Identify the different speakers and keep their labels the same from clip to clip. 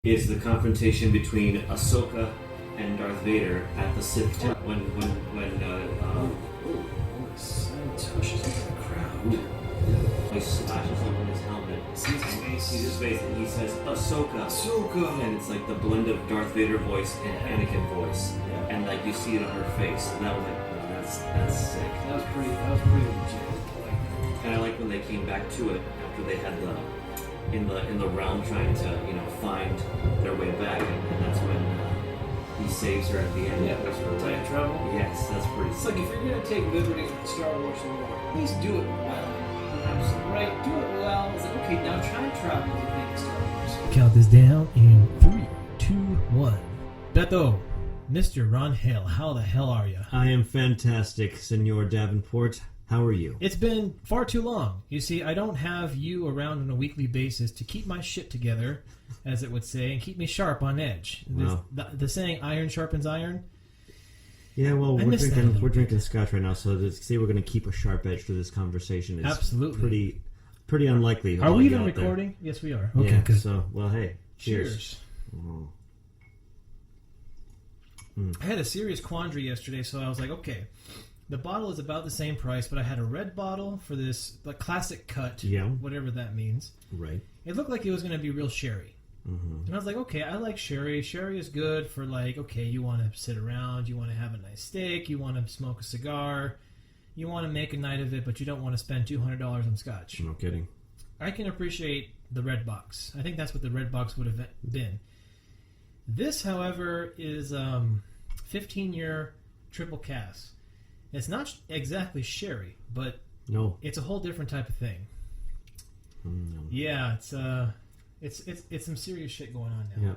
Speaker 1: is the confrontation between Ahsoka and Darth Vader at the Sith Temple when
Speaker 2: touches the crowd.
Speaker 1: he slashes him on his helmet. Sees his face and he says Ahsoka, and it's like the blend of Darth Vader voice and Anakin voice, and like you see it on her face, and that was like, no, that's sick.
Speaker 2: That was pretty legit.
Speaker 1: And I like when they came back to it after they had in the realm trying to find their way back, and that's when he saves her at the end.
Speaker 2: Yeah, that's for time travel.
Speaker 1: Yes, that's pretty.
Speaker 2: It's like if you're gonna take liberties with Star Wars lore, please do it well.
Speaker 1: Absolutely.
Speaker 2: Right? Do it well. It's like, okay, now time travel with the Star Wars.
Speaker 3: Count this down in 3, 2, 1. Beto, Mr. Ranjel, how the hell are you?
Speaker 1: I am fantastic, Senor Davenport. How are you?
Speaker 3: It's been far too long. You see, I don't have you around on a weekly basis to keep my shit together, as it would say, and keep me sharp on edge.
Speaker 1: Wow.
Speaker 3: The saying, iron sharpens iron.
Speaker 1: Yeah, well, we're drinking scotch right now, so to say we're going to keep a sharp edge to this conversation is
Speaker 3: absolutely
Speaker 1: pretty unlikely.
Speaker 3: Are we even recording? There. Yes, we are. Okay,
Speaker 1: yeah,
Speaker 3: good.
Speaker 1: So, well, hey, cheers.
Speaker 3: Oh. I had a serious quandary yesterday, so I was like, okay, the bottle is about the same price, but I had a red bottle for this classic cut, whatever that means.
Speaker 1: Right.
Speaker 3: It looked like it was going to be real sherry. Mm-hmm. And I was like, okay, I like sherry. Sherry is good for okay, you want to sit around, you want to have a nice steak, you want to smoke a cigar, you want to make a night of it, but you don't want to spend $200 on scotch.
Speaker 1: No kidding.
Speaker 3: I can appreciate the red box. I think that's what the red box would have been. This, however, is 15-year triple cask. It's not exactly sherry, but it's a whole different type of thing.
Speaker 1: No.
Speaker 3: Yeah, it's some serious shit going on now.
Speaker 1: Yeah.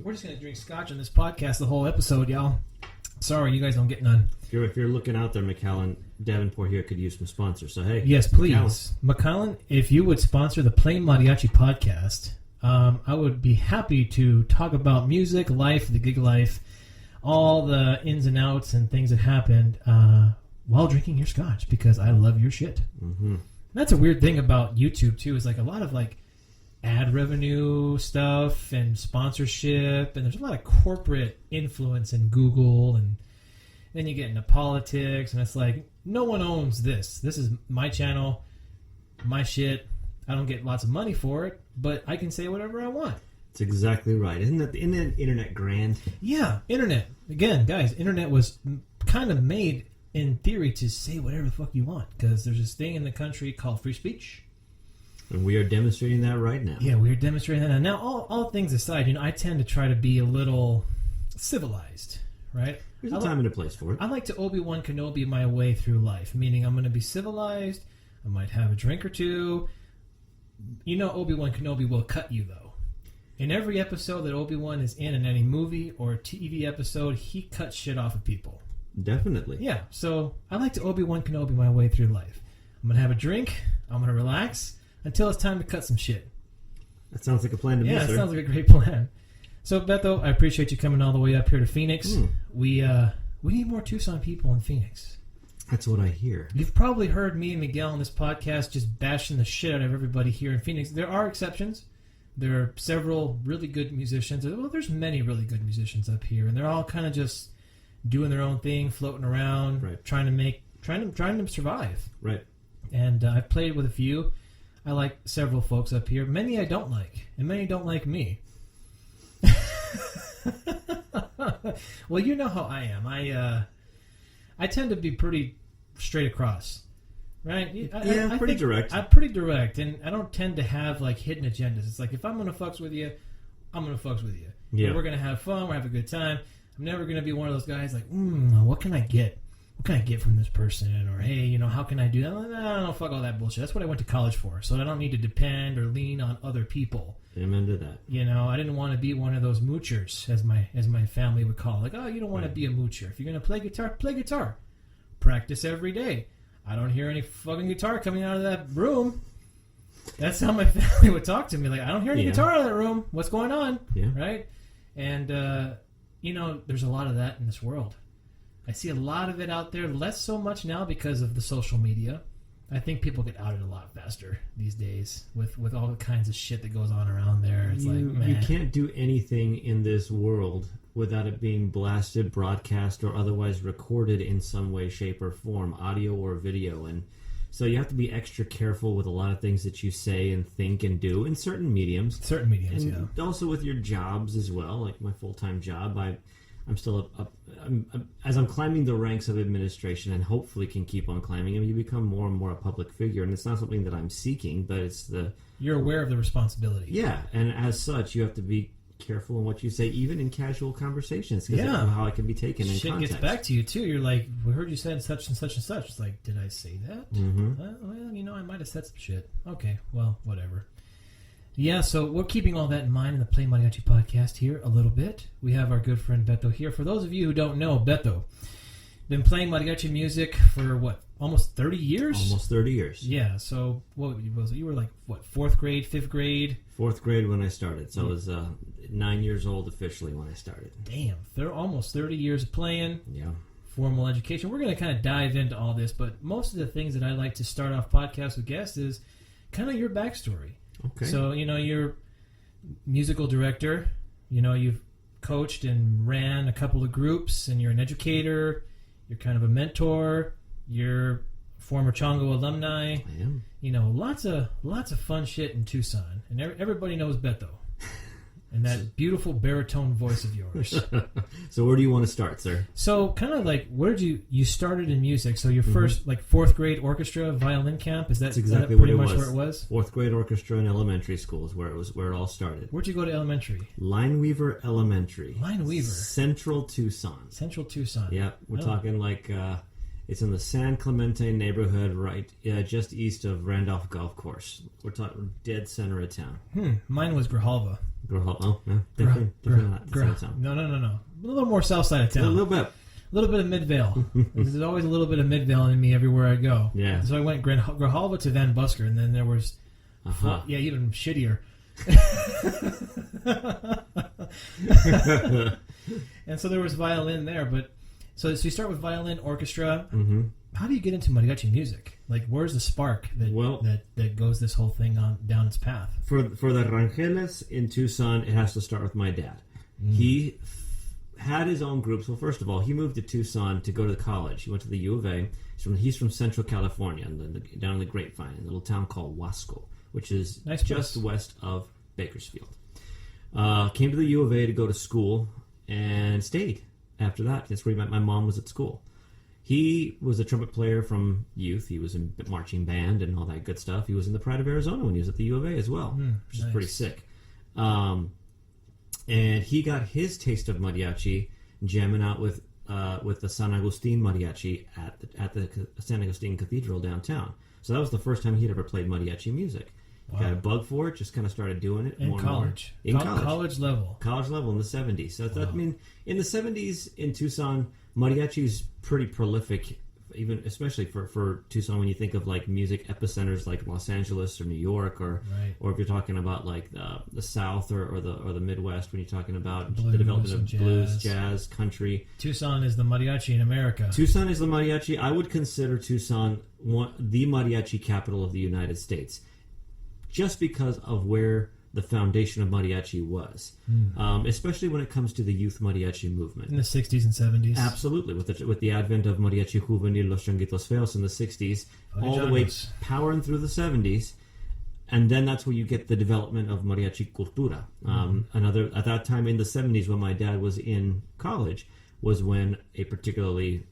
Speaker 3: We're just gonna drink scotch on this podcast the whole episode, y'all. Sorry, you guys don't get none.
Speaker 1: If you're looking out there, McAllen, Davenport here could use some sponsors. So hey,
Speaker 3: yes, please, McAllen, if you would sponsor the PlayMariachi Podcast, I would be happy to talk about music, life, the gig life, all the ins and outs and things that happened while drinking your scotch, because I love your shit.
Speaker 1: Mm-hmm.
Speaker 3: That's a weird thing about YouTube too, is a lot of ad revenue stuff and sponsorship, and there's a lot of corporate influence in Google, and then you get into politics, and it's like, no one owns this. This is my channel, my shit. I don't get lots of money for it, but I can say whatever I want.
Speaker 1: That's exactly right. Isn't the internet grand?
Speaker 3: Yeah, internet. Again, guys, internet was kind of made in theory to say whatever the fuck you want, because there's this thing in the country called free speech.
Speaker 1: And we are demonstrating that right now.
Speaker 3: Yeah, we are demonstrating that now. All things aside, I tend to try to be a little civilized, right?
Speaker 1: There's a time and a place for it.
Speaker 3: I like to Obi-Wan Kenobi my way through life, meaning I'm going to be civilized. I might have a drink or two. Obi-Wan Kenobi will cut you, though. In every episode that Obi-Wan is in any movie or TV episode, he cuts shit off of people.
Speaker 1: Definitely.
Speaker 3: Yeah, so I like to Obi-Wan Kenobi my way through life. I'm going to have a drink. I'm going to relax until it's time to cut some shit.
Speaker 1: That sounds like a plan to me, sir.
Speaker 3: Yeah, it sounds like a great plan. So, Beto, I appreciate you coming all the way up here to Phoenix. We need more Tucson people in Phoenix.
Speaker 1: That's what I hear.
Speaker 3: You've probably heard me and Miguel on this podcast just bashing the shit out of everybody here in Phoenix. There are exceptions. There are several really good musicians. Well, there's many really good musicians up here, and they're all kind of just doing their own thing, floating around,
Speaker 1: right,
Speaker 3: trying to survive.
Speaker 1: Right.
Speaker 3: And I've played with a few. I like several folks up here. Many I don't like, and many don't like me. Well, you know how I am. I tend to be pretty straight across, right?
Speaker 1: Pretty direct.
Speaker 3: I'm pretty direct, and I don't tend to have hidden agendas. It's like, if I'm gonna fucks with you, I'm gonna fucks with you.
Speaker 1: Yeah.
Speaker 3: We're gonna have fun. We're have a good time. I'm never gonna be one of those guys what can I get? What can I get from this person? Or hey, how can I do that? No, fuck all that bullshit. That's what I went to college for, so I don't need to depend or lean on other people.
Speaker 1: Amen to that.
Speaker 3: I didn't want to be one of those moochers, as my family would call it. You don't want to be a moocher. If you're gonna play guitar, play guitar. Practice every day. I don't hear any fucking guitar coming out of that room. That's how my family would talk to me. I don't hear any guitar out of that room. What's going on?
Speaker 1: Yeah.
Speaker 3: Right? And there's a lot of that in this world. I see a lot of it out there, less so much now because of the social media. I think people get outed a lot faster these days with all the kinds of shit that goes on around there. It's
Speaker 4: you can't do anything in this world without it being blasted, broadcast, or otherwise recorded in some way, shape, or form, audio or video. And so you have to be extra careful with a lot of things that you say and think and do in certain mediums. And also with your jobs as well, like my full-time job. I'm still as I'm climbing the ranks of administration and hopefully can keep on climbing, you become more and more a public figure, and it's not something that I'm seeking, but it's
Speaker 3: you're aware of the responsibility.
Speaker 4: Yeah, and as such, you have to be careful in what you say, even in casual conversations, because I don't know how it can be taken in
Speaker 3: shit
Speaker 4: context.
Speaker 3: Gets back to you too. You're like, we heard you said such and such and such. It's like, did I say that?
Speaker 4: Mm-hmm.
Speaker 3: Well, I might have said some shit. Okay, well, whatever. Yeah, so we're keeping all that in mind in the Play Mariachi podcast here a little bit. We have our good friend Beto here. For those of you who don't know, Beto, been playing mariachi music for almost 30 years?
Speaker 4: Almost 30 years.
Speaker 3: Yeah, so you were like, 4th grade, 5th grade?
Speaker 4: 4th grade when I started, so I was 9 years old officially when I started.
Speaker 3: Damn, they're almost 30 years of playing.
Speaker 4: Yeah.
Speaker 3: Formal education. We're going to kind of dive into all this, but most of the things that I like to start off podcasts with guests is kind of your backstory.
Speaker 4: Okay.
Speaker 3: So, you're musical director, you've coached and ran a couple of groups, and you're an educator, you're kind of a mentor, you're former Chongo alumni.
Speaker 4: I am.
Speaker 3: Lots of fun shit in Tucson, and everybody knows Beto. And that beautiful baritone voice of yours.
Speaker 4: So where do you want to start, sir?
Speaker 3: So kind of like, where did you started in music? So your first 4th grade orchestra violin camp,
Speaker 4: That's exactly
Speaker 3: pretty
Speaker 4: what
Speaker 3: much where it was?
Speaker 4: 4th grade orchestra in elementary school is where it all started.
Speaker 3: Where'd you go to elementary?
Speaker 4: Lineweaver Elementary.
Speaker 3: Lineweaver.
Speaker 4: Central Tucson.
Speaker 3: Central Tucson.
Speaker 4: Yeah, we're talking like it's in the San Clemente neighborhood, right, just east of Randolph Golf Course. We're talking dead center of town.
Speaker 3: Mine was Grijalva.
Speaker 4: Oh, no, different town.
Speaker 3: No. A little more south side of town.
Speaker 4: A little bit.
Speaker 3: A little bit of Midvale. There's always a little bit of Midvale in me everywhere I go.
Speaker 4: Yeah.
Speaker 3: So I went Grijalva to Van Busker, and then there was, even shittier. And so there was violin there, but so you start with violin, orchestra.
Speaker 4: Mm-hmm.
Speaker 3: How do you get into mariachi music? Like, where's the spark that goes this whole thing down its path?
Speaker 4: For the Rangeles in Tucson, it has to start with my dad. He had his own groups. Well, first of all, he moved to Tucson to go to college. He went to the U of A. He's from Central California, down in the Grapevine, in a little town called Wasco, which is just west of Bakersfield. Came to the U of A to go to school and stayed after that. That's where he met my mom, was at school. He was a trumpet player from youth. He was in marching band and all that good stuff. He was in the Pride of Arizona when he was at the U of A as well, which is pretty sick. And he got his taste of mariachi jamming out with the San Agustin Mariachi at the San Agustin Cathedral downtown. So that was the first time he'd ever played mariachi music. Wow. Got a bug for it, just kind of started doing it
Speaker 3: in college. College level.
Speaker 4: College level in the 70s. So I mean, in the 70s in Tucson, mariachi's pretty prolific, even especially for Tucson when you think of like music epicenters like Los Angeles or New York, or if you're talking about like the South or the Midwest, when you're talking about the development of blues, jazz, country.
Speaker 3: Tucson is the mariachi in America.
Speaker 4: Tucson is the mariachi. I would consider Tucson the mariachi capital of the United States, just because of where the foundation of mariachi was, especially when it comes to the youth mariachi movement
Speaker 3: in the 60s and 70s.
Speaker 4: Absolutely, with the advent of Mariachi Juvenil Los Changuitos Feos in the 60s, all the way powering through the 70s, and then that's where you get the development of mariachi cultura. At that time in the 70s, when my dad was in college, was when a particularly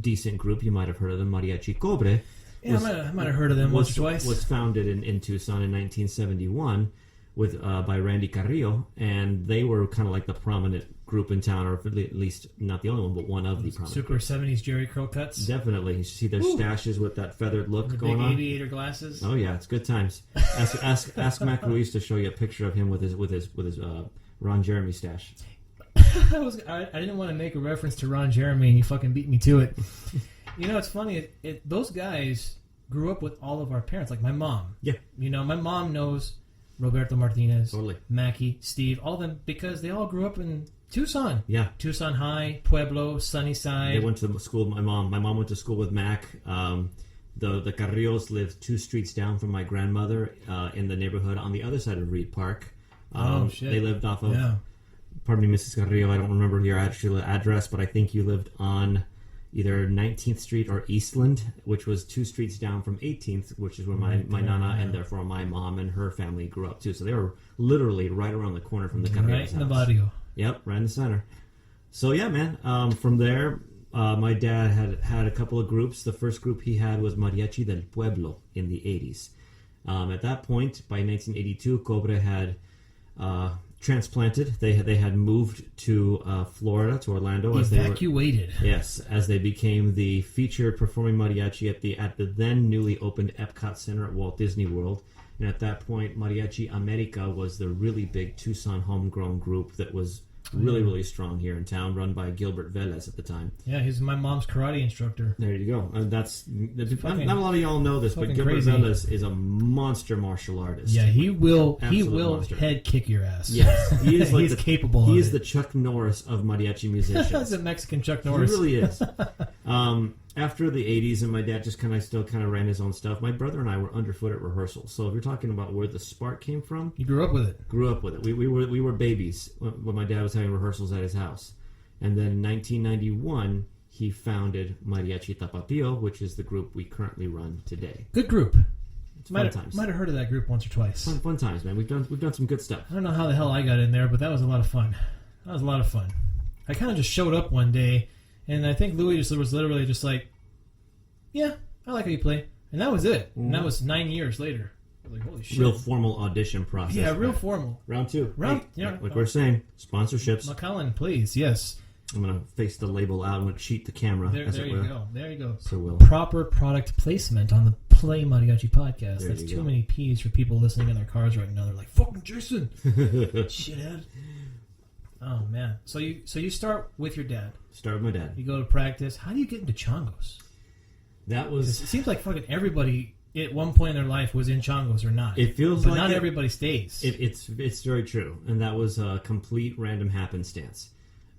Speaker 4: decent group, you might have heard of them, Mariachi Cobre.
Speaker 3: Yeah, I might have heard of them once or twice.
Speaker 4: Was founded in Tucson in 1971 by Randy Carrillo, and they were kind of like the prominent group in town, or at least not the only one, but one of the prominent.
Speaker 3: Super groups. 70s Jerry curl cuts.
Speaker 4: Definitely, you see their stashes with that feathered look going on.
Speaker 3: Big aviator glasses.
Speaker 4: Oh yeah, it's good times. Ask Mac Ruiz to show you a picture of him with his Ron Jeremy stash.
Speaker 3: I didn't want to make a reference to Ron Jeremy, and you fucking beat me to it. It's funny. Those guys grew up with all of our parents, like my mom.
Speaker 4: Yeah.
Speaker 3: My mom knows Roberto Martinez,
Speaker 4: totally.
Speaker 3: Mackie, Steve, all of them, because they all grew up in Tucson.
Speaker 4: Yeah.
Speaker 3: Tucson High, Pueblo, Sunnyside.
Speaker 4: They went to school with my mom. My mom went to school with Mac. The Carrillos lived 2 streets down from my grandmother in the neighborhood on the other side of Reed Park.
Speaker 3: Shit.
Speaker 4: They lived off of, pardon me, Mrs. Carrillo, I don't remember your actual address, but I think you lived on either 19th Street or Eastland, which was 2 streets down from 18th, which is where my nana and therefore my mom and her family grew up too. So they were literally right around the corner from the Carrillos'
Speaker 3: Right in the
Speaker 4: house.
Speaker 3: barrio.
Speaker 4: Yep, right in the center. So yeah, man. From there, my dad had a couple of groups. The first group he had was Mariachi del Pueblo in the 80s. At that point, by 1982, Cobre had transplanted. They had moved to Florida, to Orlando.
Speaker 3: Evacuated.
Speaker 4: As they became the featured performing mariachi at the then newly opened Epcot Center at Walt Disney World. And at that point, Mariachi America was the really big Tucson homegrown group that was really, really strong here in town, run by Gilbert Velez at the time.
Speaker 3: Yeah, he's my mom's karate instructor.
Speaker 4: There you go. And not a lot of y'all know this, but Gilbert
Speaker 3: crazy.
Speaker 4: Velez is a monster martial artist.
Speaker 3: Yeah, he will
Speaker 4: monster.
Speaker 3: head kick your ass.
Speaker 4: Yes, he is.
Speaker 3: He's capable of it.
Speaker 4: He is the Chuck Norris of mariachi musicians.
Speaker 3: That's a Mexican Chuck Norris.
Speaker 4: He really is. After the 80s, and my dad just still ran his own stuff, my brother and I were underfoot at rehearsals. So if you're talking about where the spark came from...
Speaker 3: You grew up with it.
Speaker 4: Grew up with it. We were babies when my dad was having rehearsals at his house. And then in 1991, he founded Mariachi Tapatio, which is the group we currently run today.
Speaker 3: Good group.
Speaker 4: It's fun times.
Speaker 3: Might have heard of that group once or twice.
Speaker 4: Fun times, man. We've done some good stuff.
Speaker 3: I don't know how the hell I got in there, but that was a lot of fun. I kind of just showed up one day, and I think Louis was literally just like, yeah, I like how you play. And that was it. And that was 9 years later. I was like, holy shit.
Speaker 4: Real formal audition process.
Speaker 3: Yeah, real formal.
Speaker 4: Round 2.
Speaker 3: Yeah.
Speaker 4: Like we're saying, sponsorships.
Speaker 3: McCullen, please, yes.
Speaker 4: I'm going to face the label out. I'm going to cheat the camera.
Speaker 3: There you go. There you go.
Speaker 4: So will.
Speaker 3: Proper product placement on the Play Mariachi Podcast.
Speaker 4: There
Speaker 3: That's
Speaker 4: you
Speaker 3: too
Speaker 4: go.
Speaker 3: many P's for people listening in their cars right now. They're like, fucking Jason. Shithead. Oh, man. So you start with your dad.
Speaker 4: Start with my dad.
Speaker 3: You go to practice. How do you get into chongos?
Speaker 4: That
Speaker 3: It
Speaker 4: was...
Speaker 3: seems like fucking everybody at one point in their life was in chongos or not.
Speaker 4: It feels
Speaker 3: but
Speaker 4: like
Speaker 3: not
Speaker 4: it.
Speaker 3: everybody stays.
Speaker 4: It's very true. And that was a complete random happenstance.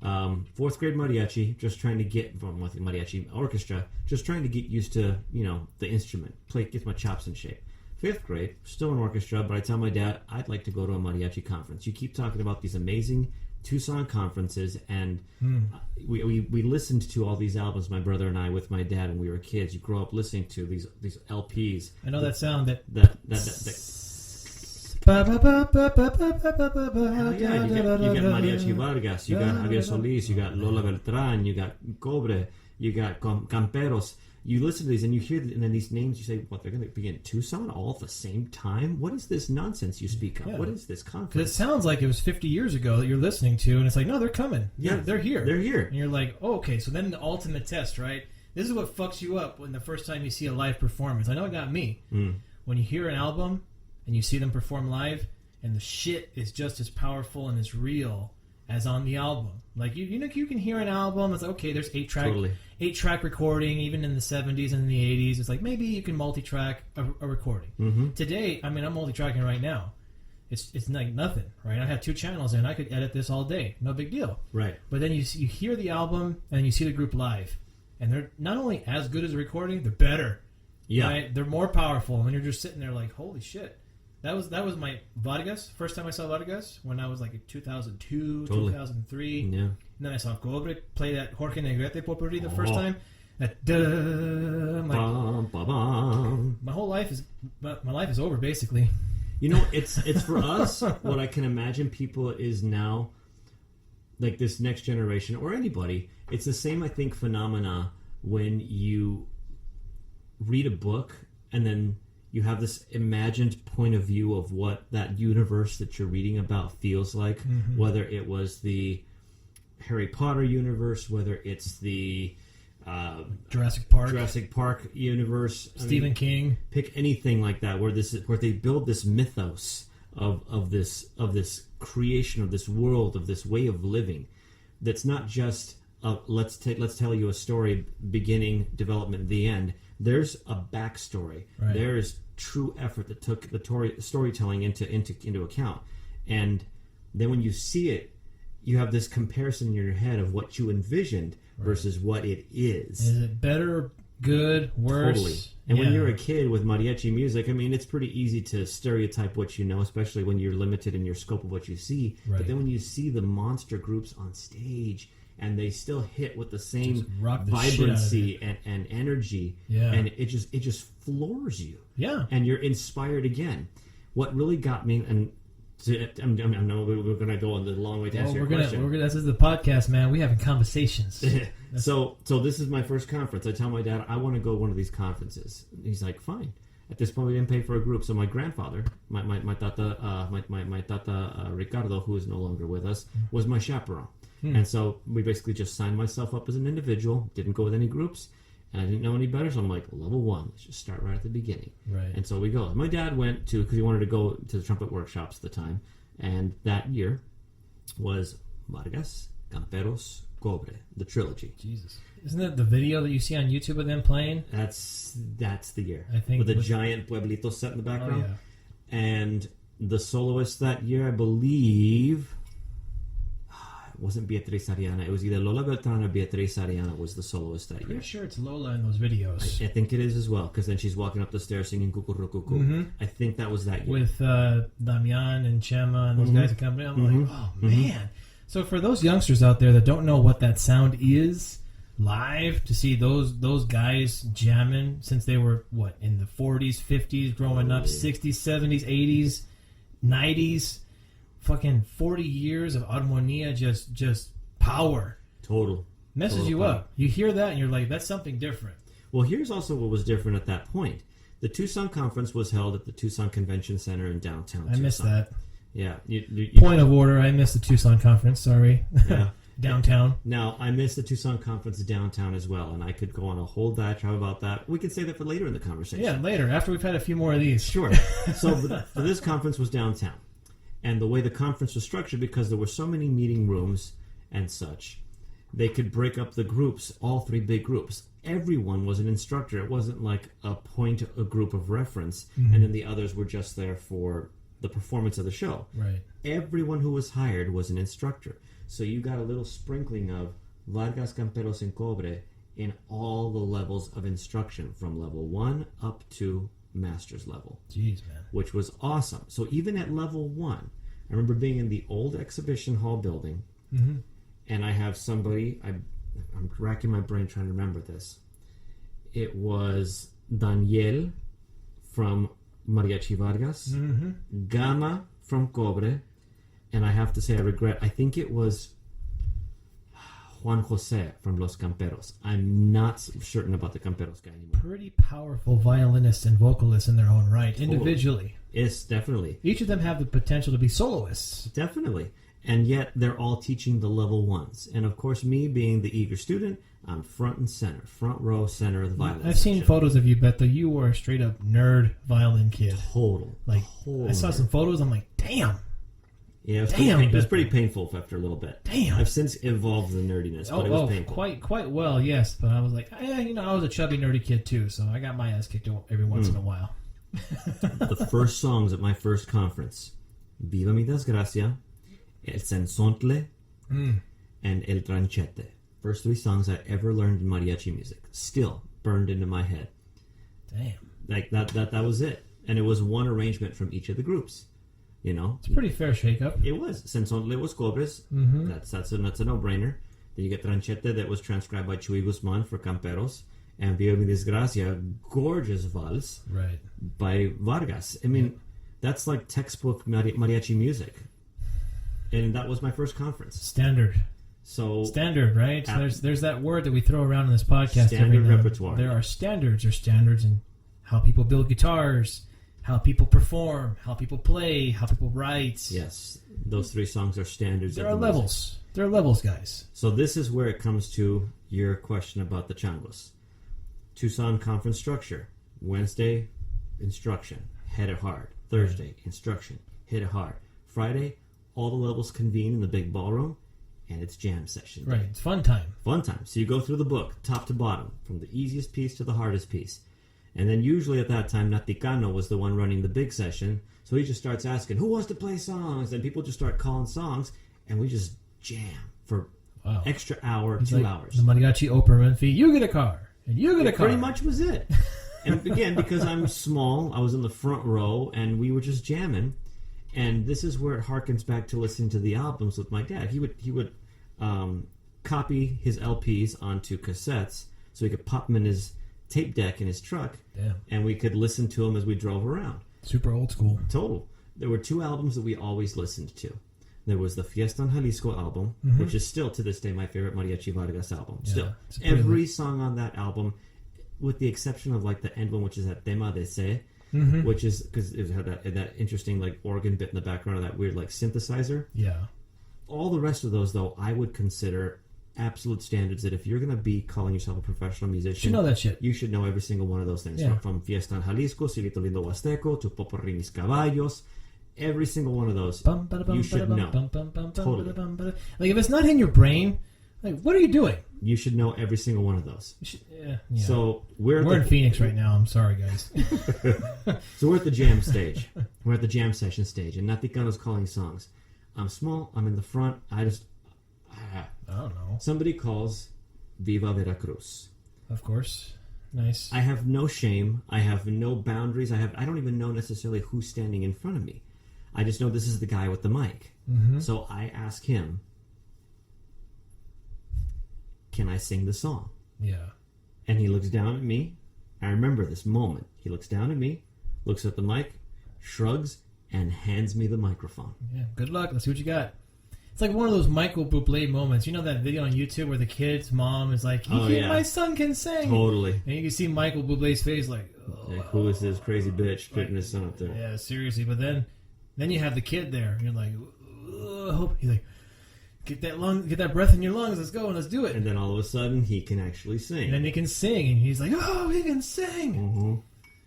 Speaker 4: 4th grade mariachi, just trying to get from mariachi orchestra, just trying to get used to, the instrument, get my chops in shape. 5th grade, still in orchestra, but I tell my dad, I'd like to go to a mariachi conference. You keep talking about these amazing Tucson conferences, and we listened to all these albums, my brother and I, with my dad when we were kids. You grow up listening to these LPs.
Speaker 3: I know that sound. That
Speaker 4: Hell yeah, you got Mariachi Vargas, you got Javier Solis, you got Lola Beltran, you got Cobre, you got Camperos. You listen to these and you hear, and then these names, you say, what, they're going to be in Tucson all at the same time? What is this nonsense you speak of?
Speaker 3: Yeah.
Speaker 4: What is this conference?
Speaker 3: Because it sounds like it was 50 years ago that you're listening to, and it's like, no, they're coming.
Speaker 4: Yeah,
Speaker 3: they're here.
Speaker 4: They're here.
Speaker 3: And you're like, oh, okay, so then the ultimate test, right? This is what fucks you up when the first time you see a live performance. I know it got me. When you hear an album and you see them perform live, and the shit is just as powerful and as real as on the album. Like, you can hear an album, it's like, okay, there's 8-track recording, even in the 70s and the 80s. It's like, maybe you can multi-track a recording.
Speaker 4: Mm-hmm.
Speaker 3: Today, I'm multi-tracking right now. It's like nothing, right? I have 2 channels and I could edit this all day. No big deal.
Speaker 4: Right.
Speaker 3: But then you hear the album and you see the group live. And they're not only as good as a recording, they're better.
Speaker 4: Yeah.
Speaker 3: Right? They're more powerful. And you're just sitting there like, holy shit. That was my Vargas. First time I saw Vargas when I was like in 2002,
Speaker 4: Totally.
Speaker 3: 2003.
Speaker 4: Yeah.
Speaker 3: And then I saw Cobre play that Jorge Negrete potpourri the first time. That duh, I'm like,
Speaker 4: Bum, ba, bum.
Speaker 3: my life is over basically.
Speaker 4: It's for us. What I can imagine people is now, like this next generation or anybody. It's the same, I think, phenomena when you read a book and then you have this imagined point of view of what that universe that you're reading about feels like, whether it was the Harry Potter universe, whether it's the
Speaker 3: Jurassic Park
Speaker 4: universe,
Speaker 3: Stephen King.
Speaker 4: Pick anything like that where they build this mythos of this creation of this world, of this way of living that's not just let's tell you a story, beginning, development, the end. There's a backstory.
Speaker 3: Right.
Speaker 4: There's true effort that took the storytelling into account. And then when you see it, you have this comparison in your head of what you envisioned versus what it is.
Speaker 3: Is it better good, worse.
Speaker 4: Totally. And when you're a kid with mariachi music, I mean, it's pretty easy to stereotype what you know, especially when you're limited in your scope of what you see.
Speaker 3: Right.
Speaker 4: But then when you see the monster groups on stage and they still hit with the same
Speaker 3: the
Speaker 4: vibrancy and energy, and it just floors you.
Speaker 3: Yeah.
Speaker 4: And you're inspired again. What really got me, and I know we're going to go on the long way to answer your question.
Speaker 3: This is the podcast, man. We're having conversations.
Speaker 4: So this is my first conference. I tell my dad, I want to go to one of these conferences. He's like, fine. At this point, we didn't pay for a group. So my grandfather, my tata Ricardo, who is no longer with us, was my chaperone. And so we basically just signed myself up as an individual, didn't go with any groups, and I didn't know any better, so I'm like, level 1, let's just start right at the beginning.
Speaker 3: Right.
Speaker 4: And so we go. My dad went to, because he wanted to go to the trumpet workshops at the time, and that year was Vargas, Camperos, Cobre, the trilogy.
Speaker 3: Jesus. Isn't that the video that you see on YouTube of them playing?
Speaker 4: That's the year.
Speaker 3: I think.
Speaker 4: With the giant Pueblito set in the background.
Speaker 3: Oh, yeah.
Speaker 4: And the soloist that year, I believe... It wasn't Beatriz Ariana. It was either Lola Beltran or Beatriz Ariana was the soloist that year.
Speaker 3: Pretty sure it's Lola in those videos.
Speaker 4: I think it is as well, because then she's walking up the stairs singing Cucurucucu. I think that was that year.
Speaker 3: With Damian and Chema and those guys accompanying. I'm like, oh, man. So for those youngsters out there that don't know what that sound is, live, to see those guys jamming since they were, in the 40s, 50s, growing up, 60s, 70s, 80s, 90s... Fucking 40 years of armonía, just power.
Speaker 4: Total.
Speaker 3: Messes you
Speaker 4: power.
Speaker 3: up. You hear that and you're like, that's something different.
Speaker 4: Well, here's also what was different at that point. The Tucson conference was held at the Tucson Convention Center in downtown Tucson.
Speaker 3: I missed that.
Speaker 4: Yeah.
Speaker 3: Point of order, I missed the Tucson conference, sorry.
Speaker 4: Yeah.
Speaker 3: Downtown.
Speaker 4: Now, I missed the Tucson conference downtown as well, and I could go on a whole diatribe about that. We can save that for later in the conversation.
Speaker 3: Yeah, later, after we've had a few more of these.
Speaker 4: Sure. So this conference was downtown. And the way the conference was structured, because there were so many meeting rooms and such, they could break up the groups, all 3 big groups. Everyone was an instructor. It wasn't like a group of reference, and then the others were just there for the performance of the show.
Speaker 3: Right.
Speaker 4: Everyone who was hired was an instructor. So you got a little sprinkling of Vargas, Camperos, and Cobre in all the levels of instruction, from level 1 up to master's level.
Speaker 3: Jeez, man.
Speaker 4: Which was awesome. So even at level 1, I remember being in the old exhibition hall building, and I have somebody, I'm racking my brain trying to remember this. It was Daniel from Mariachi Vargas, Gama from Cobre, and I have to say, I think it was Juan Jose from Los Camperos. I'm not certain about the Camperos guy anymore.
Speaker 3: Pretty powerful violinists and vocalists in their own right, individually.
Speaker 4: Yes, definitely.
Speaker 3: Each of them have the potential to be soloists.
Speaker 4: Definitely. And yet they're all teaching the level 1s. And of course, me being the eager student, I'm front and center, front row center of the violin
Speaker 3: I've seen photos of you, Beto. You were a straight up nerd violin kid.
Speaker 4: Total.
Speaker 3: I saw some photos, I'm like, damn.
Speaker 4: Yeah, it was pretty painful after a little bit.
Speaker 3: Damn.
Speaker 4: I've since evolved the nerdiness, but it was painful.
Speaker 3: Quite well, yes. But I was like, I was a chubby, nerdy kid too, so I got my ass kicked every once in a while.
Speaker 4: The first songs at my first conference, Viva mi desgracia, El Sensontle, and El Tranchete. First 3 songs I ever learned in mariachi music. Still burned into my head.
Speaker 3: Damn.
Speaker 4: Like that was it. And it was one arrangement from each of the groups. You know,
Speaker 3: it's a pretty fair shakeup.
Speaker 4: It was. Sensontle was Cobres. That's a no-brainer. Then you get Tranchete, that was transcribed by Chuy Guzman for Camperos, and Viva mi desgracia, gorgeous vals,
Speaker 3: right, by
Speaker 4: Vargas. I mean, that's like textbook mariachi music, and that was my first conference.
Speaker 3: Standard, right? So there's that word that we throw around in this podcast.
Speaker 4: Standard repertoire.
Speaker 3: There are standards. There's standards in how people build guitars, how people perform, how people play, how people write.
Speaker 4: Yes, those 3 songs are standards.
Speaker 3: There are levels. There are levels, guys.
Speaker 4: So this is where it comes to your question about the changos. Tucson conference structure. Wednesday, instruction, hit it hard. Thursday, instruction, hit it hard. Friday, all the levels convene in the big ballroom, and it's jam session day.
Speaker 3: Right, it's fun time.
Speaker 4: Fun time. So you go through the book, top to bottom, from the easiest piece to the hardest piece. And then usually at that time, Naticano was the one running the big session. So he just starts asking, who wants to play songs? And people just start calling songs, and we just jam for extra hour, 2 hours.
Speaker 3: The Mariachi Oprah Winfrey, you get a car. And you're going to
Speaker 4: pretty much was it. And again, because I'm small, I was in the front row, and we were just jamming. And this is where it harkens back to listening to the albums with my dad. He would copy his LPs onto cassettes so he could pop them in his tape deck in his truck.
Speaker 3: Damn.
Speaker 4: And we could listen to them as we drove around.
Speaker 3: Super old school.
Speaker 4: Total. There were 2 albums that we always listened to. There was the Fiesta en Jalisco album, which is still to this day my favorite Mariachi Vargas album.
Speaker 3: Yeah,
Speaker 4: still. Every song on that album, with the exception of like the end one, which is that Tema de Se, which is because it had that interesting like organ bit in the background of that weird like synthesizer.
Speaker 3: Yeah.
Speaker 4: All the rest of those, though, I would consider absolute standards that if you're going to be calling yourself a professional musician,
Speaker 3: You know that shit.
Speaker 4: you should know every single one of those things.
Speaker 3: Yeah.
Speaker 4: From Fiesta en Jalisco, Cielito Lindo Huasteco, to Poporri Mis Caballos, every single one of those you should know. Totally.
Speaker 3: Like if it's not in your brain, like what are you doing?
Speaker 4: You should know every single one of those.
Speaker 3: Yeah.
Speaker 4: So we're
Speaker 3: in Phoenix right now. I'm sorry, guys.
Speaker 4: So we're at the jam stage. We're at the jam session stage, and Naticano's calling songs. I'm small. I'm in the front. I
Speaker 3: don't know.
Speaker 4: Somebody calls Viva Veracruz.
Speaker 3: Of course. Nice.
Speaker 4: I have no shame. I have no boundaries. I don't even know necessarily who's standing in front of me. I just know this is the guy with the mic. So I ask him, can I sing the song?
Speaker 3: Yeah.
Speaker 4: And he looks down at me. I remember this moment. He looks down at me, looks at the mic, shrugs, and hands me the microphone.
Speaker 3: Yeah. Good luck. Let's see what you got. It's like one of those Michael Bublé moments. You know that video on YouTube where the kid's mom is like, my son can sing.
Speaker 4: Totally.
Speaker 3: And you can see Michael Bublé's face like,
Speaker 4: Like, who is this crazy bitch putting his son up there?
Speaker 3: Yeah, seriously. But then you have the kid there. And you're like, hope he's like, get that breath in your lungs. Let's go and let's do it.
Speaker 4: And then all of a sudden, he can actually sing.
Speaker 3: And then he can sing. And he's like, oh, he can sing.
Speaker 4: Mm-hmm.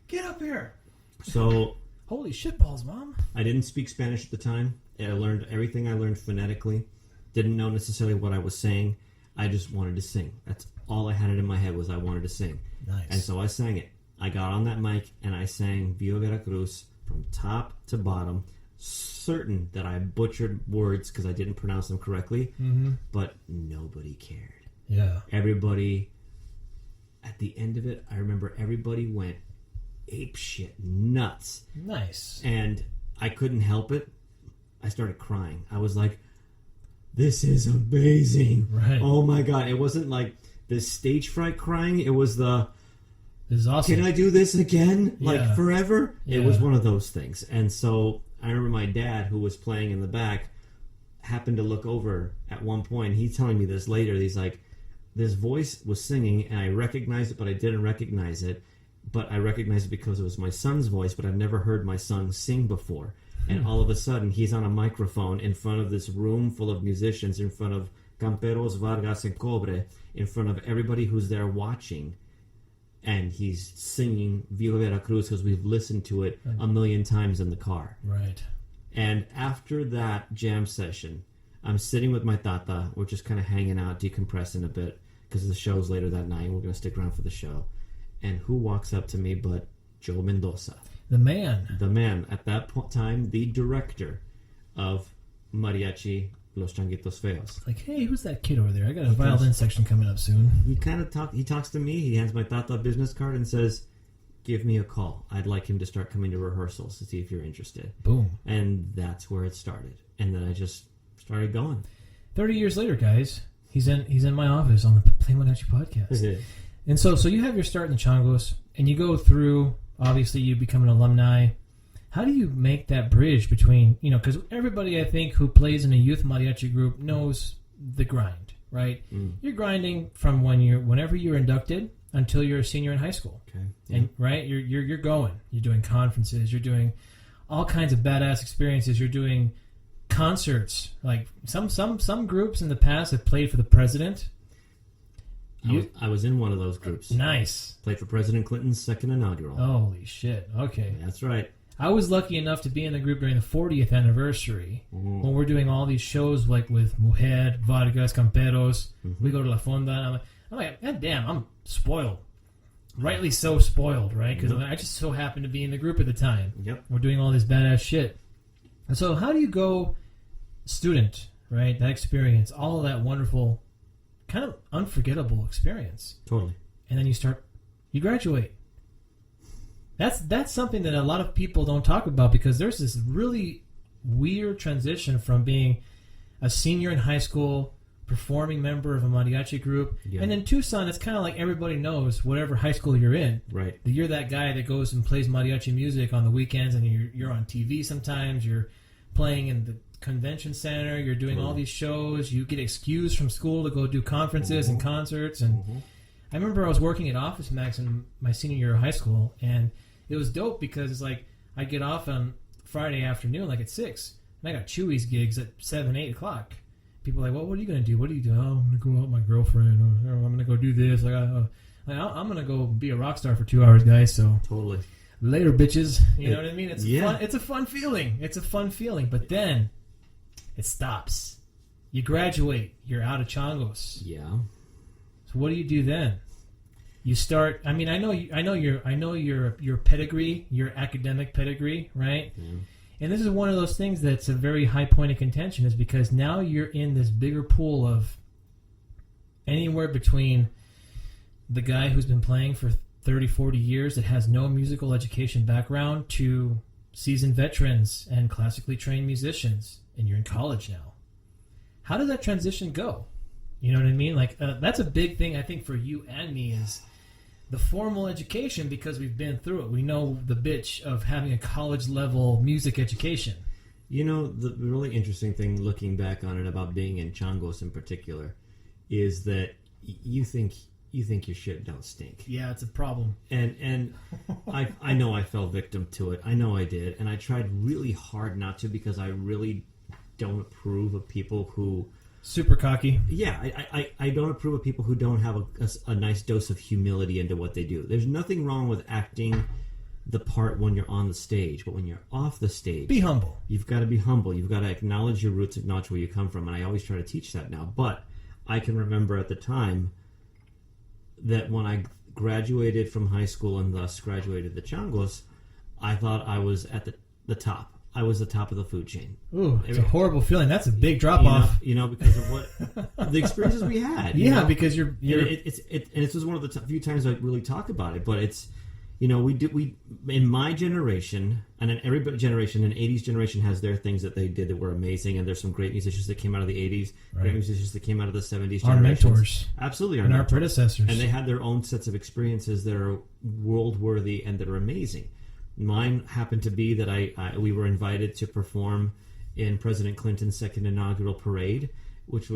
Speaker 3: Get up here.
Speaker 4: So,
Speaker 3: holy shitballs, Mom.
Speaker 4: I didn't speak Spanish at the time. I learned everything I learned phonetically. Didn't know necessarily what I was saying. I just wanted to sing. That's all I had it in my head was I wanted to sing.
Speaker 3: Nice.
Speaker 4: And so I sang it. I got on that mic and I sang Viva Veracruz from top to bottom, certain that I butchered words because I didn't pronounce them correctly, but nobody cared.
Speaker 3: Yeah.
Speaker 4: Everybody, at the end of it, I remember everybody went apeshit nuts.
Speaker 3: Nice.
Speaker 4: And I couldn't help it. I started crying. I was like, this is amazing.
Speaker 3: Right.
Speaker 4: Oh my God. It wasn't like the stage fright crying. It was the,
Speaker 3: this is awesome.
Speaker 4: Can I do this again? Like forever?
Speaker 3: Yeah.
Speaker 4: It was one of those things. And so I remember my dad, who was playing in the back, happened to look over at one point. He's telling me this later. He's like, this voice was singing and I recognized it, but I didn't recognize it. But I recognized it because it was my son's voice, but I've never heard my son sing before. And all of a sudden, he's on a microphone in front of this room full of musicians, in front of Camperos, Vargas, and Cobre, in front of everybody who's there watching. And he's singing Viva Veracruz because we've listened to it a million times in the car.
Speaker 3: Right.
Speaker 4: And after that jam session, I'm sitting with my tata. We're just kind of hanging out, decompressing a bit because the show's later that night. And we're going to stick around for the show. And who walks up to me but Joe Mendoza?
Speaker 3: The man.
Speaker 4: The man. At that time, the director of Mariachi Los Changuitos Feos.
Speaker 3: Like, hey, who's that kid over there? I got a violin section coming up soon.
Speaker 4: He kind of he talks to me. He hands my tata a business card and says, give me a call. I'd like him to start coming to rehearsals to see if you're interested.
Speaker 3: Boom.
Speaker 4: And that's where it started. And then I just started going.
Speaker 3: 30 years later, guys, he's in my office on the PlayMariachi Podcast. And so you have your start in the Changos, and you go through, obviously you become an alumni. How do you make that bridge between, because everybody I think who plays in a youth mariachi group knows the grind, right? You're grinding from whenever you're inducted until you're a senior in high school.
Speaker 4: Okay. Yeah.
Speaker 3: And right, you're going. You're doing conferences, you're doing all kinds of badass experiences, you're doing concerts. Like some groups in the past have played for the president.
Speaker 4: I was in one of those groups.
Speaker 3: Nice.
Speaker 4: Played for President Clinton's second inaugural.
Speaker 3: Holy shit. Okay.
Speaker 4: That's right.
Speaker 3: I was lucky enough to be in the group during the 40th anniversary when we're doing all these shows like with Mujer, Vargas, Camperos. We go to La Fonda. I'm like, God damn, I'm spoiled. Rightly so spoiled, right? Because I just so happened to be in the group at the time.
Speaker 4: Yep.
Speaker 3: We're doing all this badass shit. And so how do you go student, right? That experience, all of that wonderful, kind of unforgettable experience.
Speaker 4: Totally.
Speaker 3: and then you graduate. That's something that a lot of people don't talk about, because there's this really weird transition from being a senior in high school, performing member of a mariachi group, and then Tucson, it's kind of like everybody knows whatever high school you're in.
Speaker 4: Right.
Speaker 3: You're that guy that goes and plays mariachi music on the weekends, and you're on TV sometimes. You're playing in the convention center. You're doing all these shows. You get excused from school to go do conferences and concerts. And I remember I was working at Office Max in my senior year of high school, and it was dope because it's like I get off on Friday afternoon, like at 6, and I got Chewy's gigs at 7, 8 o'clock. People are like, well, what are you going to do? What do you do? Oh, I'm going to go out with my girlfriend. Or I'm going to go do this. I'm going to go be a rock star for 2 hours, guys. So
Speaker 4: totally.
Speaker 3: Later, bitches. You know what I mean? It's fun. It's a fun feeling. It's a fun feeling. But then it stops. You graduate. You're out of Changos.
Speaker 4: Yeah.
Speaker 3: So what do you do then? You start. I mean, I know your pedigree, your academic pedigree, right? Yeah. And this is one of those things that's a very high point of contention, is because now you're in this bigger pool of anywhere between the guy who's been playing for 30, 40 years that has no musical education background to seasoned veterans and classically trained musicians, and you're in college now. How does that transition go? You know what I mean? Like, that's a big thing, I think, for you and me, is the formal education, because we've been through it. We know the bitch of having a college-level music education.
Speaker 4: You know, the really interesting thing, looking back on it, about being in Changos in particular, is that you think your shit don't stink.
Speaker 3: Yeah, it's a problem.
Speaker 4: And I know I fell victim to it. I know I did. And I tried really hard not to, because I really don't approve of people who...
Speaker 3: Super cocky.
Speaker 4: Yeah, I don't approve of people who don't have a nice dose of humility into what they do. There's nothing wrong with acting the part when you're on the stage, but when you're off the stage...
Speaker 3: Be humble.
Speaker 4: You've got to be humble. You've got to acknowledge your roots, acknowledge where you come from, and I always try to teach that now. But I can remember at the time that when I graduated from high school and thus graduated the Changos, I thought I was at the top. I was the top of the food chain.
Speaker 3: Ooh, it's a horrible feeling. That's a big drop off.
Speaker 4: You know, because of what the experiences we had.
Speaker 3: Yeah,
Speaker 4: know? Because
Speaker 3: you're
Speaker 4: and this was one of the few times I really talk about it. But it's, you know, we in my generation, and in every generation, an '80s generation has their things that they did that were amazing, and there's some great musicians that came out of the '80s, great musicians that came out of the '70s.
Speaker 3: Our mentors,
Speaker 4: absolutely,
Speaker 3: our predecessors,
Speaker 4: and they had their own sets of experiences that are world worthy and that are amazing. Mine happened to be that we were invited to perform in President Clinton's second inaugural parade, which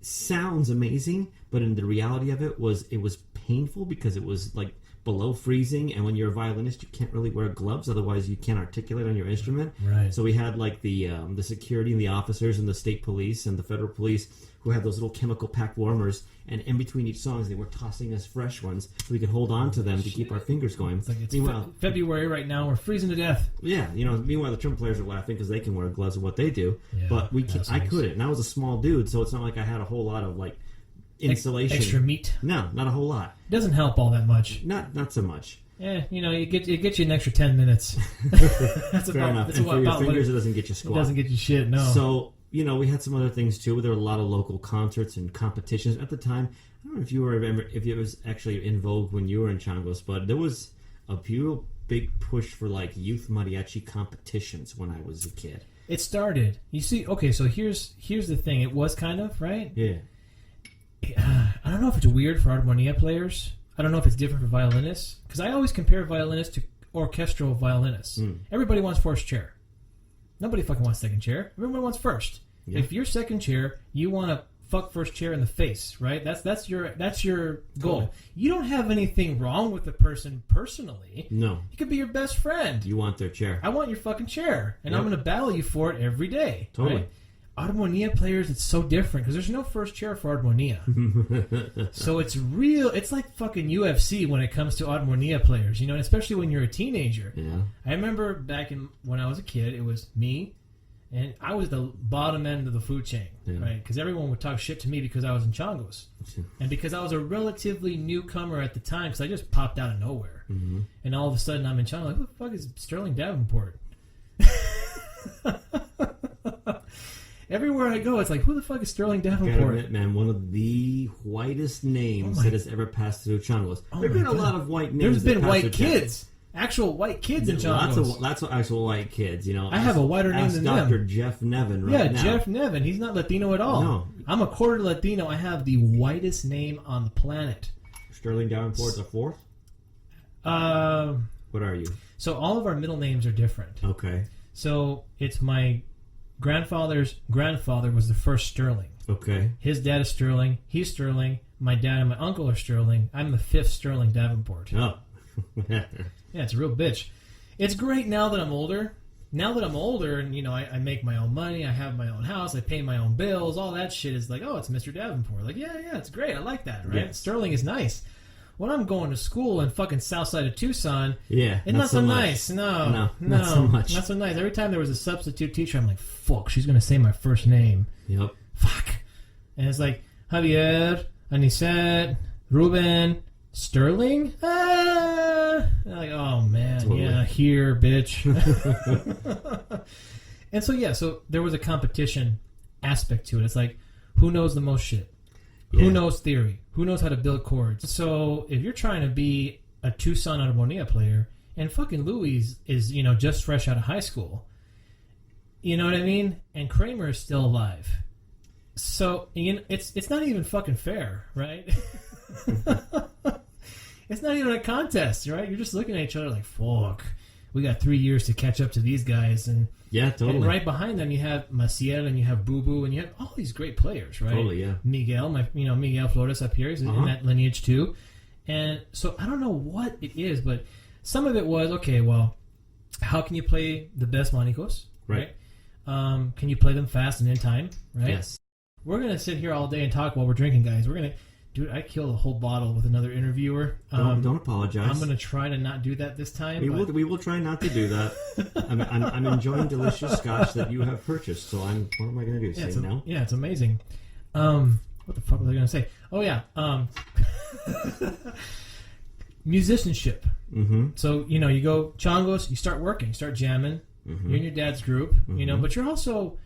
Speaker 4: sounds amazing, but in the reality of it was painful, because it was like below freezing, and when you're a violinist, you can't really wear gloves, otherwise you can't articulate on your instrument.
Speaker 3: Right.
Speaker 4: So we had like the security and the officers and the state police and the federal police who had those little chemical packed warmers, and in between each songs they were tossing us fresh ones so we could hold on to them to keep our fingers going.
Speaker 3: It's like February right now, we're freezing to death.
Speaker 4: Yeah, you know. Meanwhile, the trumpet players are laughing because they can wear gloves of what they do, but I couldn't. And I was a small dude, so it's not like I had a whole lot of like insulation,
Speaker 3: extra meat.
Speaker 4: No, not a whole lot.
Speaker 3: It doesn't help all that much.
Speaker 4: Not so much.
Speaker 3: Yeah, you know, it gets you an extra 10 minutes. That's
Speaker 4: fair enough. And for your fingers, it doesn't get you squat.
Speaker 3: It doesn't get you shit. No.
Speaker 4: So, you know, we had some other things too. There were a lot of local concerts and competitions at the time. I don't know if you remember if it was actually in vogue when you were in Changos, but there was a real big push for like youth mariachi competitions when I was a kid.
Speaker 3: It started. You see, okay, so here's the thing. It was kind of, right?
Speaker 4: Yeah.
Speaker 3: I don't know if it's weird for armonia players. I don't know if it's different for violinists, because I always compare violinists to orchestral violinists. Everybody wants first chair. Nobody fucking wants second chair. Everyone wants first. Yeah. If you're second chair, you want to fuck first chair in the face, right? That's your goal. Cool. You don't have anything wrong with the person personally.
Speaker 4: No.
Speaker 3: You could be your best friend.
Speaker 4: You want their chair.
Speaker 3: I want your fucking chair, and I'm going to battle you for it every day.
Speaker 4: Totally.
Speaker 3: Right? Armonia players, it's so different because there's no first chair for armonia. So it's like fucking UFC when it comes to armonia players, you know, and especially when you're a teenager.
Speaker 4: Yeah.
Speaker 3: I remember when I was a kid, it was me, and I was the bottom end of the food chain, right? Because everyone would talk shit to me because I was in Changos. And because I was a relatively newcomer at the time, because I just popped out of nowhere. Mm-hmm. And all of a sudden I'm in Changos, like, who the fuck is Sterling Davenport? Everywhere I go, it's like, who the fuck is Sterling
Speaker 4: Gotta
Speaker 3: Davenport?
Speaker 4: admit, man, one of the whitest names that has ever passed through Changos. There have been a lot of white names.
Speaker 3: There's been white kids. Actual white kids in Changos.
Speaker 4: Lots of actual white kids, you know.
Speaker 3: I have a whiter name than
Speaker 4: Dr.
Speaker 3: them.
Speaker 4: Jeff Nevin right now.
Speaker 3: Jeff Nevin. He's not Latino at all.
Speaker 4: No.
Speaker 3: I'm a quarter Latino. I have the whitest name on the planet.
Speaker 4: Sterling Davenport's a fourth? What are you?
Speaker 3: So all of our middle names are different.
Speaker 4: Okay.
Speaker 3: So it's my grandfather's grandfather was the first Sterling.
Speaker 4: Okay.
Speaker 3: His dad is Sterling. He's Sterling. My dad and my uncle are Sterling. I'm the fifth Sterling Davenport.
Speaker 4: Oh.
Speaker 3: Yeah, it's a real bitch. It's great now that I'm older. Now that I'm older and, you know, I make my own money, I have my own house, I pay my own bills, all that shit is like, oh, it's Mr. Davenport. Like, yeah, it's great. I like that, right?
Speaker 4: Yes.
Speaker 3: Sterling is nice. When I'm going to school in fucking south side of Tucson,
Speaker 4: yeah,
Speaker 3: it's not so nice. No,
Speaker 4: not so much.
Speaker 3: Not so nice. Every time there was a substitute teacher, I'm like, fuck, she's going to say my first name.
Speaker 4: Yep.
Speaker 3: Fuck. And it's like, Javier, Anisette, Ruben, Sterling? Like, oh, man. Totally. Yeah, here, bitch. And so there was a competition aspect to it. It's like, who knows the most shit? Yeah. Who knows theory? Who knows how to build chords? So if you're trying to be a Tucson Armonía player, and fucking Louis is, you know, just fresh out of high school, you know what I mean? And Kramer is still alive. So, you know, it's not even fucking fair, right? It's not even a contest, right? You're just looking at each other like, fuck, we got 3 years to catch up to these guys. And
Speaker 4: yeah, totally.
Speaker 3: And right behind them, you have Maciel and you have Boo Boo and you have all these great players, right?
Speaker 4: Totally, yeah.
Speaker 3: Miguel, Miguel Flores up here is in that lineage too. And so I don't know what it is, but some of it was, okay, well, how can you play the best Monicos, right? Can you play them fast and in time, right?
Speaker 4: Yes.
Speaker 3: We're going to sit here all day and talk while we're drinking, guys. We're going to... Dude, I killed a whole bottle with another interviewer.
Speaker 4: Don't apologize.
Speaker 3: I'm going to try to not do that this time.
Speaker 4: We will try not to do that. I'm enjoying delicious scotch that you have purchased. So what am I going to do? Say no?
Speaker 3: Yeah, it's amazing. What the fuck was I going to say? Oh yeah, musicianship. Mm-hmm. So you go Changos, you start working, you start jamming. Mm-hmm. You're in your dad's group, but you're also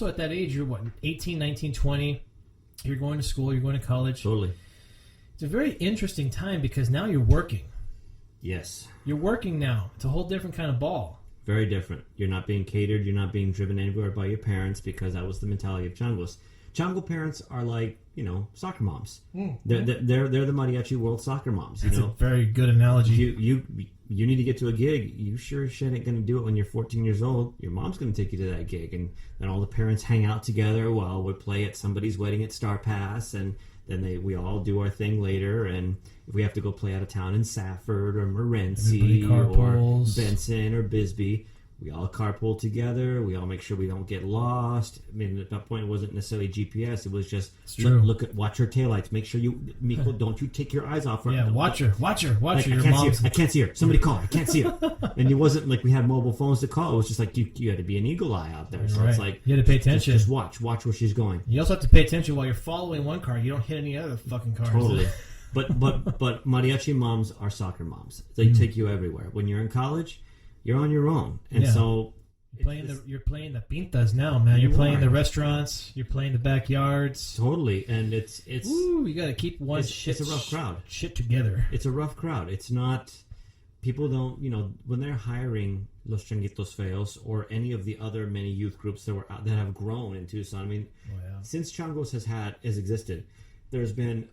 Speaker 3: at that age. You're what, 18, 19, 20. You're going to school, you're going to college.
Speaker 4: Totally.
Speaker 3: It's a very interesting time because now you're working.
Speaker 4: Yes.
Speaker 3: You're working now. It's a whole different kind of ball.
Speaker 4: Very different. You're not being catered. You're not being driven anywhere by your parents because that was the mentality of Changos. Chango parents are like, soccer moms. They're the Mariachi World Soccer moms.
Speaker 3: That's a very good analogy.
Speaker 4: You need to get to a gig. You sure as shit ain't going to do it when you're 14 years old. Your mom's going to take you to that gig. And then all the parents hang out together while we play at somebody's wedding at Star Pass. And then we all do our thing later. And if we have to go play out of town in Safford or Morenci or Benson or Bisbee, we all carpool together. We all make sure we don't get lost. I mean, at that point, it wasn't necessarily GPS. It was just watch her taillights. Make sure Miko, don't you take your eyes off her.
Speaker 3: Yeah, watch her.
Speaker 4: I can't see her. Somebody call her. I can't see her. And it wasn't like we had mobile phones to call. It was just like you had to be an eagle eye out there. So it's like
Speaker 3: you had to pay attention.
Speaker 4: Just watch where she's going.
Speaker 3: You also have to pay attention while you're following one car. You don't hit any other fucking cars.
Speaker 4: Totally. But mariachi moms are soccer moms. They take you everywhere. When you're in college, you're on your own, and so
Speaker 3: you're playing the pintas now, man. You're playing the restaurants. You're playing the backyards.
Speaker 4: Totally, and it's
Speaker 3: you got to keep
Speaker 4: it's a rough crowd.
Speaker 3: Shit together.
Speaker 4: It's a rough crowd. It's not. People don't, when they're hiring Los Changuitos Feos or any of the other many youth groups that have grown in Tucson. I mean, since Changos has existed, there's been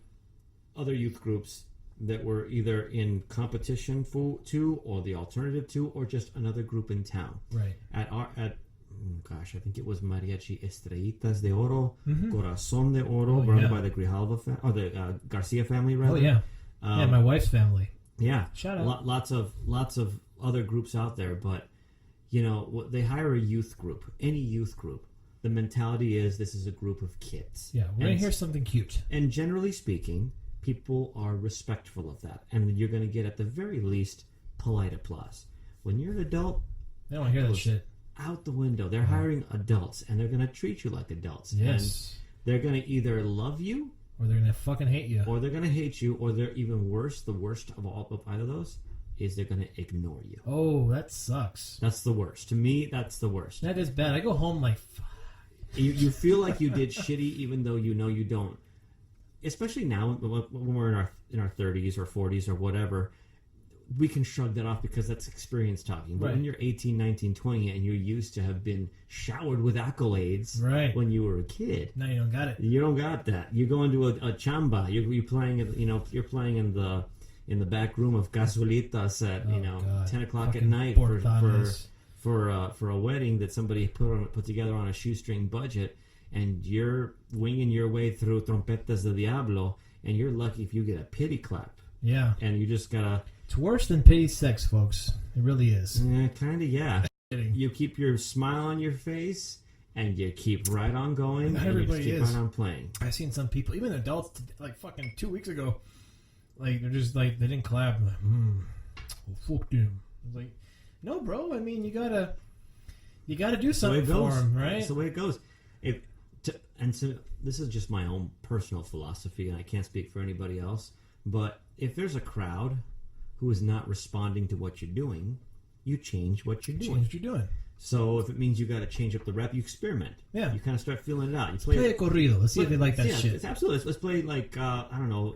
Speaker 4: other youth groups that were either in competition to or the alternative to or just another group in town.
Speaker 3: Right.
Speaker 4: I think it was Mariachi Estrellitas de Oro, Corazón de Oro, run by the Grijalva or the Garcia family, rather.
Speaker 3: Oh yeah. My wife's family.
Speaker 4: Yeah.
Speaker 3: Shout out.
Speaker 4: Lots of other groups out there, but they hire a youth group, any youth group. The mentality is this is a group of kids.
Speaker 3: Yeah, we're gonna hear something cute.
Speaker 4: And generally speaking, people are respectful of that, and you're going to get at the very least polite applause. When you're an adult,
Speaker 3: they don't want to hear that shit.
Speaker 4: Out the window. They're hiring adults, and they're going to treat you like adults.
Speaker 3: Yes.
Speaker 4: And they're going to either love you,
Speaker 3: or they're going to fucking hate you,
Speaker 4: or they're going to hate you, or they're even worse. The worst of either of those is they're going to ignore you.
Speaker 3: Oh, that sucks.
Speaker 4: That's the worst. To me, that's the worst.
Speaker 3: That is bad. I go home like,
Speaker 4: You feel like you did shitty even though you know you don't. Especially now when we're in our 30s or 40s or whatever, we can shrug that off because that's experience talking. But when you're 18, 19, 20 and you're used to have been showered with accolades when you were a kid.
Speaker 3: Now you don't got it.
Speaker 4: You don't got that. You go into a chamba. You're playing in the back room of Casualitas at 10 o'clock at night for a wedding that somebody put together on a shoestring budget, and you're winging your way through Trompetas de Diablo, and you're lucky if you get a pity clap.
Speaker 3: Yeah.
Speaker 4: And you just gotta...
Speaker 3: It's worse than pity sex, folks. It really is.
Speaker 4: Yeah, kind of, yeah. You keep your smile on your face, and you keep right on going, and you just keep right on playing.
Speaker 3: I've seen some people, even adults, like fucking 2 weeks ago, like, they're just like, they didn't clap. I'm like, well, fuck them. I was like, no, bro, I mean, you gotta do something for them, right?
Speaker 4: That's the way it goes. So this is just my own personal philosophy, and I can't speak for anybody else, but if there's a crowd who is not responding to what you're doing, you change what you're doing.
Speaker 3: Change what you're doing.
Speaker 4: So if it means you got to change up the rep, you experiment.
Speaker 3: Yeah.
Speaker 4: You kind of start feeling it out. You
Speaker 3: play a corrido. Let's see if they like that shit.
Speaker 4: It's absolutely. Let's play like, I don't know,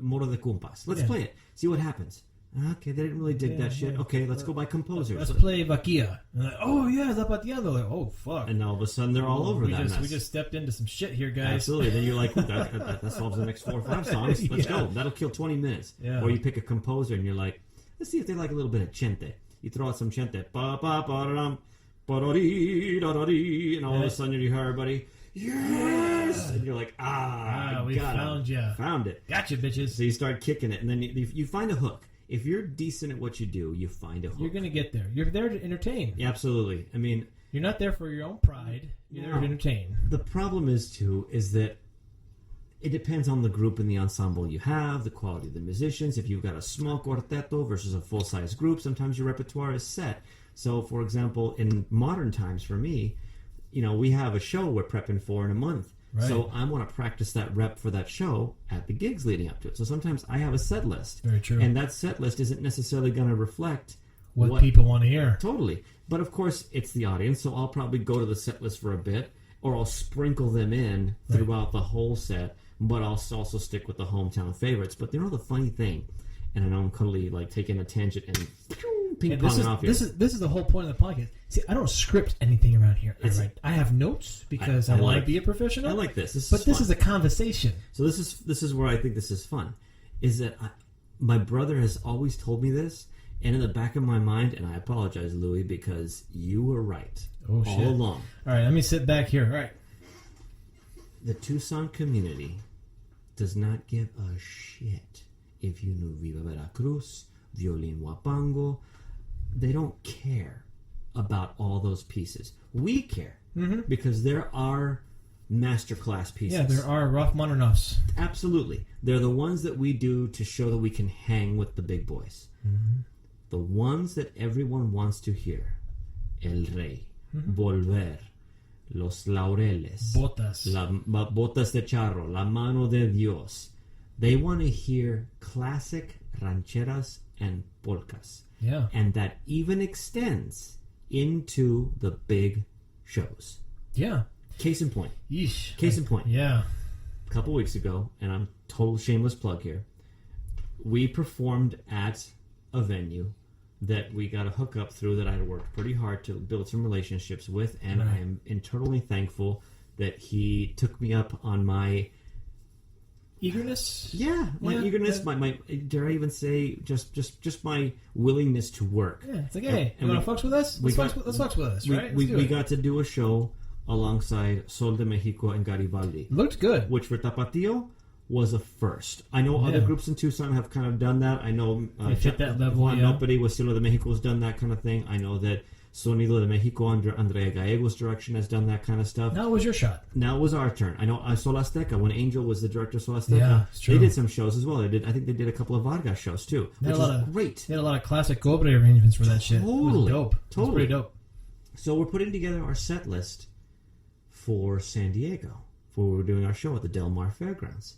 Speaker 4: Moro de Cumpas. Let's play it. See what happens. Okay, they didn't really dig that shit. Okay, let's go by composers.
Speaker 3: Let's play Vaquilla. And like, oh yeah, Tapatio. Like, oh fuck.
Speaker 4: And all of a sudden they're all over that mess.
Speaker 3: We just stepped into some shit here, guys.
Speaker 4: Absolutely. Then you're like, that solves the next 4 or 5 songs. Let's go. That'll kill 20 minutes.
Speaker 3: Yeah.
Speaker 4: Or you pick a composer and you're like, let's see if they like a little bit of chente. You throw out some chente. Pa pa pa dum, pa da dee da da dee, and all of a sudden you hear everybody, yes, and you're like,
Speaker 3: we found you.
Speaker 4: Found it.
Speaker 3: Gotcha, bitches.
Speaker 4: So you start kicking it, and then you find a hook. If you're decent at what you do, you find a hook.
Speaker 3: You're gonna get there. You're there to entertain.
Speaker 4: Yeah, absolutely. I mean,
Speaker 3: you're not there for your own pride. You're there to entertain.
Speaker 4: The problem is that it depends on the group and the ensemble you have, the quality of the musicians. If you've got a small quarteto versus a full-size group, sometimes your repertoire is set. So, for example, in modern times for me, we have a show we're prepping for in a month. Right. So I want to practice that rep for that show at the gigs leading up to it. So sometimes I have a set list.
Speaker 3: Very true.
Speaker 4: And that set list isn't necessarily going to reflect
Speaker 3: what people want to hear.
Speaker 4: Totally. But of course, it's the audience, so I'll probably go to the set list for a bit, or I'll sprinkle them in throughout the whole set, but I'll also stick with the hometown favorites. But the funny thing, and I know I'm totally like taking a tangent and ping-ponging off here.
Speaker 3: This is the whole point of the podcast. See, I don't script anything around here. I have notes because I want to be a professional.
Speaker 4: I like this.
Speaker 3: This is a conversation.
Speaker 4: So this is where I think this is fun. Is that my brother has always told me this, and in the back of my mind, and I apologize, Louis, because you were right all along.
Speaker 3: All right, let me sit back here. All right.
Speaker 4: The Tucson community does not give a shit if you know Viva Veracruz, Violin Huapango. They don't care about all those pieces. We care because there are masterclass pieces.
Speaker 3: Yeah, there are Rachmaninoffs.
Speaker 4: Absolutely. They're the ones that we do to show that we can hang with the big boys. Mm-hmm. The ones that everyone wants to hear. El Rey, Volver, Los Laureles, Botas de Charro, La Mano de Dios. They want to hear classic rancheras and polkas.
Speaker 3: Yeah.
Speaker 4: And that even extends into the big shows.
Speaker 3: Yeah.
Speaker 4: Case in point.
Speaker 3: Yeesh.
Speaker 4: Case in point.
Speaker 3: Yeah.
Speaker 4: A couple weeks ago, and I'm total shameless plug here, we performed at a venue that we got a hookup through that I worked pretty hard to build some relationships with, and I am eternally thankful that he took me up on my
Speaker 3: eagerness.
Speaker 4: Eagerness. My dare I even say just my willingness to work.
Speaker 3: Yeah, it's like, hey, you want to fucks with us? Let's fucks with us, right?
Speaker 4: We got to do a show alongside Sol de Mexico and Garibaldi.
Speaker 3: Looked good.
Speaker 4: Which for Tapatio was a first. I know other groups in Tucson have kind of done that. I know
Speaker 3: hit that level.
Speaker 4: Nobody with Silo de Mexico has done that kind of thing. I know that Sonido de Mexico under Andrea Gallego's direction has done that kind of stuff.
Speaker 3: Now it was your shot.
Speaker 4: Now it was our turn. I know Sol Azteca, when Angel was the director of Sol Azteca,
Speaker 3: yeah, it's true.
Speaker 4: They did some shows as well. I think they did a couple of Vargas shows too, which was great.
Speaker 3: They had a lot of classic Cobre arrangements for that shit.
Speaker 4: Totally.
Speaker 3: It was dope.
Speaker 4: Totally.
Speaker 3: It was pretty dope.
Speaker 4: So we're putting together our set list for San Diego, where we're doing our show at the Del Mar Fairgrounds.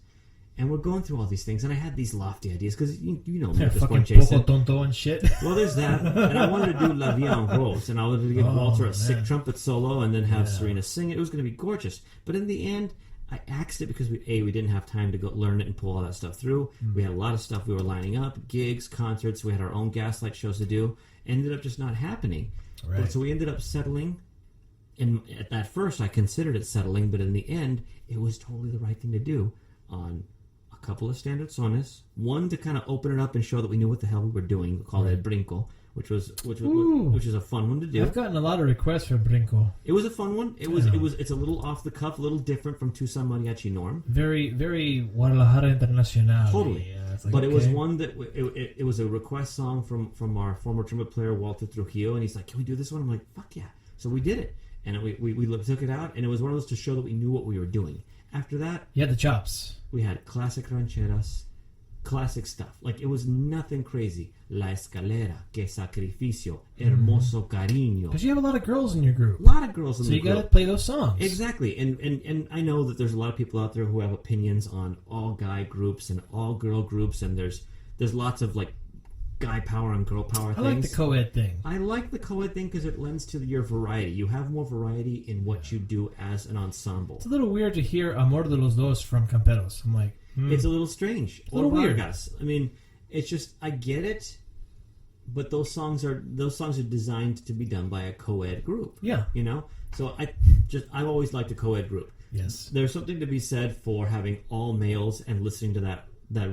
Speaker 4: And we're going through all these things, and I had these lofty ideas because you know me,
Speaker 3: Yeah,
Speaker 4: at this
Speaker 3: fucking
Speaker 4: point, Jason.
Speaker 3: Poco Tonto and shit.
Speaker 4: Well, there's that, and I wanted to do La Vie en Rose, and I wanted to give Walter a sick
Speaker 3: man.
Speaker 4: trumpet solo, and then have Serena sing it. It was going to be gorgeous, but in the end, I axed it because we didn't have time to go learn it and pull all that stuff through. We had a lot of stuff we were lining up, gigs, concerts. We had our own Gaslight shows to do. Ended up just not happening.
Speaker 3: Right.
Speaker 4: But so we ended up settling. And at first, I considered it settling, but in the end, it was totally the right thing to do on a couple of standard sones. One to kind of open it up and show that we knew what the hell we were doing. We called it Brinco, which was a fun one to do.
Speaker 3: I've gotten a lot of requests for Brinco.
Speaker 4: It was a fun one. It's a little off the cuff, a little different from Tucson Mariachi norm.
Speaker 3: Very, very Guadalajara Internacional.
Speaker 4: Totally.
Speaker 3: Yeah, it's like,
Speaker 4: But it was
Speaker 3: okay.
Speaker 4: one that it was a request song from our former trumpet player Walter Trujillo, and he's like, "Can we do this one?" I'm like, "Fuck yeah!" So we did it, and we took it out, and it was one of those to show that we knew what we were doing. After that,
Speaker 3: You had the chops.
Speaker 4: we had classic rancheras, classic stuff. Like, it was nothing crazy. La Escalera, Que Sacrificio, Hermoso Cariño.
Speaker 3: Because you have a lot of girls in your group.
Speaker 4: A lot of girls in
Speaker 3: So
Speaker 4: the
Speaker 3: you
Speaker 4: group.
Speaker 3: got to play those songs.
Speaker 4: Exactly, and I know that there's a lot of people out there who have opinions on all guy groups and all girl groups, and there's lots of like guy power and girl power
Speaker 3: I
Speaker 4: things.
Speaker 3: like the co-ed thing.
Speaker 4: I like the co-ed thing because it lends to your variety. You have more variety in what you do as an ensemble.
Speaker 3: It's a little weird to hear Amor de los Dos from Camperos. I'm like,
Speaker 4: It's a little strange.
Speaker 3: a little
Speaker 4: or
Speaker 3: weird.
Speaker 4: Vargas. I mean, it's just, I get it, but those songs are designed to be done by a co-ed group.
Speaker 3: Yeah.
Speaker 4: You know? So I've always liked a co-ed group.
Speaker 3: Yes.
Speaker 4: There's something to be said for having all males and listening to that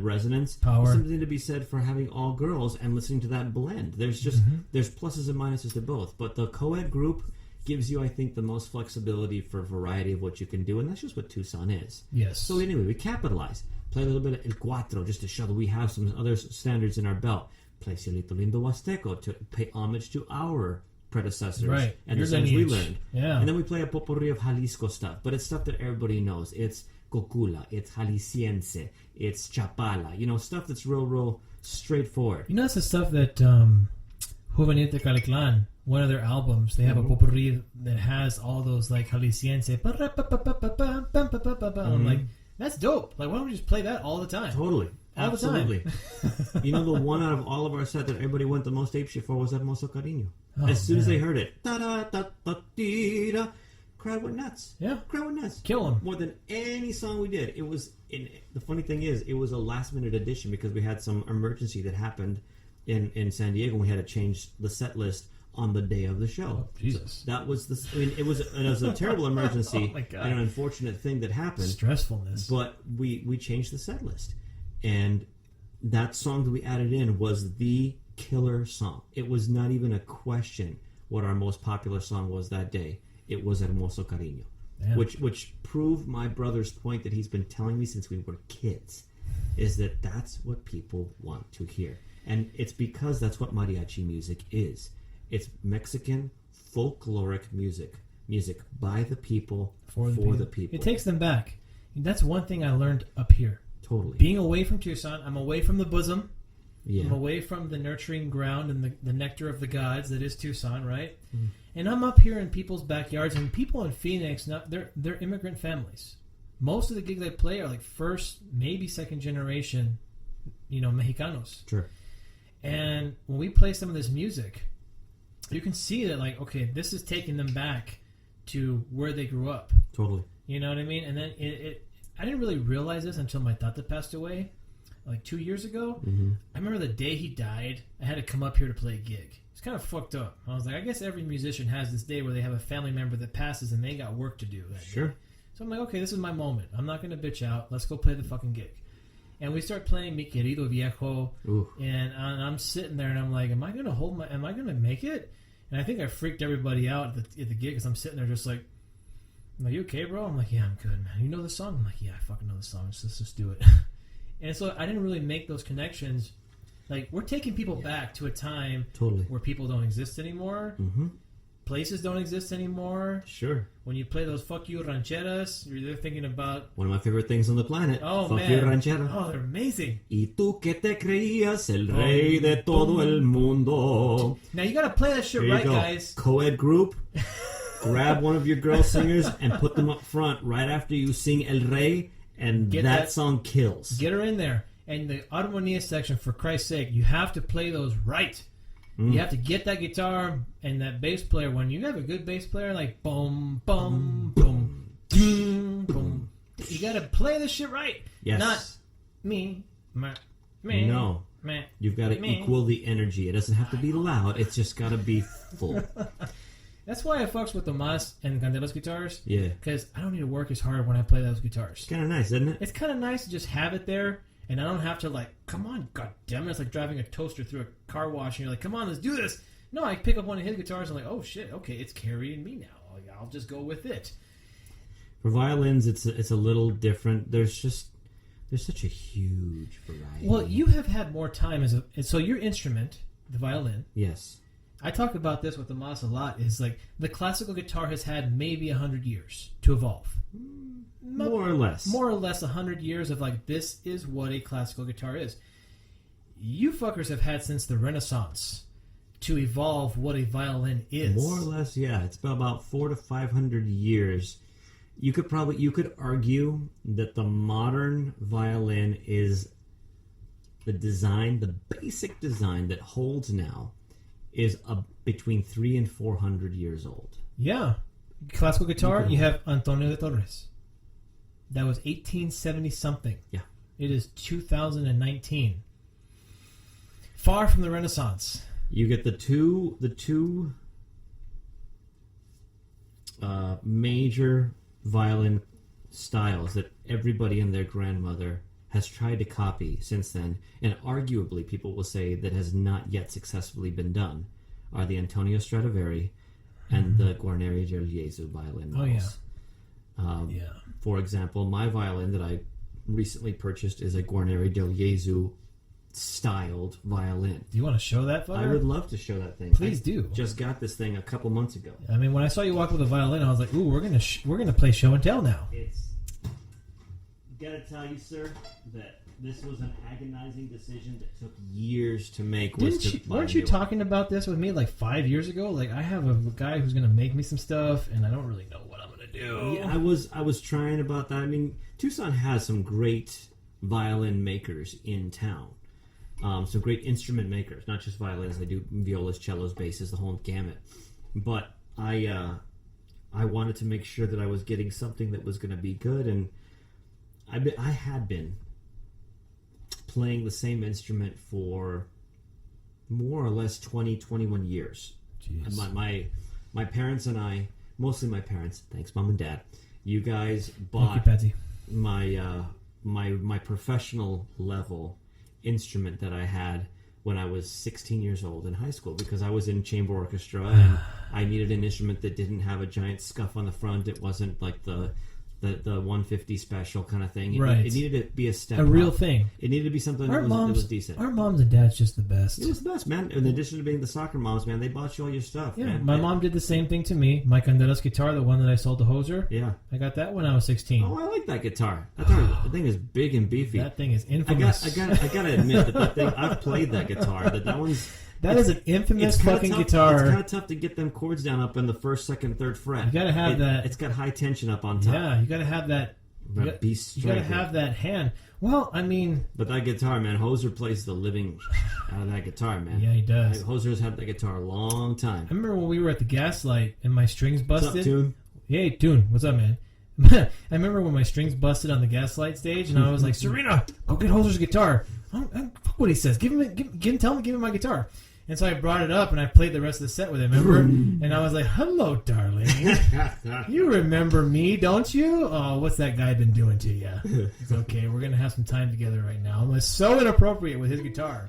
Speaker 4: resonance.
Speaker 3: Power.
Speaker 4: There's something to be said for having all girls and listening to that blend. There's just there's pluses and minuses to both. But the co-ed group gives you, I think, the most flexibility for variety of what you can do, and that's just what Tucson is.
Speaker 3: Yes.
Speaker 4: So anyway, we capitalize. Play a little bit of El Cuatro just to show that we have some other standards in our belt. Play Cielito Lindo Huasteco to pay homage to our predecessors
Speaker 3: Right.
Speaker 4: and
Speaker 3: Your
Speaker 4: the songs we
Speaker 3: lineage.
Speaker 4: learned.
Speaker 3: Yeah.
Speaker 4: And then we play a potpourri of Jalisco stuff, but it's stuff that everybody knows. It's Cocula, it's Jalisciense, it's Chapala, stuff that's real straightforward.
Speaker 3: You know, that's the stuff that Juvenil de Caliclan, one of their albums, they have a potpourri that has all those like Jalisciense. I'm like, that's dope. Like, why don't we just play that all the time?
Speaker 4: Totally.
Speaker 3: All the time.
Speaker 4: Absolutely. The one out of all of our set that everybody went the most apeshit for was Hermoso Cariño.
Speaker 3: Oh,
Speaker 4: as soon as
Speaker 3: man.
Speaker 4: they heard it, da-da-da-da-dee-da, crowd went nuts.
Speaker 3: Yeah.
Speaker 4: Crowd went nuts.
Speaker 3: Kill 'em.
Speaker 4: More than any song we did. The funny thing is, it was a last-minute addition because we had some emergency that happened in San Diego, and we had to change the set list on the day of the show.
Speaker 3: Oh, Jesus.
Speaker 4: So that was it was a terrible emergency
Speaker 3: Oh, my God.
Speaker 4: and an unfortunate thing that happened.
Speaker 3: Stressfulness.
Speaker 4: But we changed the set list, and that song that we added in was the killer song. It was not even a question what our most popular song was that day. It was Hermoso Cariño,
Speaker 3: Yeah.
Speaker 4: which proved my brother's point that he's been telling me since we were kids, is that that's what people want to hear, and it's because that's what mariachi music is. It's Mexican folkloric music by the people for the people.
Speaker 3: It takes them back. That's one thing I learned up here.
Speaker 4: Totally.
Speaker 3: Being away from Tucson, I'm away from the bosom.
Speaker 4: Yeah.
Speaker 3: I'm away from the nurturing ground and the nectar of the gods that is Tucson, right?
Speaker 4: Mm-hmm.
Speaker 3: And I'm up here in people's backyards, and people in Phoenix, they're immigrant families. Most of the gigs I play are like first, maybe second generation, Mexicanos.
Speaker 4: Sure.
Speaker 3: And when we play some of this music, you can see that, like, okay, this is taking them back to where they grew up.
Speaker 4: Totally.
Speaker 3: You know what I mean? And then I didn't really realize this until my tata passed away, like 2 years ago.
Speaker 4: Mm-hmm.
Speaker 3: I remember the day he died, I had to come up here to play a gig. It's kind of fucked up. I was like, I guess every musician has this day where they have a family member that passes and they got work to do that
Speaker 4: Sure.
Speaker 3: day. So I'm like, okay, this is my moment. I'm not going to bitch out. Let's go play the fucking gig. And we start playing Mi Querido Viejo,
Speaker 4: Ooh.
Speaker 3: and I'm sitting there and I'm like, am I going to make it? And I think I freaked everybody out at the gig because I'm sitting there just like, I'm like, you okay, bro? I'm like, yeah, I'm good, man. You know the song? I'm like, yeah, I fucking know the song. Let's just do it. And so I didn't really make those connections. Like, we're taking people back to a time
Speaker 4: Totally.
Speaker 3: where people don't exist anymore.
Speaker 4: Mm-hmm.
Speaker 3: Places don't exist anymore.
Speaker 4: Sure.
Speaker 3: When you play those fuck you rancheras, you're thinking about,
Speaker 4: One of my favorite things on the planet.
Speaker 3: oh,
Speaker 4: Fuck
Speaker 3: man.
Speaker 4: you, ranchera.
Speaker 3: Oh, they're amazing.
Speaker 4: Y tú que te creías el rey de todo el mundo.
Speaker 3: Now, you got to play that shit
Speaker 4: There you
Speaker 3: right,
Speaker 4: go.
Speaker 3: guys.
Speaker 4: Co-ed group. Grab one of your girl singers and put them up front right after you sing El Rey, And that song kills.
Speaker 3: Get her in there. And the armonía section, for Christ's sake, you have to play those right. You have to get that guitar and that bass player. When you have a good bass player, like boom, boom, boom, boom, boom, you got to play this shit right.
Speaker 4: Yes.
Speaker 3: Not me.
Speaker 4: No. You've got to equal the energy. It doesn't have to be loud. It's just got to be full.
Speaker 3: That's why I fucks with the Mas and Candela's guitars.
Speaker 4: Yeah.
Speaker 3: Because I don't need to work as hard when I play those guitars.
Speaker 4: It's kind of nice, isn't it?
Speaker 3: It's kind of nice to just have it there, and I don't have to, like, come on, goddammit. It's like driving a toaster through a car wash, and you're like, come on, let's do this. No, I pick up one of his guitars, and I'm like, oh, shit, okay, it's carrying me now. I'll just go with it.
Speaker 4: For violins, it's a little different. There's such a huge variety.
Speaker 3: Well, you have had more time so your instrument, the violin.
Speaker 4: Yes.
Speaker 3: I talk about this with the Mas a lot. Is like the classical guitar has had maybe 100 years to evolve.
Speaker 4: More or less.
Speaker 3: More or less 100 years of like, this is what a classical guitar is. You fuckers have had since the Renaissance to evolve what a violin is.
Speaker 4: More or less, yeah. It's been about 400 to 500 years. You could argue that the modern violin is the basic design that holds now is between 300 and 400 years old.
Speaker 3: Yeah. Classical guitar, you have Antonio de Torres. That was 1870 something.
Speaker 4: Yeah.
Speaker 3: It is 2019. Far from the Renaissance.
Speaker 4: You get the two major violin styles that everybody and their grandmother has tried to copy since then, and arguably people will say that has not yet successfully been done, are the Antonio Stradivari and the Guarneri del Gesù violin models.
Speaker 3: Oh, yeah.
Speaker 4: For example, my violin that I recently purchased is a Guarneri del Gesù styled violin.
Speaker 3: Do you want to show that fucker?
Speaker 4: I would love to show that thing.
Speaker 3: Please do.
Speaker 4: Just got this thing a couple months ago.
Speaker 3: I mean, when I saw you walk with a violin, I was like, "Ooh, we're gonna play show and tell now."
Speaker 4: Gotta tell you, sir, that this was an agonizing decision that took years to make.
Speaker 3: Weren't you talking about this with me like 5 years ago? Like, I have a guy who's gonna make me some stuff, and I don't really know what I'm gonna do.
Speaker 4: Yeah, I was trying about that. I mean, Tucson has some great violin makers in town. Some great instrument makers, not just violins. They do violas, cellos, basses, the whole gamut. But I wanted to make sure that I was getting something that was going to be good, and I had been playing the same instrument for more or less 20, 21 years.
Speaker 3: Jeez.
Speaker 4: My parents and I, mostly my parents, thanks Mom and Dad, you guys bought my professional level instrument that I had when I was 16 years old in high school, because I was in chamber orchestra and I needed an instrument that didn't have a giant scuff on the front. It wasn't like the 150 special kind of thing.
Speaker 3: Right.
Speaker 4: It needed to be a step
Speaker 3: a
Speaker 4: up.
Speaker 3: real thing.
Speaker 4: It needed to be something that was decent.
Speaker 3: Our moms and dads just the best.
Speaker 4: It was the best, man. In addition to being the soccer moms, man, they bought you all your stuff.
Speaker 3: Yeah,
Speaker 4: man.
Speaker 3: my mom did the same thing to me. My Candela's guitar, the one that I sold to Hoser.
Speaker 4: Yeah,
Speaker 3: I got that when I was 16.
Speaker 4: Oh, I like that guitar. That thing is big and beefy.
Speaker 3: That thing is infamous.
Speaker 4: I gotta admit that thing. I've played that guitar. That one's.
Speaker 3: That is an infamous fucking guitar.
Speaker 4: It's kind of tough to get them chords down up in the first, second, third fret.
Speaker 3: You gotta have that.
Speaker 4: It's got high tension up on top.
Speaker 3: Yeah, you gotta have that. You gotta have that hand. Well, I mean,
Speaker 4: but that guitar, man, Hoser plays the living out of that guitar, man.
Speaker 3: Yeah, he does.
Speaker 4: Hoser's had that guitar a long time.
Speaker 3: I remember when we were at the Gaslight and my strings busted.
Speaker 4: What's up, Toon?
Speaker 3: Hey, Toon, what's up, man? I remember when my strings busted on the Gaslight stage, and I was like, Serena, go get Hoser's guitar. Fuck what he says. Give him my guitar. And so I brought it up, and I played the rest of the set with him, remember? And I was like, hello, darling. You remember me, don't you? Oh, what's that guy been doing to you? It's okay. We're going to have some time together right now. I'm so inappropriate with his guitar.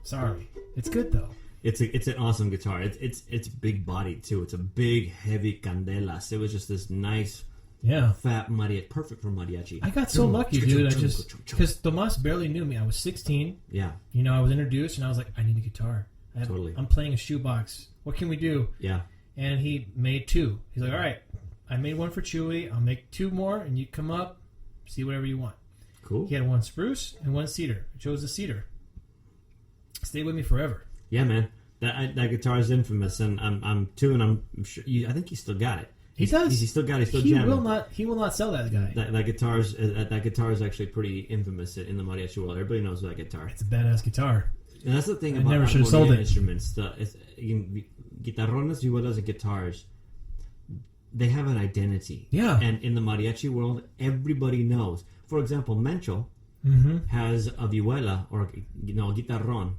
Speaker 3: Sorry. It's good, though.
Speaker 4: It's an awesome guitar. It's big bodied, too. It's a big, heavy candelas. It was just this nice, fat mariachi. Perfect for mariachi.
Speaker 3: I got so lucky, dude. Because Tomas barely knew me. I was 16.
Speaker 4: Yeah.
Speaker 3: You know, I was introduced, and I was like, I need a guitar.
Speaker 4: Totally.
Speaker 3: I'm playing a shoebox. What can we do?
Speaker 4: Yeah.
Speaker 3: And he made two. He's like, all right, I made one for Chewy. I'll make two more, and you come up, see whatever you want.
Speaker 4: Cool.
Speaker 3: He had one spruce and one cedar. I chose the cedar. Stay with me forever.
Speaker 4: Yeah, man. That guitar is infamous, and I'm sure. I think you still got it.
Speaker 3: He does.
Speaker 4: He's still got. He's still
Speaker 3: he
Speaker 4: jamming.
Speaker 3: He will not sell that guy.
Speaker 4: That guitar is actually pretty infamous in the mariachi world. Everybody knows that guitar.
Speaker 3: It's a badass guitar.
Speaker 4: And that's the thing
Speaker 3: I
Speaker 4: about
Speaker 3: never should have sold it.
Speaker 4: instruments. Guitarrones, vihuelas, and guitars, they have an identity.
Speaker 3: Yeah.
Speaker 4: And in the mariachi world, everybody knows. For example, Mencho has a vihuela or a guitarrón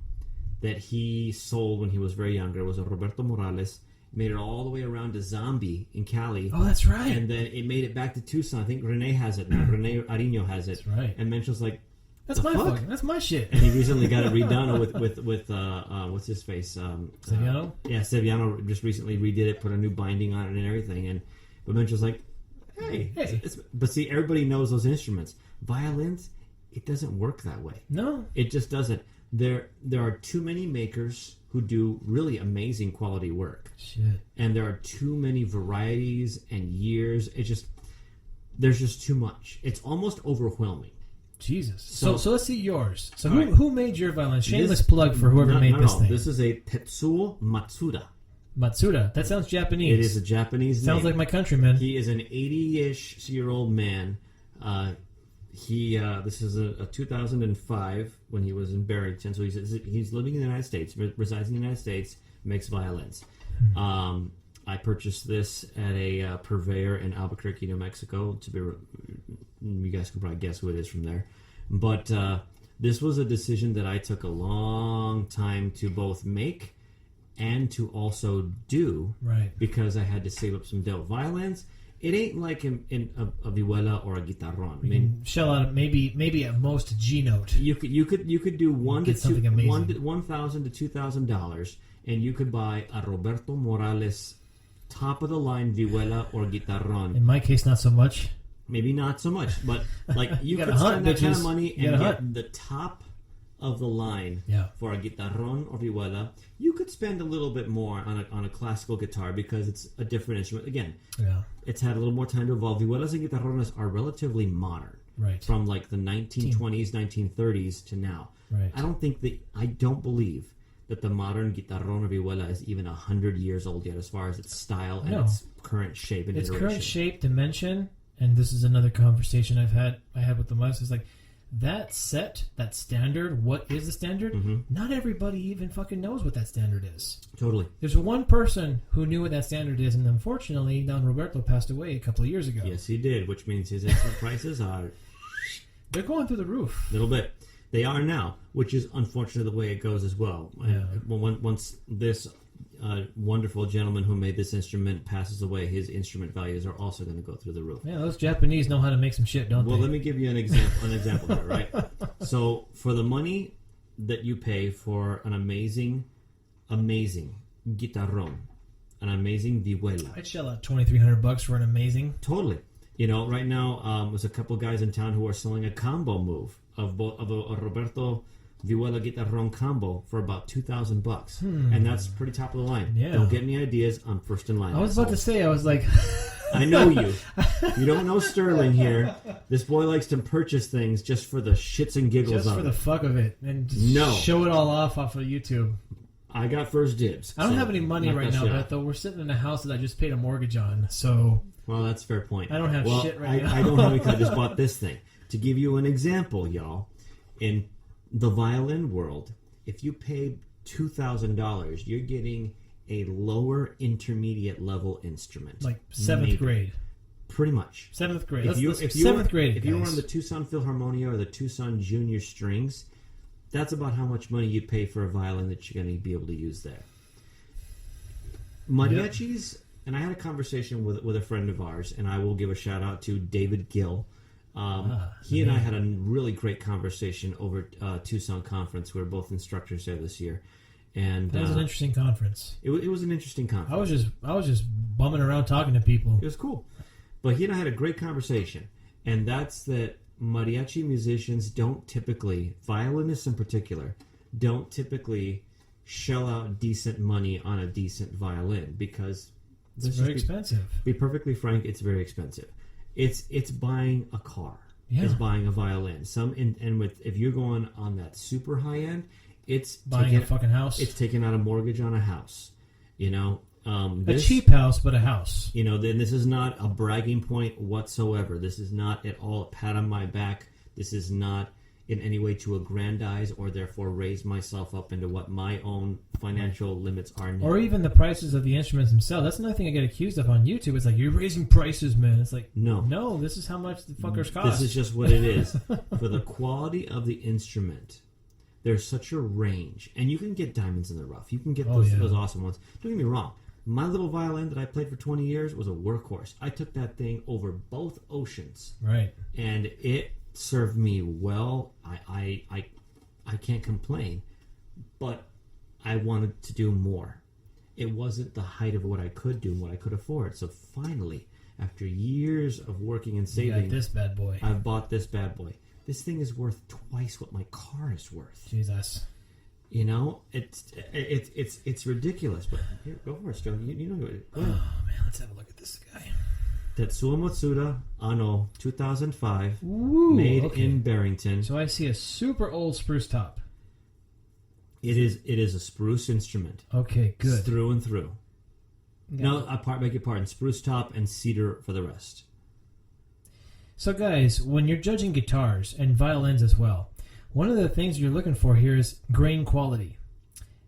Speaker 4: that he sold when he was very younger. It was a Roberto Morales. Made it all the way around to Zombie in Cali.
Speaker 3: Oh, that's right.
Speaker 4: And then it made it back to Tucson. I think Rene has it now. Rene Ariño has it.
Speaker 3: That's right.
Speaker 4: And Mencho's like,
Speaker 3: that's my fucking. That's my shit.
Speaker 4: and he recently got it redone with what's his face?
Speaker 3: Sevillano?
Speaker 4: Yeah, Sevillano just recently redid it, put a new binding on it and everything. But Mencho's like, hey. But see, everybody knows those instruments. Violins, it doesn't work that way.
Speaker 3: No.
Speaker 4: It just doesn't. There are too many makers who do really amazing quality work.
Speaker 3: Shit.
Speaker 4: And there are too many varieties and years. There's just too much. It's almost overwhelming.
Speaker 3: Jesus. So let's see yours. So
Speaker 4: right.
Speaker 3: who made your violin? Shameless plug for whoever made this thing.
Speaker 4: This is a Tetsuo Matsuda.
Speaker 3: Matsuda. That sounds Japanese.
Speaker 4: It is a Japanese
Speaker 3: Sounds
Speaker 4: name.
Speaker 3: like my countryman.
Speaker 4: He is an 80-ish-year-old man. This is a 2005 when he was in Barrington. So he's living in the United States, resides in the United States, makes violins. I purchased this at a purveyor in Albuquerque, New Mexico. You guys can probably guess who it is from there. But this was a decision that I took a long time to both make and to also do.
Speaker 3: Right.
Speaker 4: Because I had to save up some dough. Violins, it ain't like in a vihuela or a guitarrón. I mean,
Speaker 3: shell out maybe at most a G note.
Speaker 4: You could do $1,000 to $2,000, and you could buy a Roberto Morales top of the line vihuela or guitarrón.
Speaker 3: In my case, not so much.
Speaker 4: Maybe not so much, but like you could spend that kind of money and get the top of the line for a guitarrón or vihuela. You could spend a little bit more on a classical guitar because it's a different instrument. Again, it's had a little more time to evolve. Vihuelas and guitarrones are relatively modern,
Speaker 3: right? From
Speaker 4: like the 1920s, 1930s to now.
Speaker 3: Right.
Speaker 4: I don't believe that the modern guitarrón or vihuela is even 100 years old yet, as far as its style and its current shape and iteration.
Speaker 3: Its current shape, dimension, and this is another conversation I had with the master. It's like that standard. What is the standard? Not everybody even fucking knows what that standard is.
Speaker 4: Totally.
Speaker 3: There's one person who knew what that standard is, and unfortunately, Don Roberto passed away a couple of years ago.
Speaker 4: Yes, he did, which means his instrument prices are...
Speaker 3: They're going through the roof.
Speaker 4: A little bit. They are now, which is unfortunately the way it goes as well.
Speaker 3: Yeah.
Speaker 4: Once this wonderful gentleman who made this instrument passes away, his instrument values are also going to go through the roof.
Speaker 3: Yeah, those Japanese know how to make some shit, don't they?
Speaker 4: Well, let me give you an example here, right? So, for the money that you pay for an amazing guitarrón, an amazing vihuela,
Speaker 3: I'd shell out $2,300 for an amazing.
Speaker 4: Totally. Right now, there's a couple guys in town who are selling a combo move of a Roberto Vihuela Guitarrón combo for about $2,000, and that's pretty top of the line.
Speaker 3: Yeah.
Speaker 4: Don't get any ideas. I'm first in line.
Speaker 3: I was about to say, I was like,
Speaker 4: I know you. You don't know Sterling here. This boy likes to purchase things just for the shits and giggles.
Speaker 3: Just for the fuck of it, and show it all off of YouTube.
Speaker 4: I got first dibs.
Speaker 3: I don't have any money right now, Beto. We're sitting in a house that I just paid a mortgage on, so.
Speaker 4: Well, that's a fair point.
Speaker 3: I don't have shit right now.
Speaker 4: I don't have because I just bought this thing. To give you an example, y'all, in the violin world, if you paid $2,000, you're getting a lower intermediate level instrument.
Speaker 3: Like 7th grade.
Speaker 4: Pretty much.
Speaker 3: 7th grade.
Speaker 4: If you
Speaker 3: 7th grade,
Speaker 4: if you were on the Tucson Philharmonia or the Tucson Junior Strings, that's about how much money you'd pay for a violin that you're going to be able to use there. Mariachis, and I had a conversation with a friend of ours, and I will give a shout out to David Gill. He and I had a really great conversation over Tucson Conference. We were both instructors there this year, and
Speaker 3: that was an interesting conference.
Speaker 4: It was an interesting conference.
Speaker 3: I was just bumming around talking to people.
Speaker 4: It was cool, but he and I had a great conversation, and that's that mariachi musicians don't typically, violinists in particular, don't typically shell out decent money on a decent violin because
Speaker 3: it's very expensive.
Speaker 4: Be perfectly frank, it's very expensive. It's buying a car.
Speaker 3: Yeah.
Speaker 4: It's buying a violin. If you're going on that super high end, it's
Speaker 3: buying a fucking house.
Speaker 4: It's taking out a mortgage on a house.
Speaker 3: A cheap house, but a house.
Speaker 4: You know, then this is not a bragging point whatsoever. This is not at all a pat on my back. This is not in any way to aggrandize or therefore raise myself up into what my own financial limits are now.
Speaker 3: Or even the prices of the instruments themselves. That's another thing I get accused of on YouTube. It's like, you're raising prices, man. It's like, no, this is how much the fuckers cost.
Speaker 4: This is just what it is. For the quality of the instrument, there's such a range. And you can get diamonds in the rough. You can get those awesome ones. Don't get me wrong. My little violin that I played for 20 years was a workhorse. I took that thing over both oceans.
Speaker 3: Right.
Speaker 4: And it served me well. I can't complain, but I wanted to do more. It wasn't the height of what I could do and what I could afford. So finally, after years of working and saving,
Speaker 3: you got this bad boy.
Speaker 4: I bought this bad boy. This thing is worth twice what my car is worth.
Speaker 3: Jesus.
Speaker 4: You know, it's ridiculous. But here, go for it, Joe. You know it.
Speaker 3: Oh man, let's have a look at this guy.
Speaker 4: Tetsuo Matsuda, Anno 2005,
Speaker 3: Ooh,
Speaker 4: made in Barrington.
Speaker 3: So I see a super old spruce top.
Speaker 4: It is a spruce instrument.
Speaker 3: Okay, good.
Speaker 4: Through and through.
Speaker 3: Yeah.
Speaker 4: No, beg your pardon. Spruce top and cedar for the rest.
Speaker 3: So guys, when you're judging guitars and violins as well, one of the things you're looking for here is grain quality.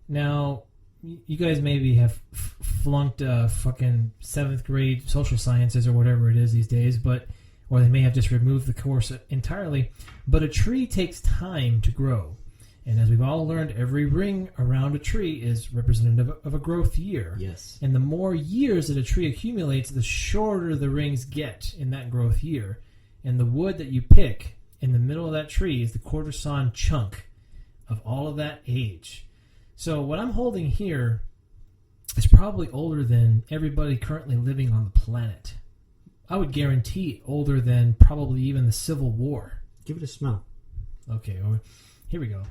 Speaker 3: Now, you guys maybe have flunked fucking 7th grade social sciences or whatever it is these days, or they may have just removed the course entirely. But a tree takes time to grow. And as we've all learned, every ring around a tree is representative of a growth year.
Speaker 4: Yes.
Speaker 3: And the more years that a tree accumulates, the shorter the rings get in that growth year. And the wood that you pick in the middle of that tree is the quarter-sawn chunk of all of that age. So what I'm holding here is probably older than everybody currently living on the planet. I would guarantee older than probably even the Civil War.
Speaker 4: Give it a smell.
Speaker 3: Okay, here we go.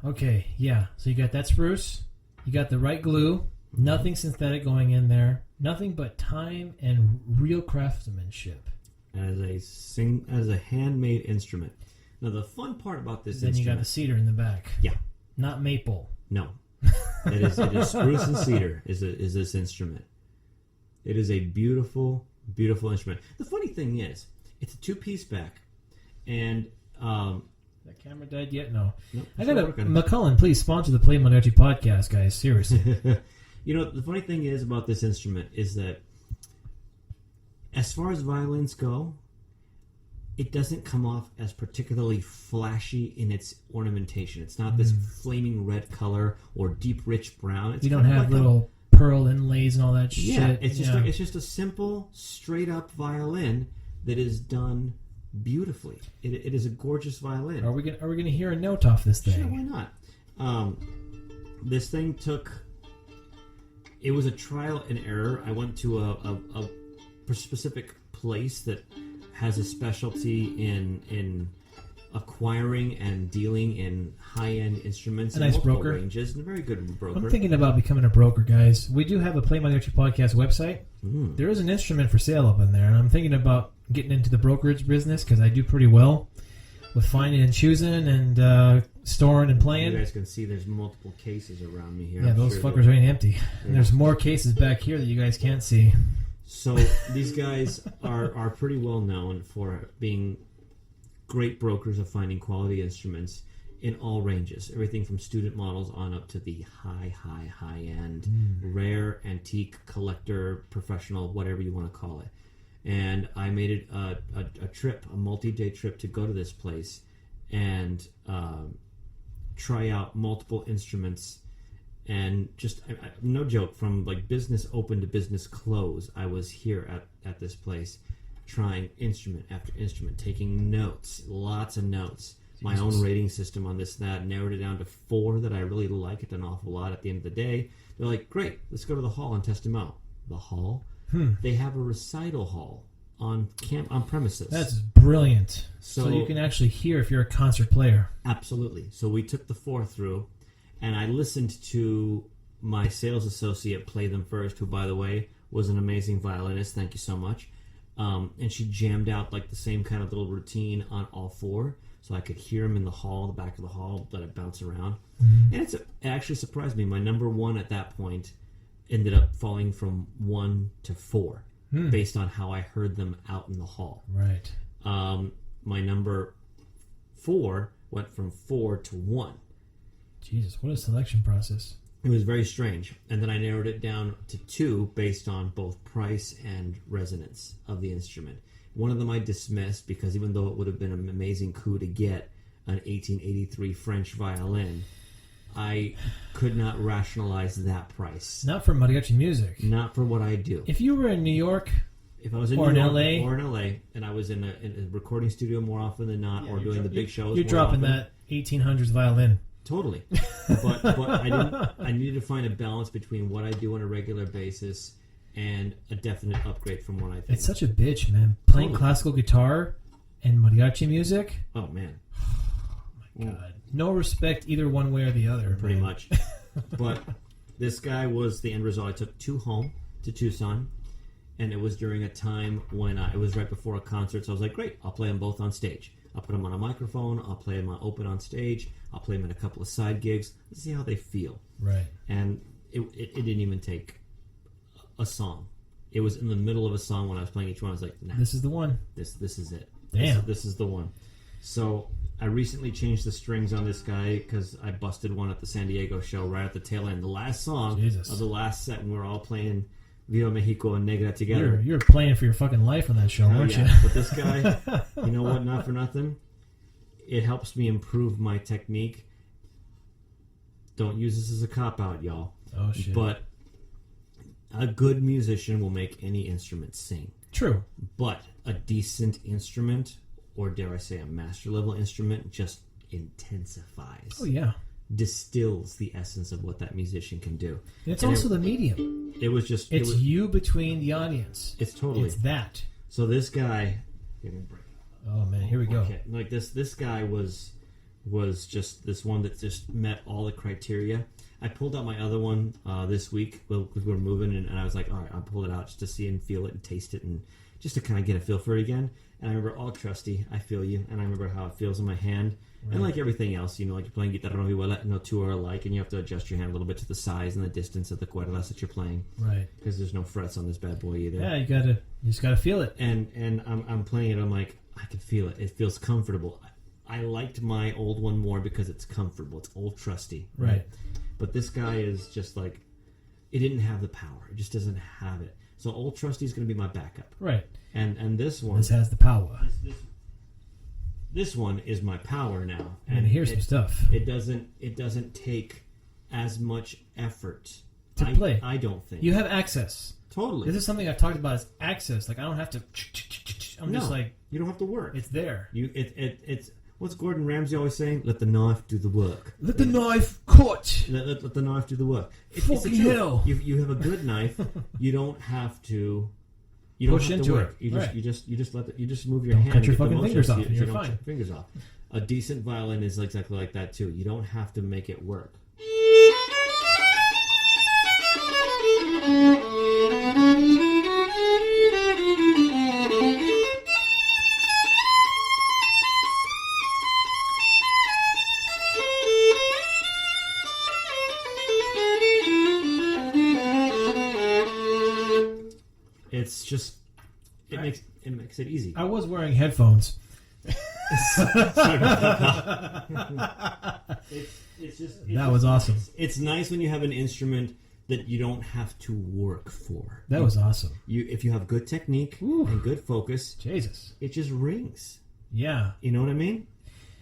Speaker 3: Okay, yeah. So you got that spruce. You got the right glue. Nothing synthetic going in there. Nothing but time and real craftsmanship.
Speaker 4: As a handmade instrument. Now the fun part about this
Speaker 3: instrument... Then you got the cedar in the back.
Speaker 4: Yeah.
Speaker 3: Not maple.
Speaker 4: No. It is spruce and cedar is this instrument. It is a beautiful, beautiful instrument. The funny thing is, it's a 2-piece back, and
Speaker 3: that camera died yet? No.
Speaker 4: Nope,
Speaker 3: I got a McCullen. Please sponsor the PlayMariachi Podcast, guys. Seriously.
Speaker 4: You know, the funny thing is about this instrument is that, as far as violins go, it doesn't come off as particularly flashy in its ornamentation. It's not this flaming red color or deep rich brown. It's
Speaker 3: you don't have like little pearl inlays and all that shit.
Speaker 4: Yeah, it's just a simple, straight up violin that is done beautifully. It is a gorgeous violin.
Speaker 3: Are we gonna hear a note off this thing?
Speaker 4: Sure, why not? This thing took. It was a trial and error. I went to a specific place that has a specialty in acquiring and dealing in high-end instruments and
Speaker 3: multiple broker.
Speaker 4: Ranges, and a very good broker.
Speaker 3: I'm thinking about becoming a broker, guys. We do have a PlayMariachi Podcast website. There is an instrument for sale up in there, and I'm thinking about getting into the brokerage business because I do pretty well with finding and choosing and storing and playing.
Speaker 4: You guys can see there's multiple cases around me here.
Speaker 3: Yeah, those fuckers ain't empty. Yeah. And there's more cases back here that you guys can't see.
Speaker 4: So these guys are pretty well known for being great brokers of finding quality instruments in all ranges. Everything from student models on up to the high-end, rare, antique, collector, professional, whatever you want to call it. And I made it a trip, a multi-day trip to go to this place and try out multiple instruments. And just, no joke, from like business open to business close, I was here at this place trying instrument after instrument, taking notes, lots of notes. Jesus. My own rating system on this and that, narrowed it down to 4 that I really liked an awful lot at the end of the day. They're like, great, let's go to the hall and test them out. The hall? They have a recital hall on premises.
Speaker 3: That's brilliant. So you can actually hear if you're a concert player.
Speaker 4: Absolutely. So we took the 4 through, and I listened to my sales associate play them first, who, by the way, was an amazing violinist. Thank you so much. And she jammed out like the same kind of little routine on all four, so I could hear them in the hall, the back of the hall, let it bounce around. Mm-hmm. And it actually surprised me. My number one at that point ended up falling from 1 to 4, based on how I heard them out in the hall.
Speaker 3: Right.
Speaker 4: My number 4 went from 4 to 1.
Speaker 3: Jesus, what a selection process.
Speaker 4: It was very strange. And then I narrowed it down to 2 based on both price and resonance of the instrument. One of them I dismissed because even though it would have been an amazing coup to get an 1883 French violin, I could not rationalize that price.
Speaker 3: Not for mariachi music.
Speaker 4: Not for what I do.
Speaker 3: If you were in New York,
Speaker 4: if I was in
Speaker 3: or
Speaker 4: New
Speaker 3: in
Speaker 4: York,
Speaker 3: LA,
Speaker 4: or in LA, and I was in a recording studio more often than not, or doing the big shows,
Speaker 3: you're dropping
Speaker 4: often,
Speaker 3: that 1800s violin.
Speaker 4: Totally. but I needed to find a balance between what I do on a regular basis and a definite upgrade from what I think.
Speaker 3: It's such a bitch, man. Playing
Speaker 4: Totally.
Speaker 3: classical guitar and mariachi music.
Speaker 4: Oh man.
Speaker 3: Oh my God. No respect either one way or the other.
Speaker 4: Pretty
Speaker 3: man.
Speaker 4: much. But this guy was the end result. I took 2 home to Tucson, and it was during a time when it was right before a concert, so I was like, great, I'll play them both on stage. I'll put them on a microphone, I'll play them open on stage, I'll play them in a couple of side gigs, let's see how they feel.
Speaker 3: Right.
Speaker 4: And it didn't even take a song. It was in the middle of a song when I was playing each one. I was like, nah,
Speaker 3: this is the one.
Speaker 4: This is it.
Speaker 3: Damn.
Speaker 4: This is the one. So I recently changed the strings on this guy because I busted one at the San Diego show right at the tail end. The last song of the last set, when we were all playing Viva Mexico and Negra together.
Speaker 3: You were playing for your fucking life on that show, weren't you?
Speaker 4: But this guy, you know what? Not for nothing. It helps me improve my technique. Don't use this as a cop-out, y'all.
Speaker 3: Oh, shit.
Speaker 4: But a good musician will make any instrument sing.
Speaker 3: True.
Speaker 4: But a decent instrument, or dare I say a master-level instrument, just intensifies.
Speaker 3: Oh, yeah.
Speaker 4: Distills the essence of what that musician can do.
Speaker 3: And it's also the medium.
Speaker 4: It was just...
Speaker 3: It's you between the audience.
Speaker 4: It's totally...
Speaker 3: It's that.
Speaker 4: So this guy...
Speaker 3: Oh, man, here we go.
Speaker 4: Okay. Like this guy was just this one that just met all the criteria. I pulled out my other one this week because we were moving, and I was like, all right, I'll pull it out just to see and feel it and taste it, and just to kind of get a feel for it again. And I remember, all trusty, I feel you, and I remember how it feels in my hand. Right. And like everything else, you know, like you're playing guitarra vihuela, no two are alike, and you have to adjust your hand a little bit to the size and the distance of the cuerdas that you're playing.
Speaker 3: Right.
Speaker 4: Because there's no frets on this bad boy either.
Speaker 3: Yeah, you just gotta feel it.
Speaker 4: And I'm playing it, I'm like, I can feel it. It feels comfortable. I liked my old one more because it's comfortable. It's old trusty.
Speaker 3: Right.
Speaker 4: But this guy is just like, it didn't have the power. It just doesn't have it. So old trusty is going to be my backup.
Speaker 3: Right.
Speaker 4: And this one.
Speaker 3: This has the power.
Speaker 4: This one is my power now.
Speaker 3: And here's some stuff.
Speaker 4: It doesn't take as much effort
Speaker 3: to play.
Speaker 4: I don't think.
Speaker 3: You have access.
Speaker 4: Totally.
Speaker 3: This is something I've talked about, is access. Like, I don't have to... just like...
Speaker 4: You don't have to work.
Speaker 3: It's there.
Speaker 4: It's what's Gordon Ramsay always saying? Let the knife do the work.
Speaker 3: Let the knife cut.
Speaker 4: Let the knife do the work.
Speaker 3: Fucking hell.
Speaker 4: You have a good knife. You don't have to... You don't
Speaker 3: push
Speaker 4: have
Speaker 3: into
Speaker 4: to work.
Speaker 3: it.
Speaker 4: You just move your
Speaker 3: don't
Speaker 4: hand.
Speaker 3: Cut your
Speaker 4: and get the
Speaker 3: fucking
Speaker 4: motion
Speaker 3: fingers
Speaker 4: so
Speaker 3: off.
Speaker 4: you
Speaker 3: And you're
Speaker 4: don't
Speaker 3: fine.
Speaker 4: cut your fingers off. A decent violin is exactly like that too. You don't have to make it work. It's just it makes it easy.
Speaker 3: I was wearing headphones. That was awesome.
Speaker 4: It's nice when you have an instrument that you don't have to work for.
Speaker 3: That was awesome.
Speaker 4: If you have good technique and good focus,
Speaker 3: Jesus,
Speaker 4: it just rings.
Speaker 3: Yeah.
Speaker 4: You know what I mean?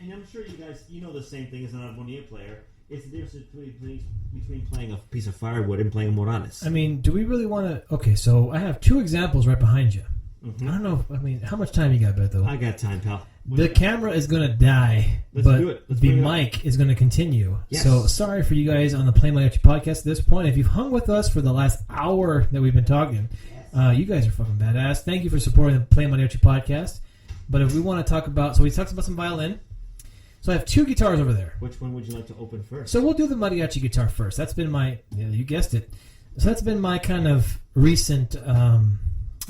Speaker 4: And I'm sure you guys, you know the same thing as an armonia player. It's the difference between playing a piece of firewood and playing Morales.
Speaker 3: I mean, do we really want to... Okay, so I have 2 examples right behind you.
Speaker 4: Mm-hmm.
Speaker 3: I don't know. How much time you got, Beto?
Speaker 4: I got time, pal.
Speaker 3: The camera is going to die, but the mic is going to continue.
Speaker 4: Yes.
Speaker 3: So sorry for you guys on the PlayMariachi Podcast at this point. If you've hung with us for the last hour that we've been talking, you guys are fucking badass. Thank you for supporting the PlayMariachi Podcast. But if we want to talk about... So we talked about some violin. So I have 2 guitars over there.
Speaker 4: Which one would you like to open first?
Speaker 3: So we'll do the mariachi guitar first. That's been my... Yeah, you guessed it. So that's been my kind of recent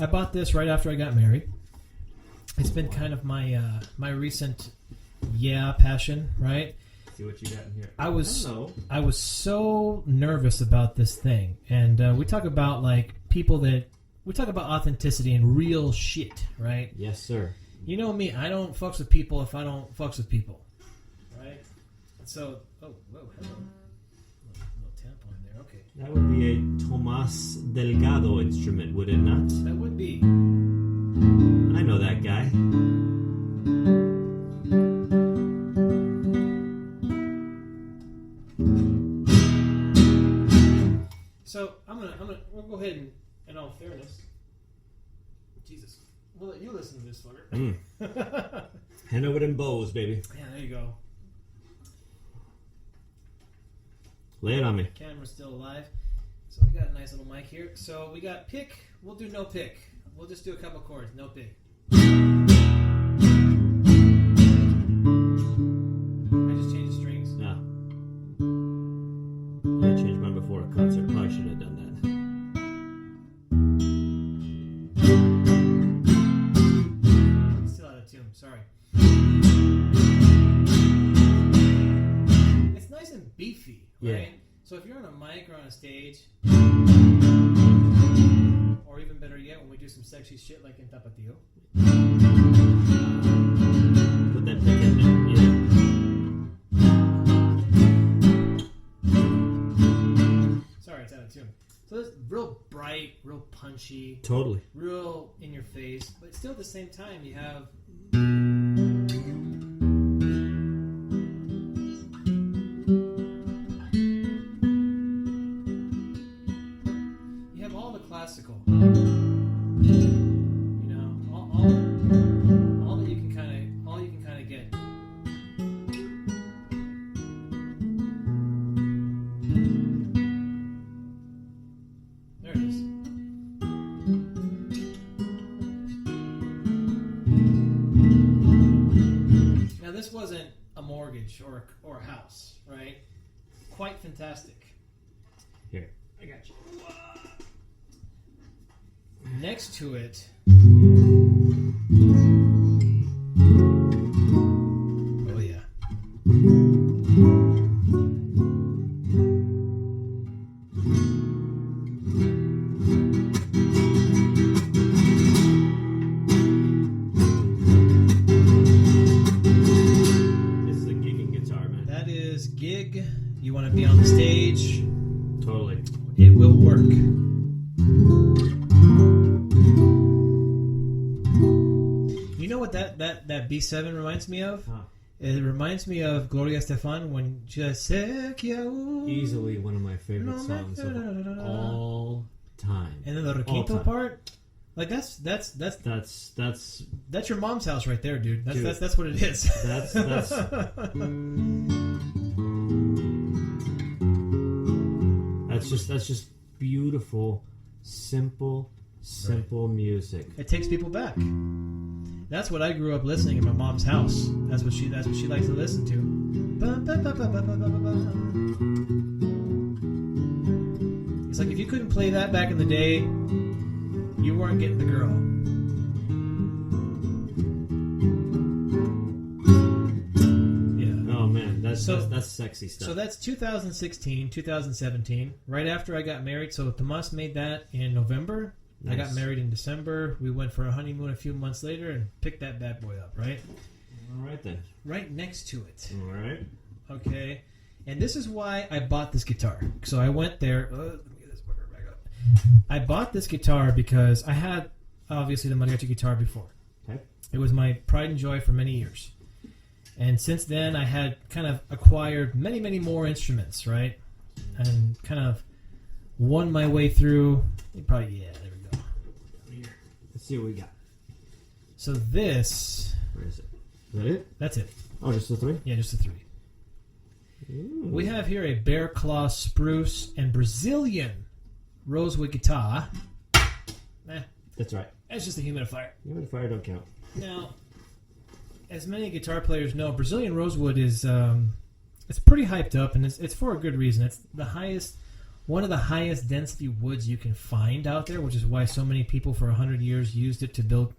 Speaker 3: I bought this right after I got married. It's been kind of my my recent passion, right?
Speaker 4: See what you got in here.
Speaker 3: I was so nervous about this thing, and we talk about like we talk about authenticity and real shit, right?
Speaker 4: Yes, sir.
Speaker 3: You know me, I don't fucks with people if I don't fucks with people, right? So, hello, little tampon there, okay.
Speaker 4: That would be a Tomas Delgado instrument, would it not?
Speaker 3: That would be.
Speaker 4: I know that guy.
Speaker 3: So we'll go ahead and, in all fairness, Jesus, we'll let you listen to this fucker.
Speaker 4: Hand over them bows, baby.
Speaker 3: Yeah, there you go.
Speaker 4: Lay it on me.
Speaker 3: Camera's still alive. So we got a nice little mic here. So we got pick. We'll do no pick. We'll just do a couple chords. No pick. I just changed the strings.
Speaker 4: Yeah. I changed mine before a concert. Probably should have done that.
Speaker 3: Still out of tune. Sorry. It's nice and beefy, right?
Speaker 4: Yeah.
Speaker 3: So if you're on a mic or on a stage, or even better yet, when we do some sexy shit like in Tapatio.
Speaker 4: Put that pick in there. Yeah.
Speaker 3: Sorry, it's out of tune. So it's real bright, real punchy,
Speaker 4: Totally.
Speaker 3: real in your face, but still at the same time you have all the classical. You know, all that you can kind of get. There it is. Now this wasn't a mortgage or a house, right? Quite fantastic.
Speaker 4: Here.
Speaker 3: I got you. Next to it. Oh yeah.
Speaker 4: This is a gigging guitar, man.
Speaker 3: That is gig. You want to be on the stage.
Speaker 4: Totally.
Speaker 3: It will work. You know what that B7 reminds me of?
Speaker 4: Huh.
Speaker 3: It reminds me of Gloria Estefan when she says
Speaker 4: Easily one of my favorite songs of all time.
Speaker 3: And then the requinto part, like that's your mom's house right there, dude. That's what it is.
Speaker 4: That's just beautiful, simple music.
Speaker 3: It takes people back. That's what I grew up listening in my mom's house. That's what she likes to listen to. It's like if you couldn't play that back in the day, you weren't getting the girl. Yeah.
Speaker 4: Oh man, that's sexy stuff.
Speaker 3: So that's 2016, 2017, right after I got married. So Tomas made that in November. Nice. I got married in December. We went for a honeymoon a few months later and picked that bad boy up, right?
Speaker 4: All right then.
Speaker 3: Right next to it.
Speaker 4: All right.
Speaker 3: Okay. And this is why I bought this guitar. So I went there. Let me get this fucker back up. I bought this guitar because I had, obviously, the mariachi guitar before.
Speaker 4: Okay.
Speaker 3: It was my pride and joy for many years. And since then, I had kind of acquired many, many more instruments, right? And kind of won my way through. There we go.
Speaker 4: Let's see what we got.
Speaker 3: So this...
Speaker 4: Where is it? Is that it?
Speaker 3: That's it.
Speaker 4: Oh, just the three?
Speaker 3: Yeah, just the three.
Speaker 4: Ooh.
Speaker 3: We have here a bear claw spruce and Brazilian rosewood guitar.
Speaker 4: That's right.
Speaker 3: It's just a humidifier.
Speaker 4: Humidifier don't count.
Speaker 3: Now, as many guitar players know, Brazilian rosewood is it's pretty hyped up, and it's for a good reason. It's the highest, one of the highest density woods you can find out there, which is why so many people for 100 years used it to build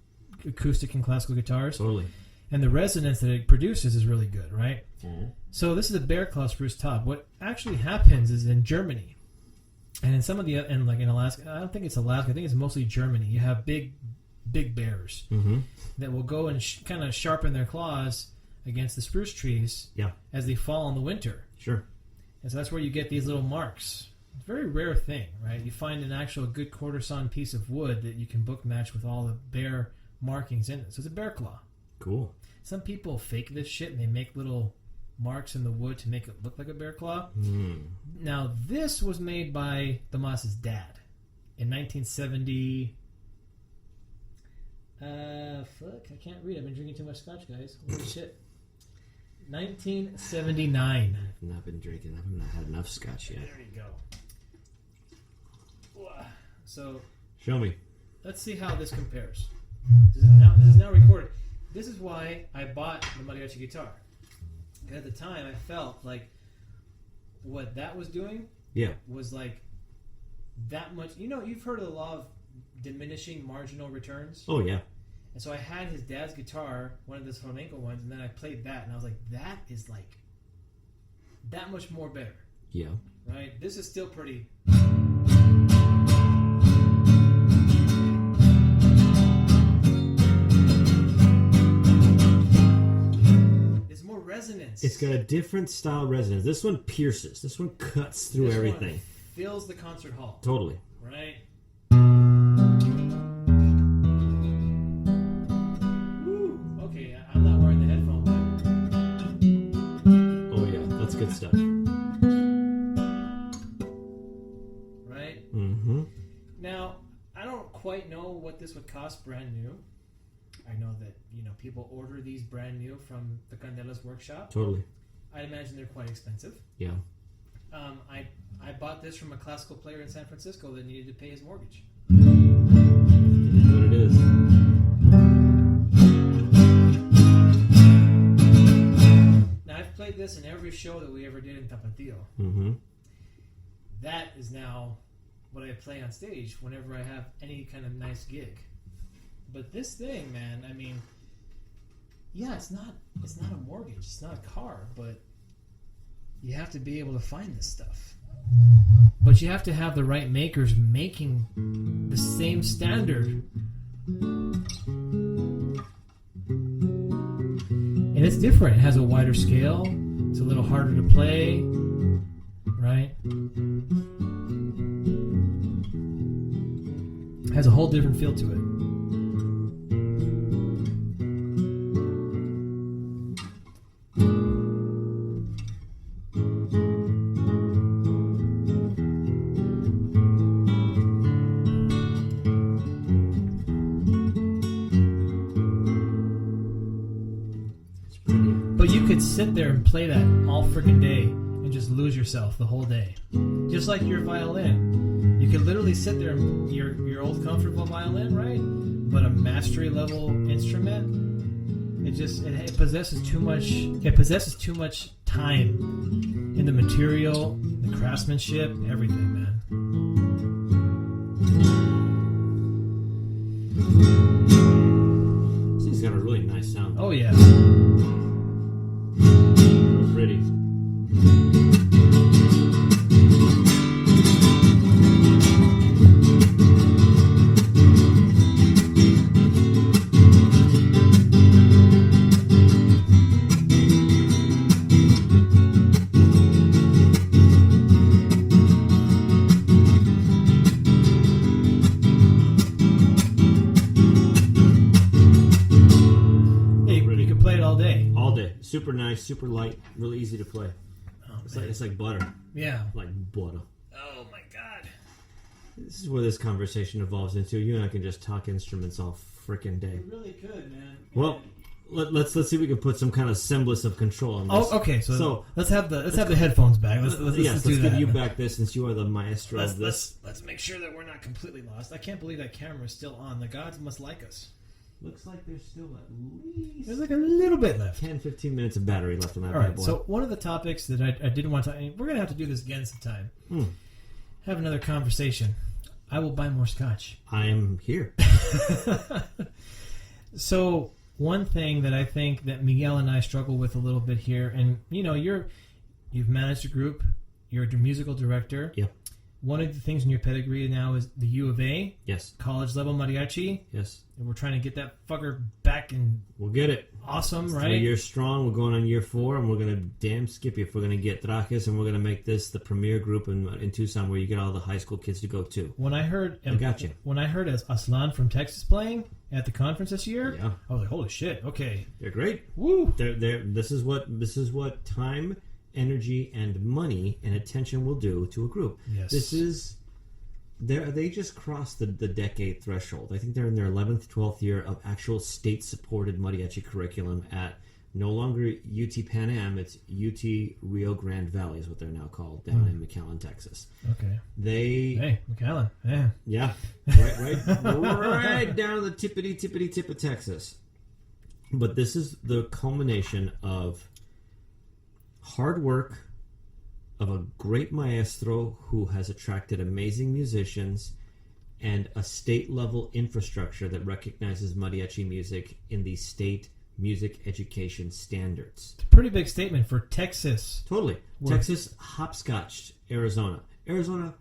Speaker 3: acoustic and classical guitars.
Speaker 4: Totally.
Speaker 3: And the resonance that it produces is really good, right?
Speaker 4: Mm-hmm.
Speaker 3: So this is a bear claw spruce top. What actually happens is in Germany, and in some of the, and like in Alaska, I don't think it's Alaska, I think it's mostly Germany, you have big bears that will go and kind of sharpen their claws against the spruce trees as they fall in the winter.
Speaker 4: Sure.
Speaker 3: And so that's where you get these little marks. It's a very rare thing, right? You find an actual good quarter-sawn piece of wood that you can book match with all the bear markings in it. So it's a bear claw.
Speaker 4: Cool.
Speaker 3: Some people fake this shit and they make little marks in the wood to make it look like a bear claw. Now, this was made by Tomas's dad in 1970. Fuck, I can't read. I've been drinking too much scotch, guys. Holy shit. 1979.
Speaker 4: I've not been drinking. I've not had enough scotch yet.
Speaker 3: There you go. So,
Speaker 4: show me.
Speaker 3: Let's see how this compares. This is now recorded. This is why I bought the mariachi guitar. At the time, I felt like what that was doing was like that much. You know, you've heard of the law of diminishing marginal returns?
Speaker 4: Oh, yeah.
Speaker 3: And so I had his dad's guitar, one of those flamenco ones, and then I played that, and I was like, that is like that much more better.
Speaker 4: Yeah.
Speaker 3: Right? This is still pretty... resonance.
Speaker 4: It's got a different style resonance. This one pierces. This one cuts through everything.
Speaker 3: One fills the concert hall.
Speaker 4: Totally.
Speaker 3: Right? Woo! Okay, I'm not wearing the headphone, but...
Speaker 4: Oh, yeah. That's good stuff.
Speaker 3: Right?
Speaker 4: Mm-hmm.
Speaker 3: Now, I don't quite know what this would cost brand new. I know that, you know, people order these brand new from the Candela's workshop.
Speaker 4: Totally.
Speaker 3: I imagine they're quite expensive.
Speaker 4: Yeah.
Speaker 3: I bought this from a classical player in San Francisco that needed to pay his mortgage.
Speaker 4: It is what it is.
Speaker 3: Now, I've played this in every show that we ever did in Tapatio.
Speaker 4: Mm-hmm.
Speaker 3: That is now what I play on stage whenever I have any kind of nice gig. But this thing, man, I mean, yeah, it's not a mortgage, it's not a car, but you have to be able to find this stuff. But you have to have the right makers making the same standard. And it's different. It has a wider scale. It's a little harder to play, right? It has a whole different feel to it. Sit there and play that all freaking day and just lose yourself the whole day. Just like your violin. You could literally sit there and your old comfortable violin, right? But a mastery level instrument, it possesses too much time in the material, the craftsmanship, everything, man.
Speaker 4: This thing's got a really nice sound.
Speaker 3: Oh yeah.
Speaker 4: Pretty. Super nice, super light, really easy to play. Oh, it's like butter.
Speaker 3: Yeah.
Speaker 4: Like butter.
Speaker 3: Oh my god.
Speaker 4: This is where this conversation evolves into. You and I can just talk instruments all frickin' day.
Speaker 3: You really could, man.
Speaker 4: Well, let's see if we can put some kind of semblance of control on this.
Speaker 3: Oh, okay. So let's have the headphones back. Let's
Speaker 4: give you back this since you are the maestro of this.
Speaker 3: Let's make sure that we're not completely lost. I can't believe that camera is still on. The gods must like us.
Speaker 4: Looks like there's still at least...
Speaker 3: There's like a little bit left.
Speaker 4: 10-15 minutes of battery left on that
Speaker 3: bad
Speaker 4: boy.
Speaker 3: So one of the topics that I didn't want to... We're going to have to do this again sometime. have another conversation, I will buy more scotch.
Speaker 4: I'm here.
Speaker 3: So one thing that I think that Miguel and I struggle with a little bit here, and you've managed a group, you're a musical director.
Speaker 4: Yep.
Speaker 3: One of the things in your pedigree now is the U of A.
Speaker 4: Yes.
Speaker 3: College level mariachi.
Speaker 4: Yes.
Speaker 3: And we're trying to get that fucker back and
Speaker 4: We'll get it.
Speaker 3: awesome,
Speaker 4: It's
Speaker 3: right?
Speaker 4: 3 years strong. We're going on year 4, and we're going to damn skip you if we're going to get Trajes, and we're going to make this the premier group in Tucson where you get all the high school kids to go to.
Speaker 3: When I heard as Aslan from Texas playing at the conference this year,
Speaker 4: Yeah.
Speaker 3: I was like, holy shit, okay.
Speaker 4: They're great.
Speaker 3: Woo!
Speaker 4: This is what time, energy, and money and attention will do to a group.
Speaker 3: Yes.
Speaker 4: They just crossed the decade threshold. I think they're in their 11th, 12th year of actual state-supported mariachi curriculum at no longer UT Pan Am, it's UT Rio Grande Valley is what they're now called, down in McAllen, Texas.
Speaker 3: Okay.
Speaker 4: Hey,
Speaker 3: McAllen. Yeah.
Speaker 4: Yeah, right down to the tippity tip of Texas. But this is the culmination of hard work, of a great maestro who has attracted amazing musicians, and a state-level infrastructure that recognizes mariachi music in the state music education standards.
Speaker 3: It's a pretty big statement for Texas.
Speaker 4: Totally. Texas hopscotched Arizona. Arizona,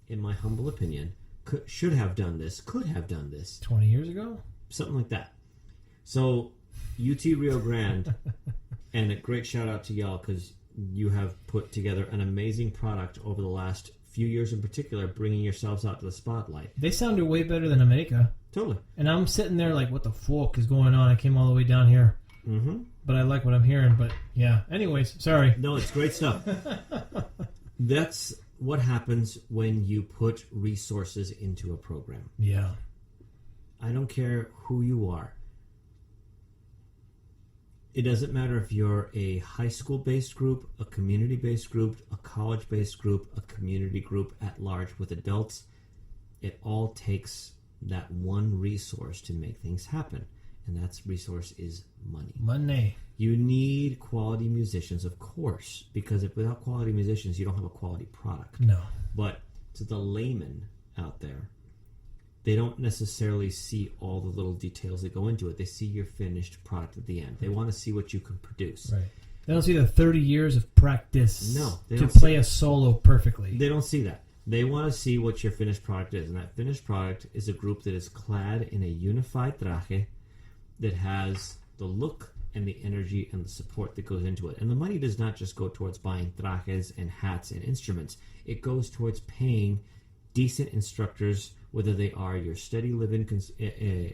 Speaker 4: in my humble opinion, could have done this.
Speaker 3: 20 years ago?
Speaker 4: Something like that. So, UT Rio Grande, and a great shout out to y'all because you have put together an amazing product over the last few years in particular, bringing yourselves out to the spotlight.
Speaker 3: They sounded way better than America.
Speaker 4: Totally.
Speaker 3: And I'm sitting there like, what the fuck is going on? I came all the way down here.
Speaker 4: Mm-hmm.
Speaker 3: But I like what I'm hearing. But yeah. Anyways, sorry.
Speaker 4: No, it's great stuff. That's what happens when you put resources into a program.
Speaker 3: Yeah.
Speaker 4: I don't care who you are. It doesn't matter if you're a high school-based group, a community-based group, a college-based group, a community group at large with adults. It all takes that one resource to make things happen. And that resource is money.
Speaker 3: Money.
Speaker 4: You need quality musicians, of course, because without quality musicians, you don't have a quality product.
Speaker 3: No.
Speaker 4: But to the layman out there, they don't necessarily see all the little details that go into it. They see your finished product at the end. They want to see what you can produce.
Speaker 3: Right. They don't see the 30 years of practice to play a solo perfectly.
Speaker 4: They don't see that. They want to see what your finished product is. And that finished product is a group that is clad in a unified traje that has the look and the energy and the support that goes into it. And the money does not just go towards buying trajes and hats and instruments. It goes towards paying decent instructors, whether they are your steady living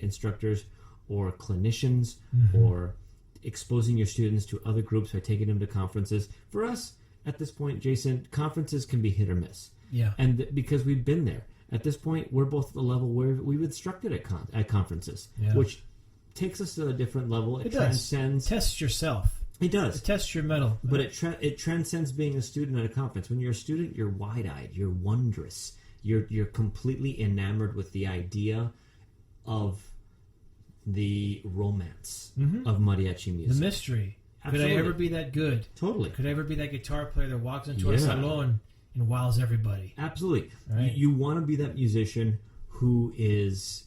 Speaker 4: instructors or clinicians, or exposing your students to other groups by taking them to conferences. For us, at this point, Jason, conferences can be hit or miss.
Speaker 3: Yeah.
Speaker 4: And because we've been there. At this point, we're both at the level where we've instructed at conferences, which takes us to a different level. It transcends.
Speaker 3: Test yourself.
Speaker 4: It does.
Speaker 3: It tests your mettle.
Speaker 4: But it transcends being a student at a conference. When you're a student, you're wide-eyed. You're wondrous. You're completely enamored with the idea of the romance of mariachi music.
Speaker 3: The mystery.
Speaker 4: Absolutely.
Speaker 3: Could I ever be that good?
Speaker 4: Totally.
Speaker 3: Could I ever be that guitar player that walks into a salon and wows everybody?
Speaker 4: Absolutely.
Speaker 3: Right.
Speaker 4: You want to be that musician who is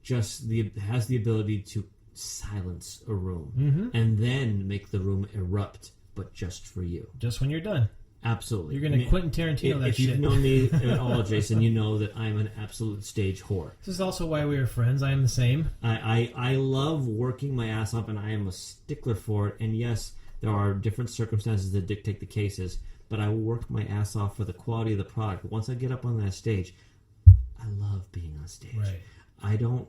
Speaker 4: has the ability to silence a room and then make the room erupt, but just for you.
Speaker 3: Just when you're done.
Speaker 4: Absolutely.
Speaker 3: You're going to Quentin Tarantino that
Speaker 4: if
Speaker 3: shit.
Speaker 4: If you've known me at all, Jason, you know that I'm an absolute stage whore.
Speaker 3: This is also why we are friends. I am the same.
Speaker 4: I love working my ass off, and I am a stickler for it. And yes, there are different circumstances that dictate the cases, but I will work my ass off for the quality of the product. But once I get up on that stage, I love being on stage.
Speaker 3: Right.
Speaker 4: I don't,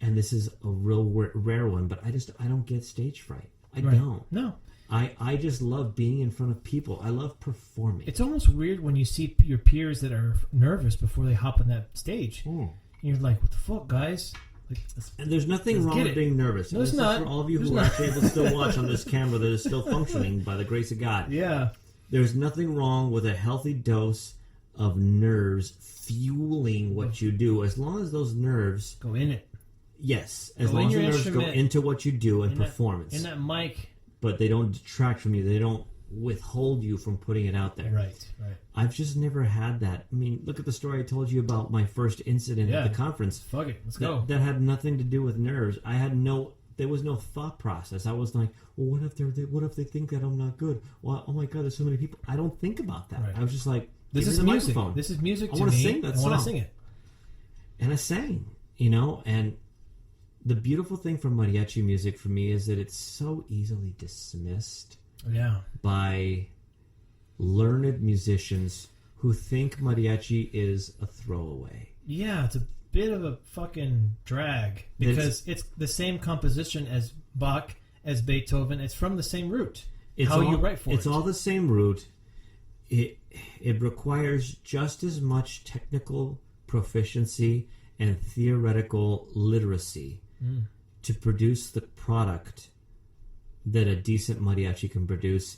Speaker 4: and this is a real rare one, but I don't get stage fright. I don't.
Speaker 3: No.
Speaker 4: I just love being in front of people. I love performing.
Speaker 3: It's almost weird when you see your peers that are nervous before they hop on that stage. And you're like, what the fuck, guys? Like,
Speaker 4: and there's nothing wrong with being nervous.
Speaker 3: No, it's not.
Speaker 4: For all of you who are actually able to still watch on this camera that is still functioning by the grace of God.
Speaker 3: Yeah.
Speaker 4: There's nothing wrong with a healthy dose of nerves fueling what you do, as long as those nerves
Speaker 3: go in it.
Speaker 4: Yes, as long as the nerves go into what you do and performance.
Speaker 3: In that mic.
Speaker 4: But they don't detract from you. They don't withhold you from putting it out there.
Speaker 3: Right.
Speaker 4: I've just never had that. I mean, look at the story I told you about my first incident at the conference.
Speaker 3: Fuck it, let's go.
Speaker 4: That had nothing to do with nerves. There was no thought process. I was like, well, what if they think that I'm not good? Well, oh my God, there's so many people. I don't think about that.
Speaker 3: Right.
Speaker 4: I was just like,
Speaker 3: this is music.
Speaker 4: Microphone.
Speaker 3: This is music to
Speaker 4: I want
Speaker 3: me.
Speaker 4: to sing that song.
Speaker 3: I want to sing it.
Speaker 4: And I sang, and the beautiful thing from mariachi music for me is that it's so easily dismissed by learned musicians who think mariachi is a throwaway.
Speaker 3: Yeah, it's a bit of a fucking drag because it's the same composition as Bach, as Beethoven. It's from the same root. You write for it.
Speaker 4: It's all the same root. It requires just as much technical proficiency and theoretical literacy to produce the product that a decent mariachi can produce,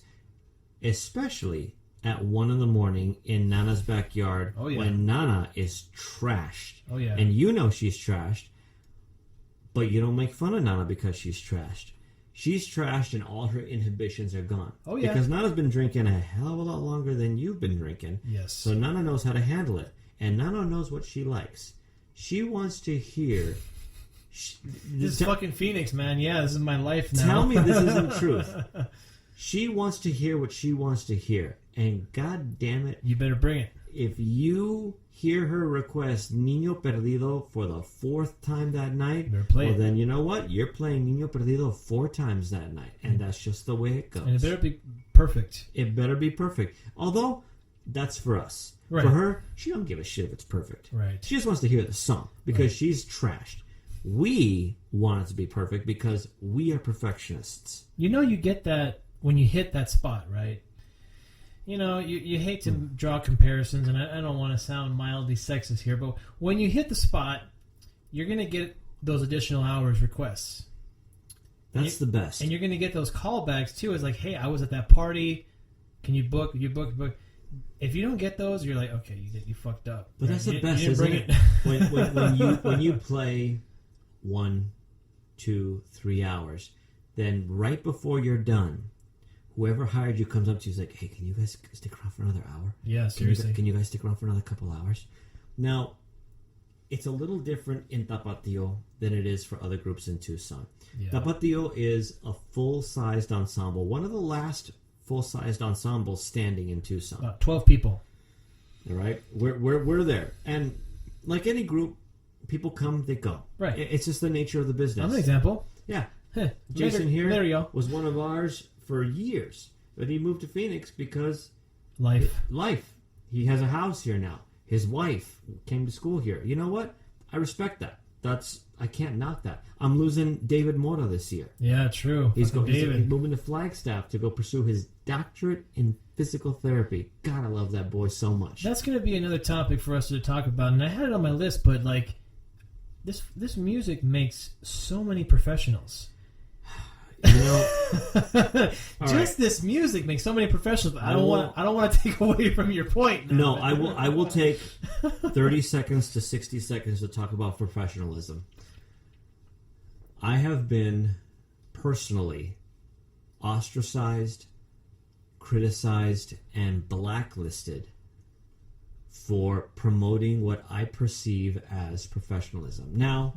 Speaker 4: especially at 1 a.m. in Nana's backyard when Nana is trashed.
Speaker 3: Oh, yeah.
Speaker 4: And she's trashed, but you don't make fun of Nana because she's trashed. She's trashed and all her inhibitions are gone.
Speaker 3: Oh, yeah.
Speaker 4: Because Nana's been drinking a hell of a lot longer than you've been drinking.
Speaker 3: Yes.
Speaker 4: So Nana knows how to handle it. And Nana knows what she likes. She wants to hear...
Speaker 3: This is fucking Phoenix, man. Yeah, this is my life now.
Speaker 4: Tell me this isn't truth. She wants to hear what she wants to hear. And God damn it.
Speaker 3: You better bring it.
Speaker 4: If you hear her request Niño Perdido for the 4th time that night, then you know what? You're playing Niño Perdido 4 times that night. And that's just the way it goes.
Speaker 3: And it better be perfect.
Speaker 4: It better be perfect. Although, that's for us.
Speaker 3: Right.
Speaker 4: For her, she don't give a shit if it's perfect.
Speaker 3: Right.
Speaker 4: She just wants to hear the song because she's trashed. We want it to be perfect because we are perfectionists. You
Speaker 3: get that when you hit that spot, right? You hate to draw comparisons, and I don't want to sound mildly sexist here, but when you hit the spot, you're going to get those additional hours requests.
Speaker 4: That's the best.
Speaker 3: And you're going to get those callbacks, too. It's like, hey, I was at that party. Can you book? If you don't get those, you're like, okay, you fucked up.
Speaker 4: But that's the best, isn't it? when you play 1, 2, 3 hours, then right before you're done, whoever hired you comes up to you and is like, hey, can you guys stick around for another hour?
Speaker 3: Yeah, seriously.
Speaker 4: Can you guys stick around for another couple hours? Now, it's a little different in Tapatio than it is for other groups in Tucson. Yeah. Tapatio is a full-sized ensemble. One of the last full-sized ensembles standing in Tucson.
Speaker 3: About 12 people.
Speaker 4: All right? We're there. And like any group, people come, they go.
Speaker 3: Right.
Speaker 4: It's just the nature of the business.
Speaker 3: I'm an example.
Speaker 4: Yeah. Jason here
Speaker 3: there you go.
Speaker 4: was one of ours for years. But he moved to Phoenix because... Life. He has a house here now. His wife came to school here. You know what? I respect that. I can't knock that. I'm losing David Mora this year.
Speaker 3: Yeah, true.
Speaker 4: He's moving to Flagstaff to go pursue his doctorate in physical therapy. God, I love that boy so much.
Speaker 3: That's going to be another topic for us to talk about. And I had it on my list, but like, this music makes so many professionals. This music makes so many professionals. I don't want to take away from your point.
Speaker 4: No, I will take 30 seconds to 60 seconds to talk about professionalism. I have been personally ostracized, criticized, and blacklisted for promoting what I perceive as professionalism. Now,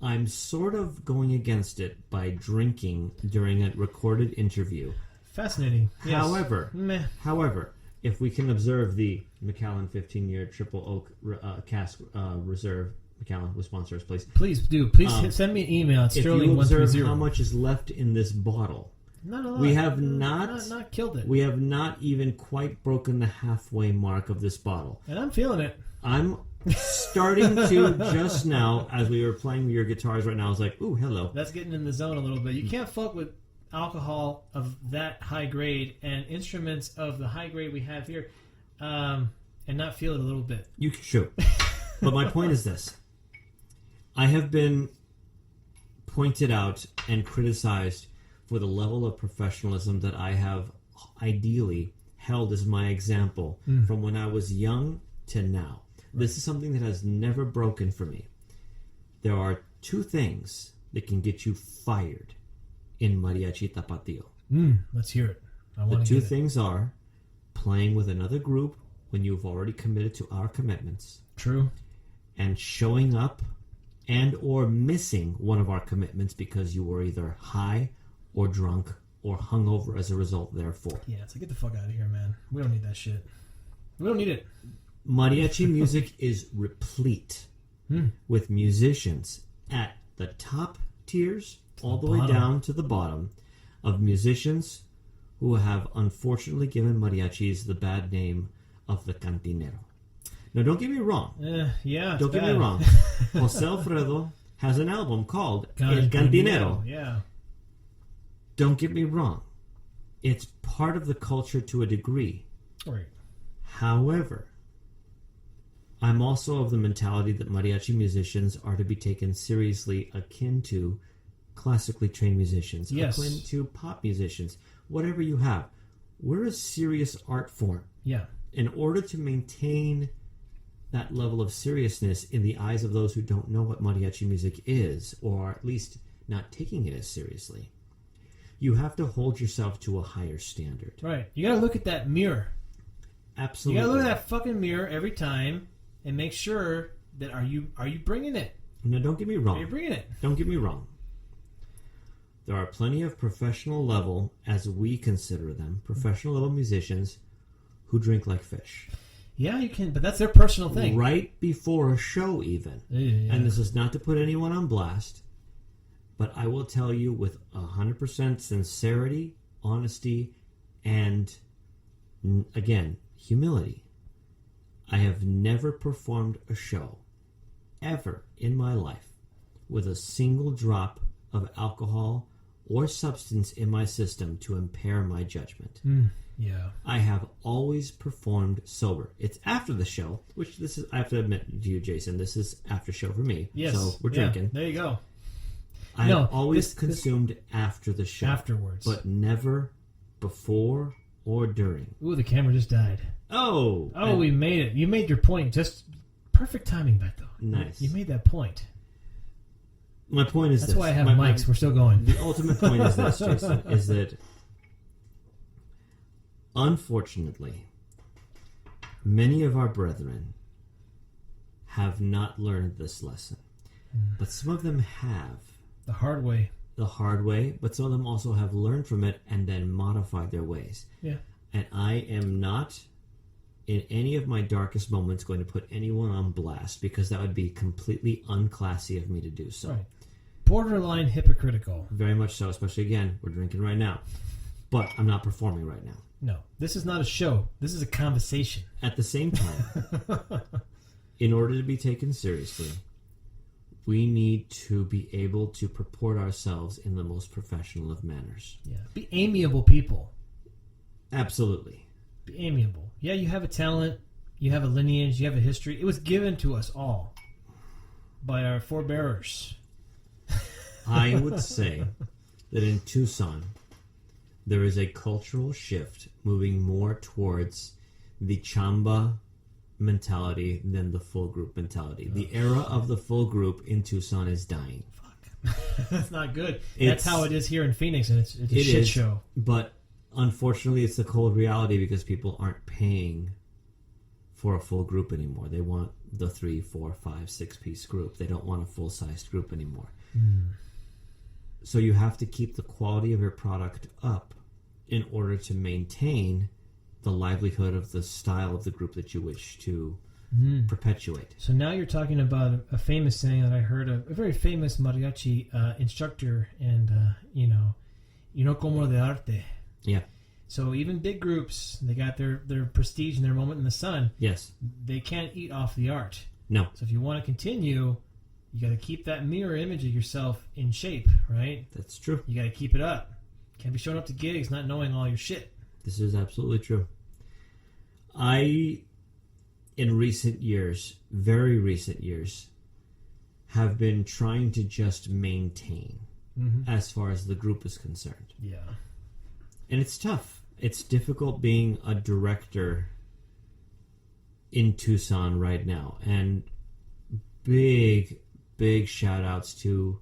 Speaker 4: I'm sort of going against it by drinking during a recorded interview.
Speaker 3: Fascinating. Yes.
Speaker 4: However, if we can observe the Macallan 15-year Triple Oak Cask Reserve, Macallan will sponsor us, please.
Speaker 3: Please do. Please send me an email at Sterling130.
Speaker 4: If you observe how much is left in this bottle,
Speaker 3: not a lot.
Speaker 4: We have not
Speaker 3: killed it.
Speaker 4: We have not even quite broken the halfway mark of this bottle.
Speaker 3: And I'm feeling it.
Speaker 4: I'm starting to just now, as we were playing your guitars right now, I was like, ooh, hello.
Speaker 3: That's getting in the zone a little bit. You can't fuck with alcohol of that high grade and instruments of the high grade we have here and not feel it a little bit.
Speaker 4: You can shoot. But my point is this. I have been pointed out and criticized for the level of professionalism that I have ideally held as my example from when I was young to now. This is something that has never broken for me. There are two things that can get you fired in Mariachi Tapatio.
Speaker 3: Let's hear it.
Speaker 4: The two things are playing with another group when you've already committed to our commitments.
Speaker 3: True.
Speaker 4: And showing up and or missing one of our commitments because you were either high or drunk or hungover as a result therefore.
Speaker 3: Yeah, it's like, get the fuck out of here, man. We don't need that shit. We don't need it.
Speaker 4: Mariachi music is replete with musicians at the top tiers all the way down to the bottom of musicians who have unfortunately given mariachis the bad name of the cantinero. Now, don't get me wrong.
Speaker 3: Yeah,
Speaker 4: don't get me wrong. Jose Alfredo has an album called El Cantinero.
Speaker 3: Yeah.
Speaker 4: Don't get me wrong. It's part of the culture to a degree.
Speaker 3: Right.
Speaker 4: However, I'm also of the mentality that mariachi musicians are to be taken seriously, akin to classically trained musicians,
Speaker 3: yes,
Speaker 4: akin to pop musicians, whatever you have. We're a serious art form.
Speaker 3: Yeah.
Speaker 4: In order to maintain that level of seriousness in the eyes of those who don't know what mariachi music is, or at least not taking it as seriously, you have to hold yourself to a higher standard.
Speaker 3: Right. You gotta look at that mirror.
Speaker 4: Absolutely.
Speaker 3: You gotta look at that fucking mirror every time and make sure that are you bringing it?
Speaker 4: No, don't get me wrong.
Speaker 3: Are you bringing it?
Speaker 4: Don't get me wrong. There are plenty of professional level, as we consider them, professional level musicians who drink like fish.
Speaker 3: Yeah, you can, but that's their personal thing.
Speaker 4: Right before a show, even.
Speaker 3: Yeah.
Speaker 4: And this is not to put anyone on blast, but I will tell you with 100% sincerity, honesty, and, again, humility. I have never performed a show, ever in my life, with a single drop of alcohol or substance in my system to impair my judgment.
Speaker 3: Yeah.
Speaker 4: I have always performed sober. It's after the show, which this is, I have to admit to you, Jason, this is after show for me.
Speaker 3: Yes.
Speaker 4: So we're drinking.
Speaker 3: There you go.
Speaker 4: I have always consumed after the show.
Speaker 3: Afterwards.
Speaker 4: But never before or during.
Speaker 3: Ooh, the camera just died.
Speaker 4: Oh,
Speaker 3: we made it. You made your point. Just perfect timing, Beto.
Speaker 4: Nice.
Speaker 3: You made that point.
Speaker 4: My point is
Speaker 3: That's why I have mics. We're still going.
Speaker 4: The ultimate point is this, Jason, is that unfortunately, many of our brethren have not learned this lesson. But some of them have.
Speaker 3: The hard way.
Speaker 4: The hard way, but some of them also have learned from it and then modified their ways.
Speaker 3: Yeah.
Speaker 4: And I am not, in any of my darkest moments, going to put anyone on blast, because that would be completely unclassy of me to do so.
Speaker 3: Right. Borderline hypocritical.
Speaker 4: Very much so, especially, again, we're drinking right now. But I'm not performing right now.
Speaker 3: No, this is not a show. This is a conversation.
Speaker 4: At the same time, in order to be taken seriously, we need to be able to purport ourselves in the most professional of manners.
Speaker 3: Yeah. Be amiable people.
Speaker 4: Absolutely.
Speaker 3: Be amiable. Yeah, you have a talent, you have a lineage, you have a history. It was given to us all by our forebearers.
Speaker 4: I would say that in Tucson, there is a cultural shift moving more towards the chamba mentality than the full group mentality. The era of the full group in Tucson is dying.
Speaker 3: Fuck. That's not good. That's how it is here in Phoenix, and it's a shit show.
Speaker 4: But unfortunately, it's the cold reality because people aren't paying for a full group anymore. They want the 3, 4, 5, 6-piece group. They don't want a full-sized group anymore. So you have to keep the quality of your product up in order to maintain the livelihood of the style of the group that you wish to perpetuate.
Speaker 3: So now you're talking about a famous saying that I heard of a very famous mariachi instructor, and como de arte.
Speaker 4: Yeah.
Speaker 3: So even big groups, they got their prestige and their moment in the sun.
Speaker 4: Yes.
Speaker 3: They can't eat off the art.
Speaker 4: No.
Speaker 3: So if you want to continue, you got to keep that mirror image of yourself in shape, right?
Speaker 4: That's true.
Speaker 3: You got to keep it up. Can't be showing up to gigs not knowing all your shit.
Speaker 4: This is absolutely true. I, in recent years, very recent years, have been trying to just maintain as far as the group is concerned.
Speaker 3: Yeah.
Speaker 4: And it's tough. It's difficult being a director in Tucson right now. And big shout outs to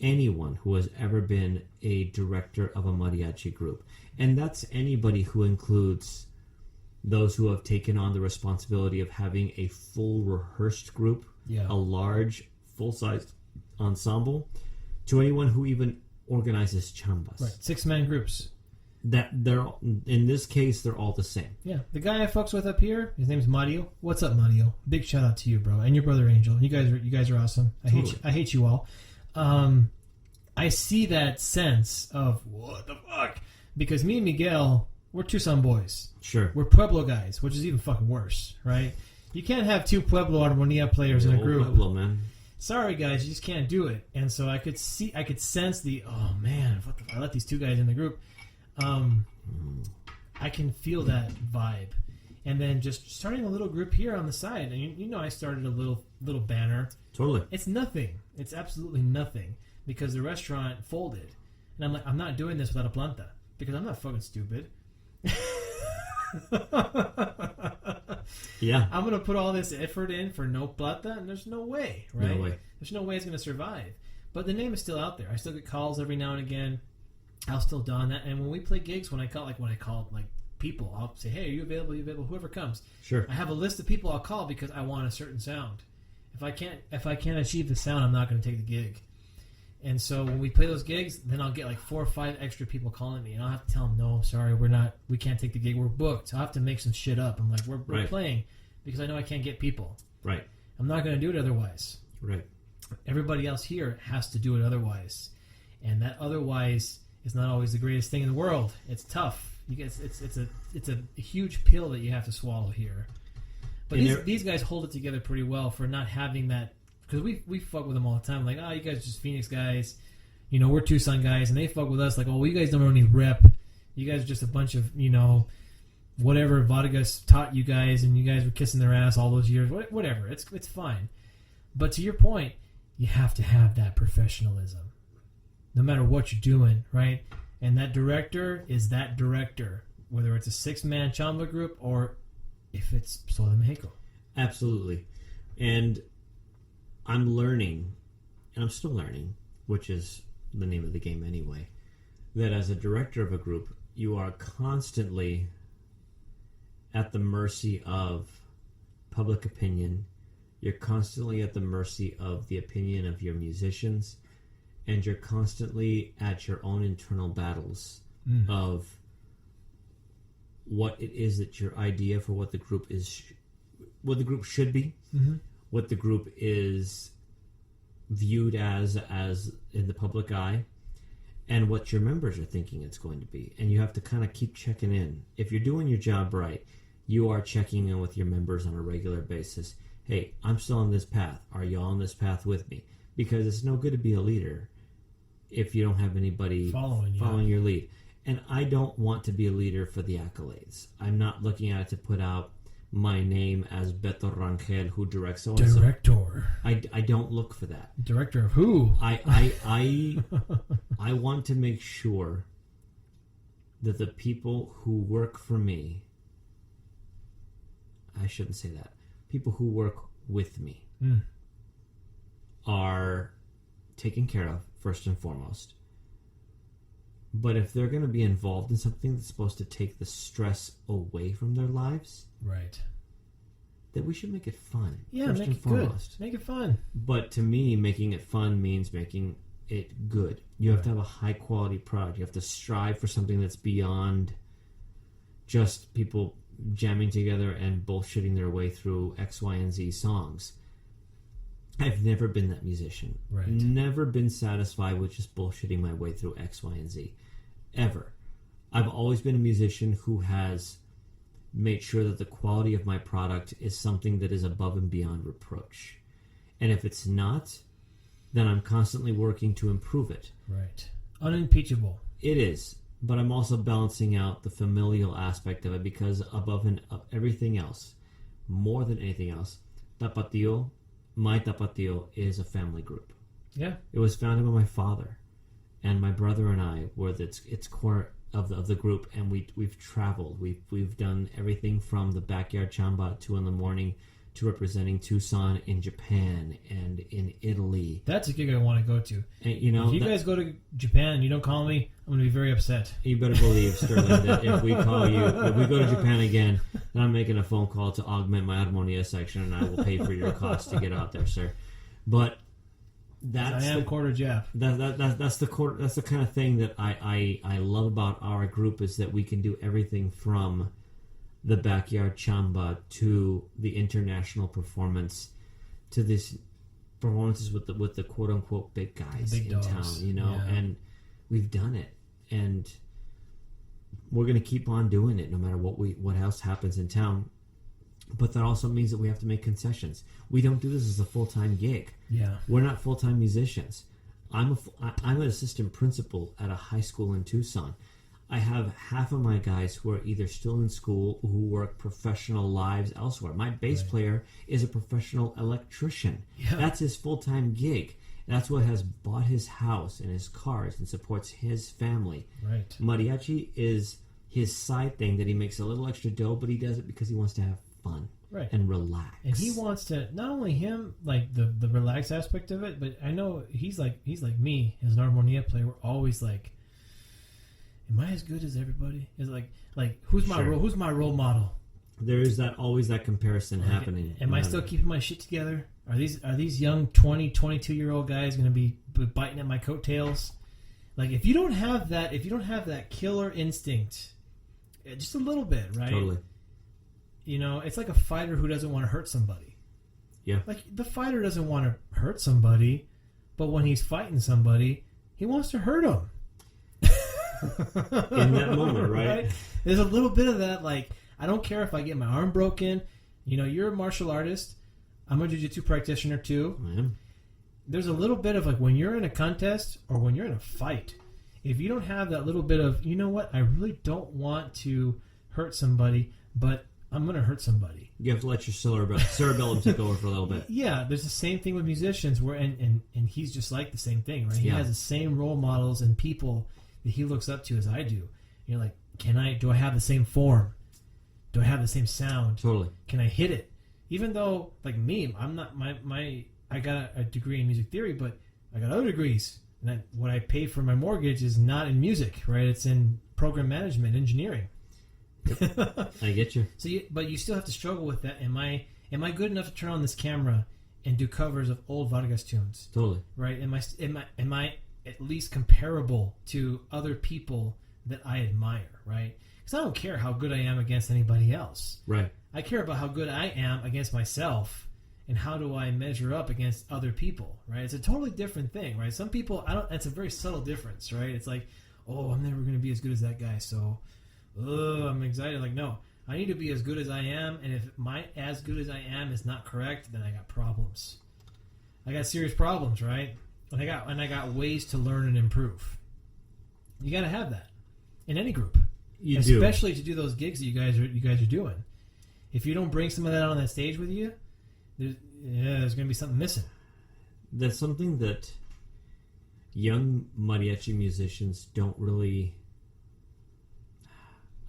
Speaker 4: anyone who has ever been a director of a mariachi group. And that's anybody who includes those who have taken on the responsibility of having a full rehearsed group, a large, full-sized ensemble, to anyone who even organizes chambas.
Speaker 3: Right, 6-man groups.
Speaker 4: That they're, in this case, they're all the same.
Speaker 3: Yeah, the guy I fucks with up here, his name's Mario. What's up, Mario? Big shout out to you, bro, and your brother Angel. You guys are awesome. I hate you all. I see that sense of what the fuck, because me and Miguel, we're Tucson boys.
Speaker 4: Sure,
Speaker 3: we're Pueblo guys, which is even fucking worse, right? You can't have 2 Pueblo Armonía players in a group.
Speaker 4: Pueblo, man. Sorry,
Speaker 3: guys, you just can't do it. And so I could sense the, oh man, I let these 2 guys in the group. I can feel that vibe. And then just starting a little group here on the side. And you know I started a little banner.
Speaker 4: Totally.
Speaker 3: It's nothing. It's absolutely nothing. Because the restaurant folded. And I'm like, I'm not doing this without a planta. Because I'm not fucking stupid.
Speaker 4: Yeah.
Speaker 3: I'm going to put all this effort in for no plata, and there's no way, right?
Speaker 4: No way.
Speaker 3: There's no way it's going to survive. But the name is still out there. I still get calls every now and again. I'll still don that. And when we play gigs, when I call people, I'll say, hey, are you available? Whoever comes.
Speaker 4: Sure.
Speaker 3: I have a list of people I'll call because I want a certain sound. If I can't achieve the sound, I'm not going to take the gig. And so when we play those gigs, then I'll get like 4 or 5 extra people calling me, and I'll have to tell them, no, sorry, we can't take the gig, we're booked. So I'll have to make some shit up. I'm like, we're playing because I know I can't get people.
Speaker 4: Right.
Speaker 3: I'm not going to do it otherwise.
Speaker 4: Right.
Speaker 3: Everybody else here has to do it otherwise, and that otherwise is not always the greatest thing in the world. It's tough. You guys, it's a huge pill that you have to swallow here. But these guys hold it together pretty well for not having that. Because we fuck with them all the time. Like, oh, you guys are just Phoenix guys. You know, we're Tucson guys. And they fuck with us like, oh, well, you guys don't know any rep. You guys are just a bunch of, whatever Vodka's taught you guys. And you guys were kissing their ass all those years. Whatever. It's fine. But to your point, you have to have that professionalism. No matter what you're doing, right? And that director is that director. Whether it's a 6-man chamba group or if it's Sol de Mexico.
Speaker 4: Absolutely. And I'm learning, and I'm still learning, which is the name of the game anyway, that as a director of a group, you are constantly at the mercy of public opinion. You're constantly at the mercy of the opinion of your musicians, and you're constantly at your own internal battles of what it is that your idea for what the group is, what the group should be, what the group is viewed as in the public eye, and what your members are thinking it's going to be. And you have to kind of keep checking in. If you're doing your job right, you are checking in with your members on a regular basis. Hey, I'm still on this path. Are you on this path with me? Because it's no good to be a leader if you don't have anybody following your lead. And I don't want to be a leader for the accolades. I'm not looking at it to put out my name as Beto Ranjel, who directs so-and-so.
Speaker 3: Director.
Speaker 4: I don't look for that.
Speaker 3: Director of who?
Speaker 4: I want to make sure that the people who work for me, I shouldn't say that, people who work with me are taken care of, first and foremost. But if they're going to be involved in something that's supposed to take the stress away from their lives,
Speaker 3: right,
Speaker 4: then we should make it fun.
Speaker 3: Yeah,
Speaker 4: first
Speaker 3: make
Speaker 4: and
Speaker 3: it
Speaker 4: foremost.
Speaker 3: good. Make it fun.
Speaker 4: But to me, making it fun means making it good. You have to have a high quality product. You have to strive for something that's beyond just people jamming together and bullshitting their way through X, Y, and Z songs. I've never been that musician.
Speaker 3: Right.
Speaker 4: Never been satisfied with just bullshitting my way through X, Y, and Z. Ever. I've always been a musician who has made sure that the quality of my product is something that is above and beyond reproach. And if it's not, then I'm constantly working to improve it.
Speaker 3: Right. Unimpeachable.
Speaker 4: It is. But I'm also balancing out the familial aspect of it because above and everything else, more than anything else, Tapatio, my Tapatio, is a family group.
Speaker 3: Yeah.
Speaker 4: It was founded by my father, and my brother and I were its core of the group, and we've traveled. We've done everything from the backyard chamba at 2 a.m. to representing Tucson in Japan and in Italy.
Speaker 3: That's a gig I want to go to.
Speaker 4: And, you know,
Speaker 3: if you guys go to Japan and you don't call me, I'm going to be very upset.
Speaker 4: You better believe, Sterling, that if we call you, if we go to Japan again, then I'm making a phone call to augment my Armonia section, and I will pay for your cost to get out there, sir. But that's
Speaker 3: I am quarter Jap.
Speaker 4: That's the kind of thing that I love about our group, is that we can do everything from the backyard chamba to the international performance to this performances with the quote unquote big guys
Speaker 3: big
Speaker 4: in
Speaker 3: dogs.
Speaker 4: town, you know,
Speaker 3: Yeah.
Speaker 4: and we've done it, and we're going to keep on doing it no matter what else happens in town. But that also means that we have to make concessions. We don't do this as a full-time gig.
Speaker 3: Yeah.
Speaker 4: We're not full-time musicians. I'm an assistant principal at a high school in Tucson. I have half of my guys who are either still in school or who work professional lives elsewhere. My bass player is a professional electrician.
Speaker 3: Yeah.
Speaker 4: That's his full-time gig. That's what has bought his house and his cars and supports his family.
Speaker 3: Right.
Speaker 4: Mariachi is his side thing that he makes a little extra dough, but he does it because he wants to have fun.
Speaker 3: Right.
Speaker 4: And relax.
Speaker 3: And he wants to, not only him, like the relaxed aspect of it, but I know he's like me as an harmonia player. We're always like, am I as good as everybody? Is like who's my role model?
Speaker 4: There is always that comparison happening.
Speaker 3: Am I still keeping my shit together? Are these young 20, 22-year-old guys going to be biting at my coattails? Like, if you don't have that killer instinct, just a little bit, right?
Speaker 4: Totally.
Speaker 3: You know, it's like a fighter who doesn't want to hurt somebody.
Speaker 4: Yeah.
Speaker 3: Like, the fighter doesn't want to hurt somebody, but when he's fighting somebody, he wants to hurt him.
Speaker 4: In that moment, right?
Speaker 3: There's a little bit of that, like, I don't care if I get my arm broken. You know, you're a martial artist. I'm a jiu-jitsu practitioner, too.
Speaker 4: I am.
Speaker 3: There's a little bit of, like, when you're in a contest or when you're in a fight, if you don't have that little bit of, you know what, I really don't want to hurt somebody, but I'm going to hurt somebody.
Speaker 4: You have to let your cerebellum take over for a little bit.
Speaker 3: Yeah, there's the same thing with musicians, where and he's just like the same thing, right? He
Speaker 4: Yeah.
Speaker 3: has the same role models and people that he looks up to as I do. You're like, do I have the same form? Do I have the same sound?
Speaker 4: Totally.
Speaker 3: Can I hit it? Even though, like me, I'm not I got a degree in music theory, but I got other degrees. And what I pay for my mortgage is not in music, right? It's in program management, engineering.
Speaker 4: I get you.
Speaker 3: So, but you still have to struggle with that. Am I good enough to turn on this camera and do covers of old Vargas tunes?
Speaker 4: Totally.
Speaker 3: Right? Am I at least comparable to other people that I admire? Right? Because I don't care how good I am against anybody else.
Speaker 4: Right.
Speaker 3: I care about how good I am against myself, and how do I measure up against other people. Right? It's a totally different thing. Right? Some people, it's a very subtle difference. Right? It's like, oh, I'm never going to be as good as that guy, so I'm excited. Like, no, I need to be as good as I am, and if my as good as I am is not correct, then I got problems. I got serious problems, right? And I got ways to learn and improve. You got to have that in any group, especially to do those gigs that you guys are doing. If you don't bring some of that on that stage with you, there's going to be something missing.
Speaker 4: That's something that young mariachi musicians don't really,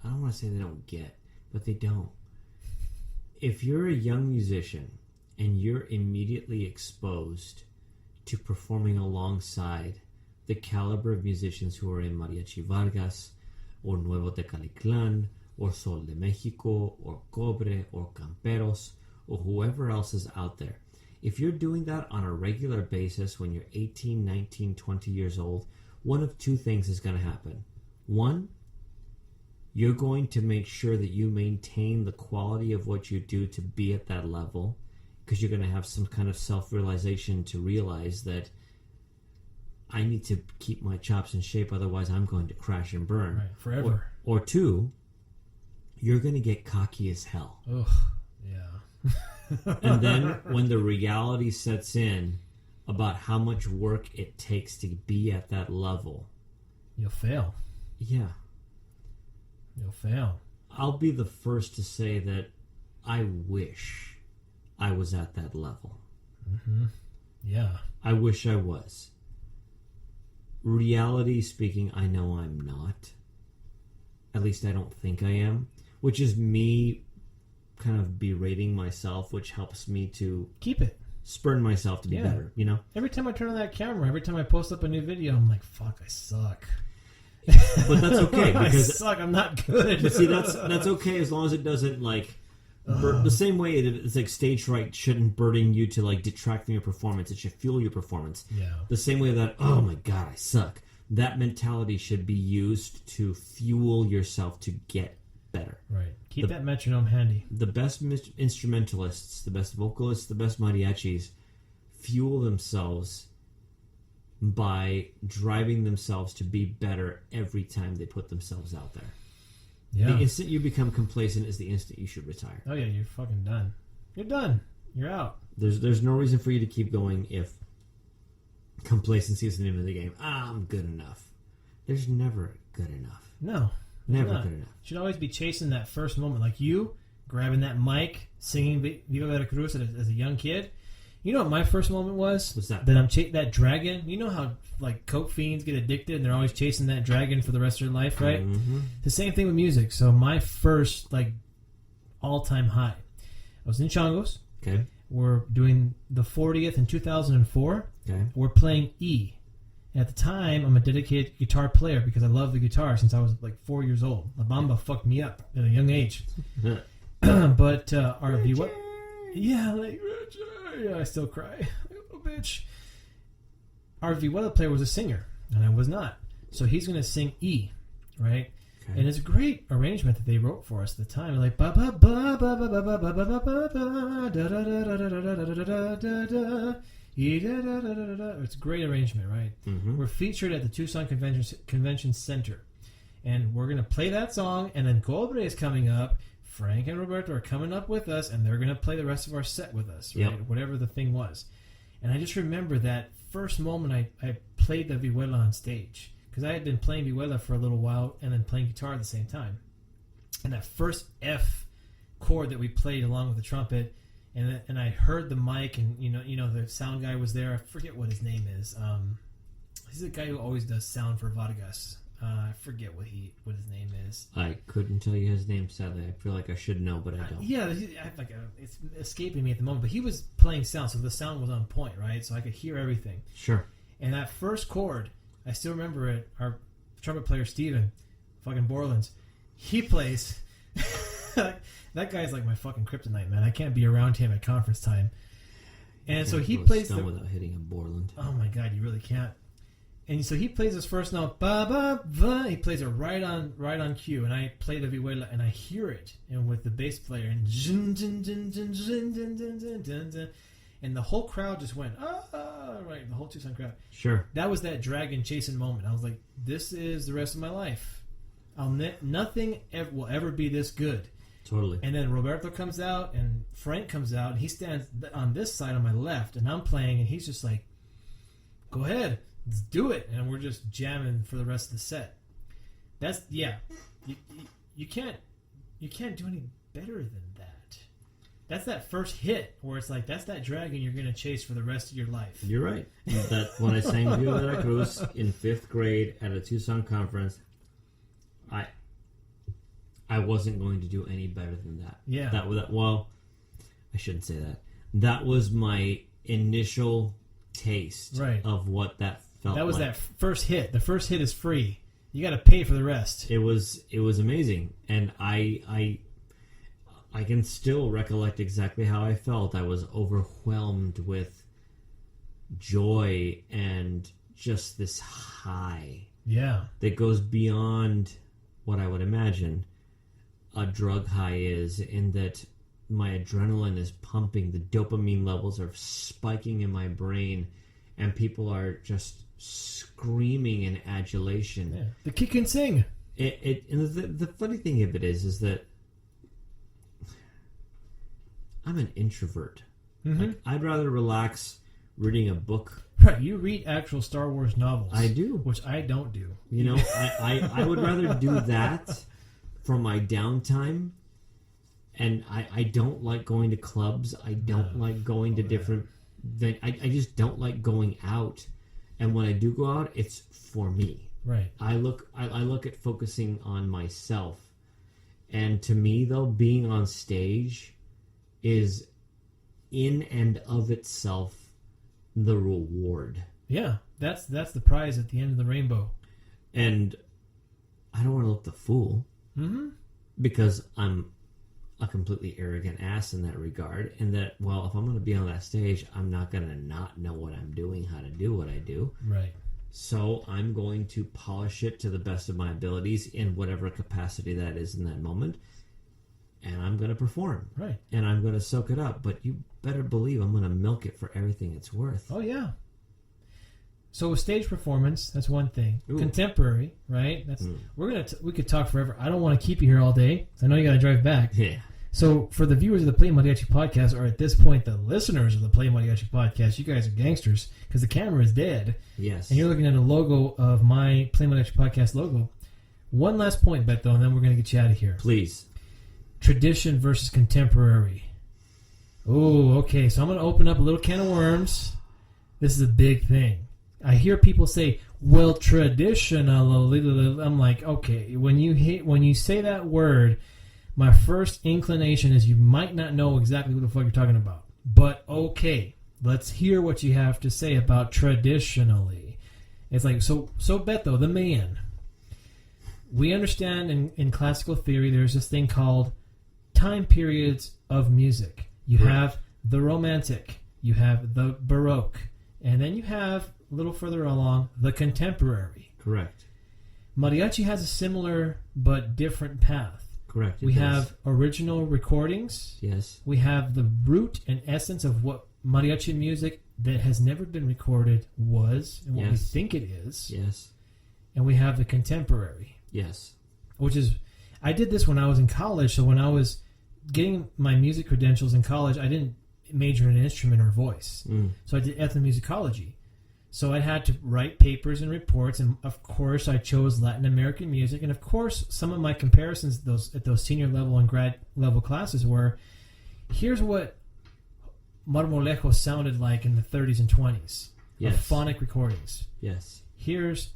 Speaker 4: I don't want to say they don't get, but they don't. If you're a young musician and you're immediately exposed to performing alongside the caliber of musicians who are in Mariachi Vargas or Nuevo Tecalitlán or Sol de Mexico or Cobre or Camperos or whoever else is out there, if you're doing that on a regular basis when you're 18, 19, 20 years old, one of two things is going to happen. One, you're going to make sure that you maintain the quality of what you do to be at that level, because you're going to have some kind of self-realization to realize that I need to keep my chops in shape, otherwise I'm going to crash and burn.
Speaker 3: Right, forever.
Speaker 4: Or two, you're going to get cocky as hell.
Speaker 3: Ugh, yeah.
Speaker 4: And then when the reality sets in about how much work it takes to be at that level,
Speaker 3: you'll fail.
Speaker 4: Yeah.
Speaker 3: You'll fail.
Speaker 4: I'll be the first to say that I wish I was at that level.
Speaker 3: Mm-hmm. Yeah.
Speaker 4: I wish I was. Reality speaking, I know I'm not. At least I don't think I am. Which is me kind of berating myself, which helps me to
Speaker 3: keep it.
Speaker 4: Spurn myself to be better, you know?
Speaker 3: Every time I turn on that camera, every time I post up a new video, I'm like, fuck, I suck.
Speaker 4: But that's okay because
Speaker 3: I suck. I'm not good.
Speaker 4: But see, that's okay as long as it doesn't like the same way it's like stage fright shouldn't burden you to like detract from your performance. It should fuel your performance.
Speaker 3: Yeah.
Speaker 4: The same way that oh my god, I suck. That mentality should be used to fuel yourself to get better.
Speaker 3: Right. Keep that metronome handy.
Speaker 4: The best instrumentalists, the best vocalists, the best mariachis fuel themselves by driving themselves to be better every time they put themselves out there.
Speaker 3: Yeah.
Speaker 4: The instant you become complacent is the instant you should retire.
Speaker 3: Oh yeah, you're fucking done. You're done. You're out.
Speaker 4: There's no reason for you to keep going if complacency is the name of the game. I'm good enough. There's never good enough.
Speaker 3: No.
Speaker 4: Never good enough.
Speaker 3: You should always be chasing that first moment. Like you, grabbing that mic, singing Viva Veracruz as a young kid. You know what my first moment was?
Speaker 4: What's that?
Speaker 3: That I'm that dragon. You know how like coke fiends get addicted and they're always chasing that dragon for the rest of their life, right?
Speaker 4: Mm-hmm.
Speaker 3: The same thing with music. So my first like all-time high, I was in Chongos.
Speaker 4: Okay.
Speaker 3: We're doing the 40th in 2004.
Speaker 4: Okay.
Speaker 3: We're playing E. And at the time, I'm a dedicated guitar player because I love the guitar since I was like 4 years old. La Bamba fucked me up at a young age. But our vihuela... Yeah, like... Yeah, I still cry. Like a little bitch. Our vihuela player was a singer, and I was not. So he's going to sing E, right? Okay. And it's a great arrangement that they wrote for us at the time. Like ba ba ba ba ba ba ba ba ba ba ba da da da da da da da da da da da. It's a great arrangement, right?
Speaker 4: Mm-hmm.
Speaker 3: We're featured at the Tucson Convention Center, and we're going to play that song, and then Cobre is coming up. Frank and Roberto are coming up with us, and they're going to play the rest of our set with us, right?
Speaker 4: Yep.
Speaker 3: Whatever the thing was. And I just remember that first moment I played the vihuela on stage, because I had been playing vihuela for a little while and then playing guitar at the same time. And that first F chord that we played along with the trumpet, and I heard the mic, and you know the sound guy was there. I forget what his name is. He's the guy who always does sound for Vargas. I forget what his name is.
Speaker 4: I couldn't tell you his name, sadly. I feel like I should know, but I don't.
Speaker 3: It's escaping me at the moment. But he was playing sound, so the sound was on point, right? So I could hear everything.
Speaker 4: Sure.
Speaker 3: And that first chord, I still remember it. Our trumpet player, Steven, fucking Borland's, he plays... That guy's like my fucking kryptonite, man. I can't be around him at conference time. And so he plays
Speaker 4: without hitting a Borland.
Speaker 3: Oh my god, you really can't. And so he plays his first note, ba ba ba. He plays it right on cue, and I play the vihuela, and I hear it, and with the bass player, and and the whole crowd just went right, the whole Tucson crowd.
Speaker 4: Sure.
Speaker 3: That was that dragon chasing moment. I was like, this is the rest of my life. Nothing will ever be this good.
Speaker 4: Totally.
Speaker 3: And then Roberto comes out, and Frank comes out, and he stands on this side on my left, and I'm playing, and he's just like, go ahead, let's do it. And we're just jamming for the rest of the set. That's, yeah. You can't do any better than that. That's that first hit where it's like, that's that dragon you're going to chase for the rest of your life.
Speaker 4: You're right. That when I sang Viva Veracruz in 5th grade at a Tucson conference, I wasn't going to do any better than that.
Speaker 3: Yeah.
Speaker 4: Well, I shouldn't say that. That was my initial taste of what that felt like.
Speaker 3: That was that first hit. The first hit is free. You got to pay for the rest.
Speaker 4: It was amazing, and I can still recollect exactly how I felt. I was overwhelmed with joy and just this high.
Speaker 3: Yeah.
Speaker 4: That goes beyond what I would imagine a drug high is, in that my adrenaline is pumping, the dopamine levels are spiking in my brain, and people are just screaming in adulation.
Speaker 3: Yeah. The kid can sing.
Speaker 4: And the funny thing of it is that I'm an introvert.
Speaker 3: Mm-hmm.
Speaker 4: Like, I'd rather relax reading a book.
Speaker 3: Right, you read actual Star Wars novels.
Speaker 4: I do.
Speaker 3: Which I don't do.
Speaker 4: You know, I would rather do that for my downtime. And I don't like going to clubs. I don't like going to different... I just don't like going out. And when I do go out, it's for me.
Speaker 3: Right.
Speaker 4: I look at focusing on myself And to me, though, being on stage is in and of itself the reward.
Speaker 3: Yeah, that's the prize at the end of the rainbow.
Speaker 4: And I don't want to look the fool.
Speaker 3: Mm-hmm.
Speaker 4: Because I'm a completely arrogant ass in that regard. And that, well, if I'm going to be on that stage, I'm not going to not know what I'm doing, how to do what I do.
Speaker 3: Right.
Speaker 4: So I'm going to polish it to the best of my abilities in whatever capacity that is in that moment. And I'm going to perform.
Speaker 3: Right. And
Speaker 4: I'm going to soak it up. But you better believe I'm going to milk it for everything it's worth.
Speaker 3: Oh, yeah. So a stage performance, that's one thing.
Speaker 4: Ooh.
Speaker 3: Contemporary, right? That's we could talk forever. I don't want to keep you here all day. I know you got to drive back.
Speaker 4: Yeah.
Speaker 3: So for the viewers of the Play Mariachi Podcast, or at this point the listeners of the Play Mariachi Podcast, you guys are gangsters because the camera is dead.
Speaker 4: Yes.
Speaker 3: And you're looking at a logo of my Play Mariachi Podcast logo. One last point, Beto, and then we're going to get you out of here.
Speaker 4: Please.
Speaker 3: Tradition versus contemporary. Oh, okay. So I'm going to open up a little can of worms. This is a big thing. I hear people say, well, traditional. I'm like, okay, when you say that word, my first inclination is you might not know exactly what the fuck you're talking about. But okay, let's hear what you have to say about traditionally. It's like, so Beto, the man, we understand in classical theory there's this thing called time periods of music. You have the Romantic, you have the Baroque, and then you have, a little further along, the contemporary.
Speaker 4: Correct.
Speaker 3: Mariachi has a similar but different path.
Speaker 4: Correct.
Speaker 3: We have original recordings.
Speaker 4: Yes.
Speaker 3: We have the root and essence of what mariachi music that has never been recorded was and what we think it is.
Speaker 4: Yes.
Speaker 3: And we have the contemporary.
Speaker 4: Yes.
Speaker 3: Which is, I did this when I was in college. So when I was getting my music credentials in college, I didn't major in an instrument or voice. So I did ethnomusicology. So I had to write papers and reports, and of course I chose Latin American music, and of course some of my comparisons at those senior level and grad level classes were, here's what Marmolejo sounded like in the 30s and 20s.
Speaker 4: Yes.
Speaker 3: Phonic recordings.
Speaker 4: Yes.
Speaker 3: Here's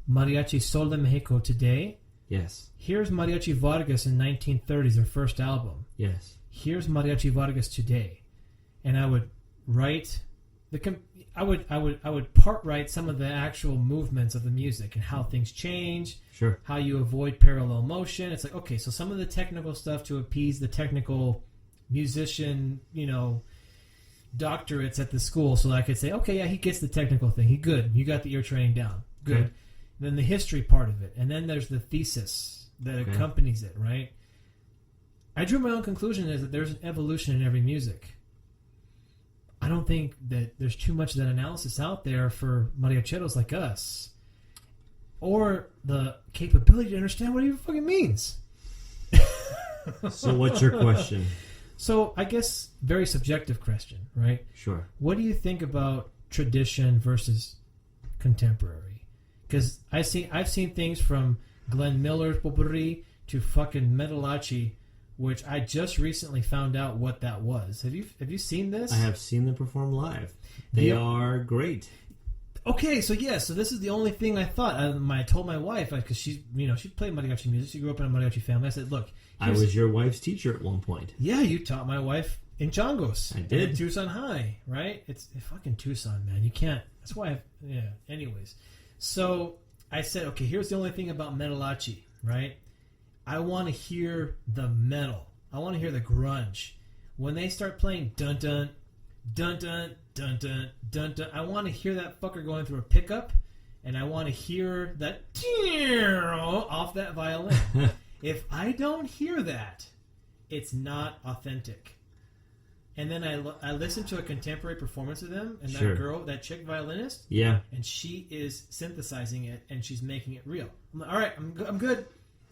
Speaker 3: Mariachi Sol de Mexico today.
Speaker 4: Yes.
Speaker 3: Here's Mariachi Vargas in 1930s, their first album.
Speaker 4: Yes.
Speaker 3: Here's Mariachi Vargas today. And I would write I would part write some of the actual movements of the music and how things change,
Speaker 4: sure,
Speaker 3: how you avoid parallel motion. It's like, okay, so some of the technical stuff to appease the technical musician, doctorates at the school, so I could say, okay, yeah, he gets the technical thing. He good. You got the ear training down. Good.
Speaker 4: Okay.
Speaker 3: Then the history part of it, and then there's the thesis that accompanies it, right? I drew my own conclusion is that there's an evolution in every music. I don't think that there's too much of that analysis out there for mariacheros like us, or the capability to understand what it even fucking means.
Speaker 4: So what's your question?
Speaker 3: So I guess very subjective question, right?
Speaker 4: Sure.
Speaker 3: What do you think about tradition versus contemporary? Because I've seen things from Glenn Miller's potpourri to fucking Metalachi, which I just recently found out what that was. Have you seen this?
Speaker 4: I have seen them perform live. They are great.
Speaker 3: Okay, so so this is the only thing I thought. I told my wife, because she played mariachi music. She grew up in a mariachi family. I said, look,
Speaker 4: I was your wife's teacher at one point.
Speaker 3: Yeah, you taught my wife in Changos.
Speaker 4: I did.
Speaker 3: At Tucson High, right? It's fucking Tucson, man. You can't. That's why. Anyways, so I said, okay, here's the only thing about Metalachi, right? I want to hear the metal. I want to hear the grunge. When they start playing dun dun dun dun dun dun dun dun, I want to hear that fucker going through a pickup, and I want to hear that off that violin. If I don't hear that, it's not authentic. And then I listened to a contemporary performance of them, and that girl, that chick violinist, and she is synthesizing it, and she's making it real. I'm like, all right, I'm good.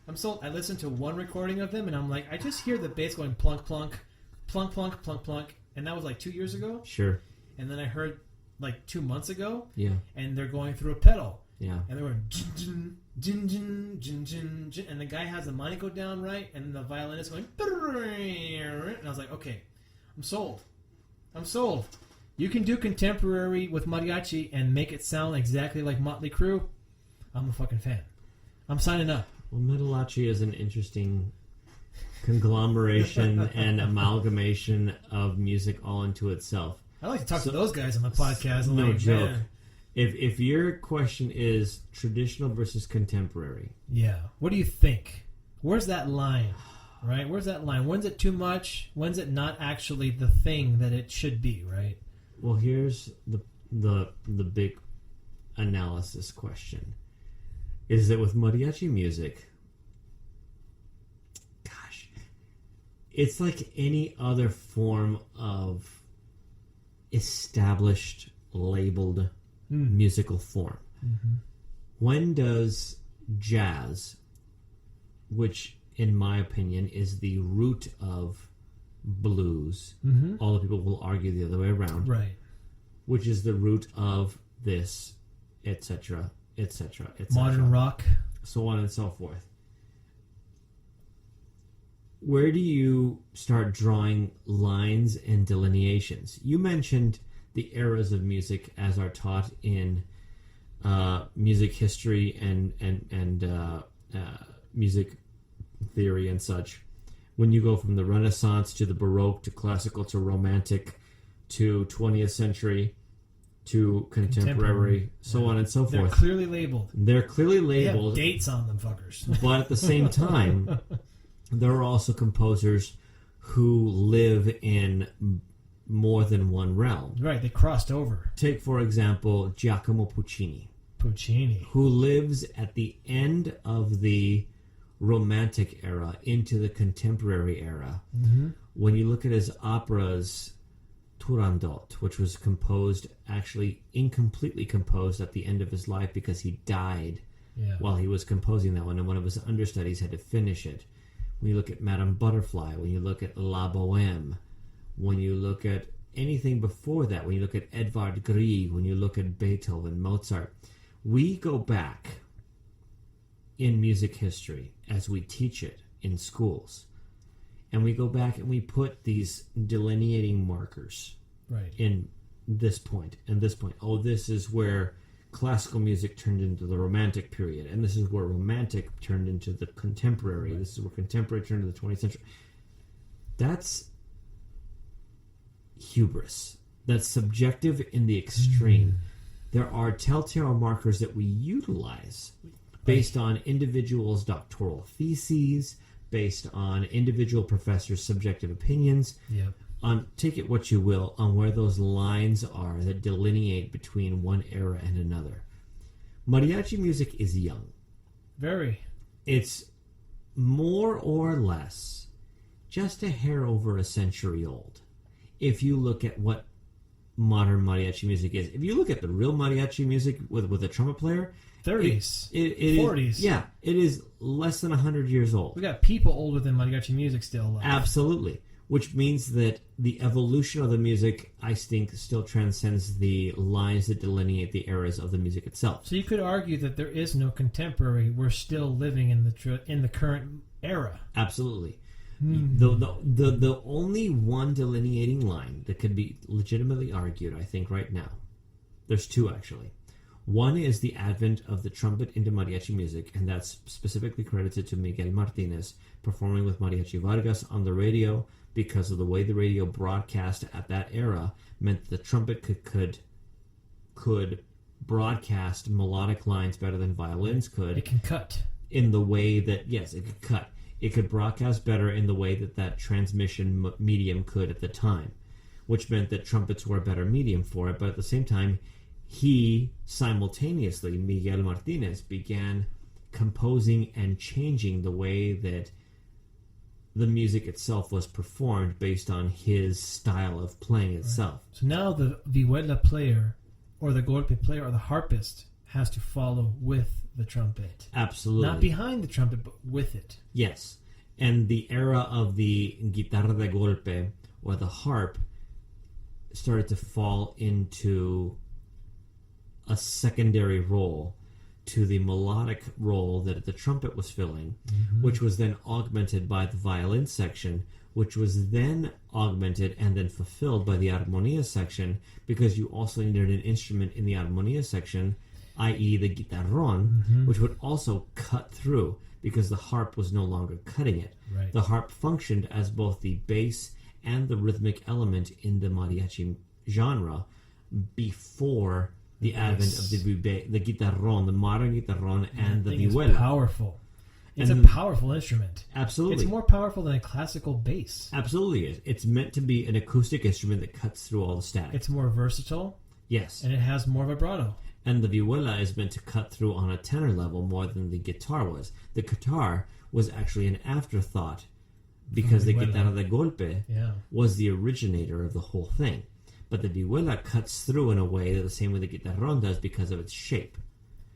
Speaker 3: I'm sold. I listened to one recording of them, and I'm like, I just hear the bass going plunk, plunk, plunk, plunk, plunk, plunk. And that was like 2 years ago.
Speaker 4: Sure.
Speaker 3: And then I heard like 2 months ago.
Speaker 4: Yeah.
Speaker 3: And they're going through a pedal.
Speaker 4: Yeah.
Speaker 3: And they were jin, jin, jin, jin, jin, jin, and the guy has the manico down right, and the violinist going, and I was like, okay, I'm sold. You can do contemporary with mariachi and make it sound exactly like Motley Crue. I'm a fucking fan. I'm signing up.
Speaker 4: Well, Metalachi is an interesting conglomeration and amalgamation of music all into itself.
Speaker 3: I like to talk to those guys on the podcast.
Speaker 4: No
Speaker 3: like,
Speaker 4: joke.
Speaker 3: Man.
Speaker 4: If your question is traditional versus contemporary,
Speaker 3: yeah, what do you think? Where's that line? Right? Where's that line? When's it too much? When's it not actually the thing that it should be? Right?
Speaker 4: well, here's the big analysis question: is that with mariachi music, gosh, it's like any other form of established, labeled musical form. Mm-hmm. When does jazz, which in my opinion is the root of blues, all the people will argue the other way around,
Speaker 3: right? Which
Speaker 4: is the root of this, etc., etc., etc.,
Speaker 3: modern rock,
Speaker 4: so on and so forth. Where do you start drawing lines and delineations? You mentioned the eras of music as are taught in music history and music theory and such. When you go from the Renaissance to the Baroque to classical to Romantic to 20th century to contemporary, so on and so forth.
Speaker 3: They're clearly labeled.
Speaker 4: They're clearly labeled.
Speaker 3: They have dates on them, fuckers.
Speaker 4: But at the same time, there are also composers who live in more than one realm.
Speaker 3: Right, they crossed over.
Speaker 4: Take, for example, Giacomo Puccini. Who lives at the end of the Romantic era into the contemporary era. Mm-hmm. When you look at his operas, Turandot, which was composed, actually incompletely composed at the end of his life because he died while he was composing that one, and one of his understudies had to finish it. When you look at Madame Butterfly, when you look at La Bohème, when you look at anything before that, when you look at Edvard Grieg, when you look at Beethoven, Mozart, we go back in music history as we teach it in schools, and we go back and we put these delineating markers in this point and this point. Oh, this is where classical music turned into the Romantic period, and this is where Romantic turned into the contemporary. This is where contemporary turned to the 20th century. That's hubris. That's subjective in the extreme. There are telltale markers that we utilize based on individuals' doctoral theses, based on individual professors' subjective opinions.
Speaker 3: Yep.
Speaker 4: Take it what you will, on where those lines are that delineate between one era and another. Mariachi music is young.
Speaker 3: Very.
Speaker 4: It's more or less just a hair over a century old. If you look at what modern mariachi music is, if you look at the real mariachi music with a trumpet player,
Speaker 3: 30s,
Speaker 4: it
Speaker 3: 40s.
Speaker 4: It is less than 100 years old.
Speaker 3: We got people older than mariachi music still alive.
Speaker 4: Absolutely. Which means that the evolution of the music, I think, still transcends the lines that delineate the eras of the music itself.
Speaker 3: So you could argue that there is no contemporary. We're still living in the current era.
Speaker 4: Absolutely. The only one delineating line that could be legitimately argued, I think, right now, there's two actually. One is the advent of the trumpet into mariachi music, and that's specifically credited to Miguel Martinez performing with Mariachi Vargas on the radio, because of the way the radio broadcast at that era meant that the trumpet could broadcast melodic lines better than violins could.
Speaker 3: It can cut.
Speaker 4: In the way that, yes, it could cut. It could broadcast better in the way that transmission medium could at the time, which meant that trumpets were a better medium for it. But at the same time, he simultaneously, Miguel Martinez, began composing and changing the way that the music itself was performed based on his style of playing itself.
Speaker 3: Right. So now the vihuela player or the golpe player or the harpist has to follow with the trumpet.
Speaker 4: Absolutely.
Speaker 3: Not behind the trumpet, but with it.
Speaker 4: Yes. And the era of the guitarra de golpe or the harp started to fall into a secondary role to the melodic role that the trumpet was filling, which was then augmented by the violin section, which was then augmented and then fulfilled by the armonia section, because you also needed an instrument in the armonia section i.e. the guitarrón, which would also cut through because the harp was no longer cutting it.
Speaker 3: Right.
Speaker 4: The harp functioned as both the bass and the rhythmic element in the mariachi genre before the advent of the guitarrón, the modern guitarrón, and the vihuela.
Speaker 3: It's powerful. It's
Speaker 4: And
Speaker 3: a powerful instrument.
Speaker 4: Absolutely.
Speaker 3: It's more powerful than a classical bass.
Speaker 4: Absolutely is. It's meant to be an acoustic instrument that cuts through all the static.
Speaker 3: It's more versatile.
Speaker 4: Yes.
Speaker 3: And it has more vibrato.
Speaker 4: And the vihuela is meant to cut through on a tenor level more than the guitar was. The guitar was actually an afterthought because the guitarra de golpe was the originator of the whole thing. But the vihuela cuts through in a way that the same way the guitarrón does because of its shape.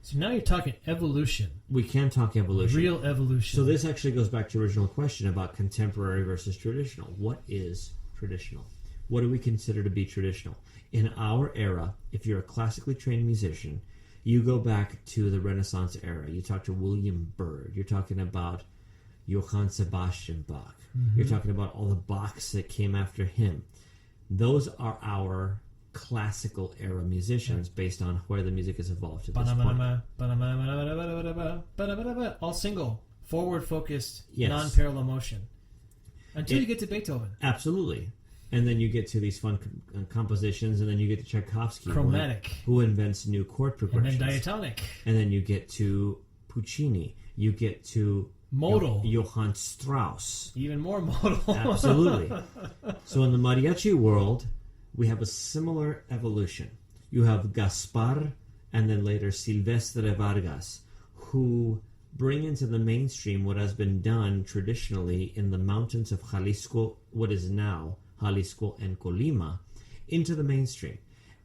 Speaker 3: So now you're talking evolution.
Speaker 4: We can talk evolution.
Speaker 3: Real evolution.
Speaker 4: So this actually goes back to your original question about contemporary versus traditional. What is traditional? What do we consider to be traditional? In our era, if you're a classically trained musician, you go back to the Renaissance era. You talk to William Byrd. You're talking about Johann Sebastian Bach. You're talking about all the Bachs that came after him. Those are our classical era musicians based on where the music has evolved to this point.
Speaker 3: All single, forward focused,
Speaker 4: Yes.
Speaker 3: non-parallel motion. Until you get to Beethoven.
Speaker 4: Absolutely. And then you get to these fun compositions, and then you get to Tchaikovsky,
Speaker 3: Chromatic.
Speaker 4: who invents new chord progressions.
Speaker 3: And then diatonic.
Speaker 4: And then you get to Puccini. You get to
Speaker 3: Modal.
Speaker 4: Johann Strauss.
Speaker 3: Even more modal.
Speaker 4: Absolutely. So in the mariachi world, we have a similar evolution. You have Gaspar and then later Silvestre Vargas, who bring into the mainstream what has been done traditionally in the mountains of Jalisco, what is now Jalisco and Colima, into the mainstream.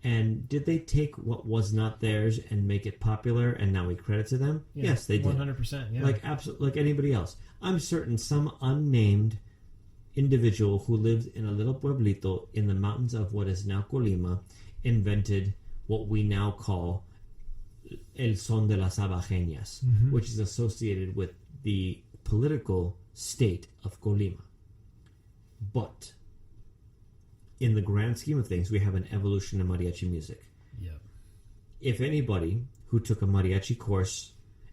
Speaker 4: And did they take what was not theirs and make it popular and now we credit to them?
Speaker 3: Yeah,
Speaker 4: yes, they did.
Speaker 3: 100%, yeah.
Speaker 4: Like anybody else. I'm certain some unnamed individual who lived in a little pueblito in the mountains of what is now Colima invented what we now call el son de las abajeñas, which is associated with the political state of Colima. But in the grand scheme of things, we have an evolution in mariachi music.
Speaker 3: Yep.
Speaker 4: If anybody who took a mariachi course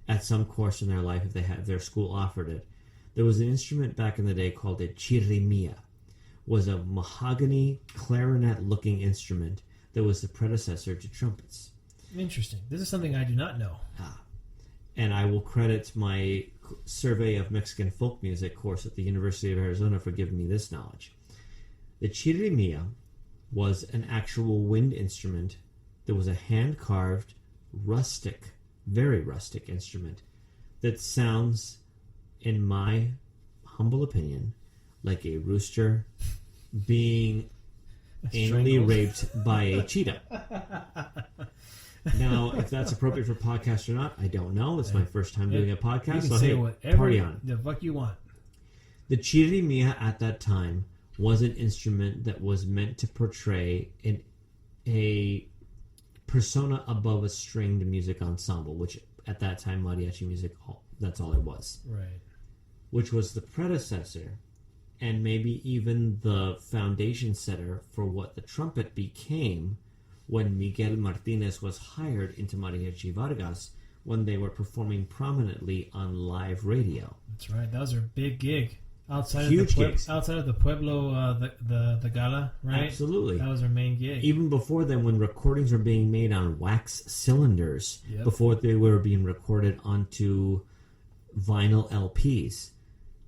Speaker 4: at some course in their life, if they had their school offered it, there was an instrument back in the day called a chirimia. Was a mahogany clarinet-looking instrument that was the predecessor to trumpets.
Speaker 3: Interesting. This is something I do not know.
Speaker 4: And I will credit my Survey of Mexican Folk Music course at the University of Arizona for giving me this knowledge. The chirimia was an actual wind instrument that was a hand-carved, rustic, very rustic instrument that sounds, in my humble opinion, like a rooster being anally raped by a cheetah. Now, if that's appropriate for podcast or not, I don't know. It's my first time doing a podcast.
Speaker 3: You can
Speaker 4: so
Speaker 3: say
Speaker 4: hey,
Speaker 3: whatever
Speaker 4: party on.
Speaker 3: the fuck you want.
Speaker 4: The chirimia at that time was an instrument that was meant to portray a persona above a stringed music ensemble, which at that time mariachi music, that's all it was.
Speaker 3: Right.
Speaker 4: Which was the predecessor and maybe even the foundation setter for what the trumpet became when Miguel Martinez was hired into Mariachi Vargas when they were performing prominently on live radio.
Speaker 3: That's right. That was their big gig. Outside of the Pueblo, the gala, right?
Speaker 4: Absolutely.
Speaker 3: That was their main gig.
Speaker 4: Even before then, when recordings were being made on wax cylinders, before they were being recorded onto vinyl LPs,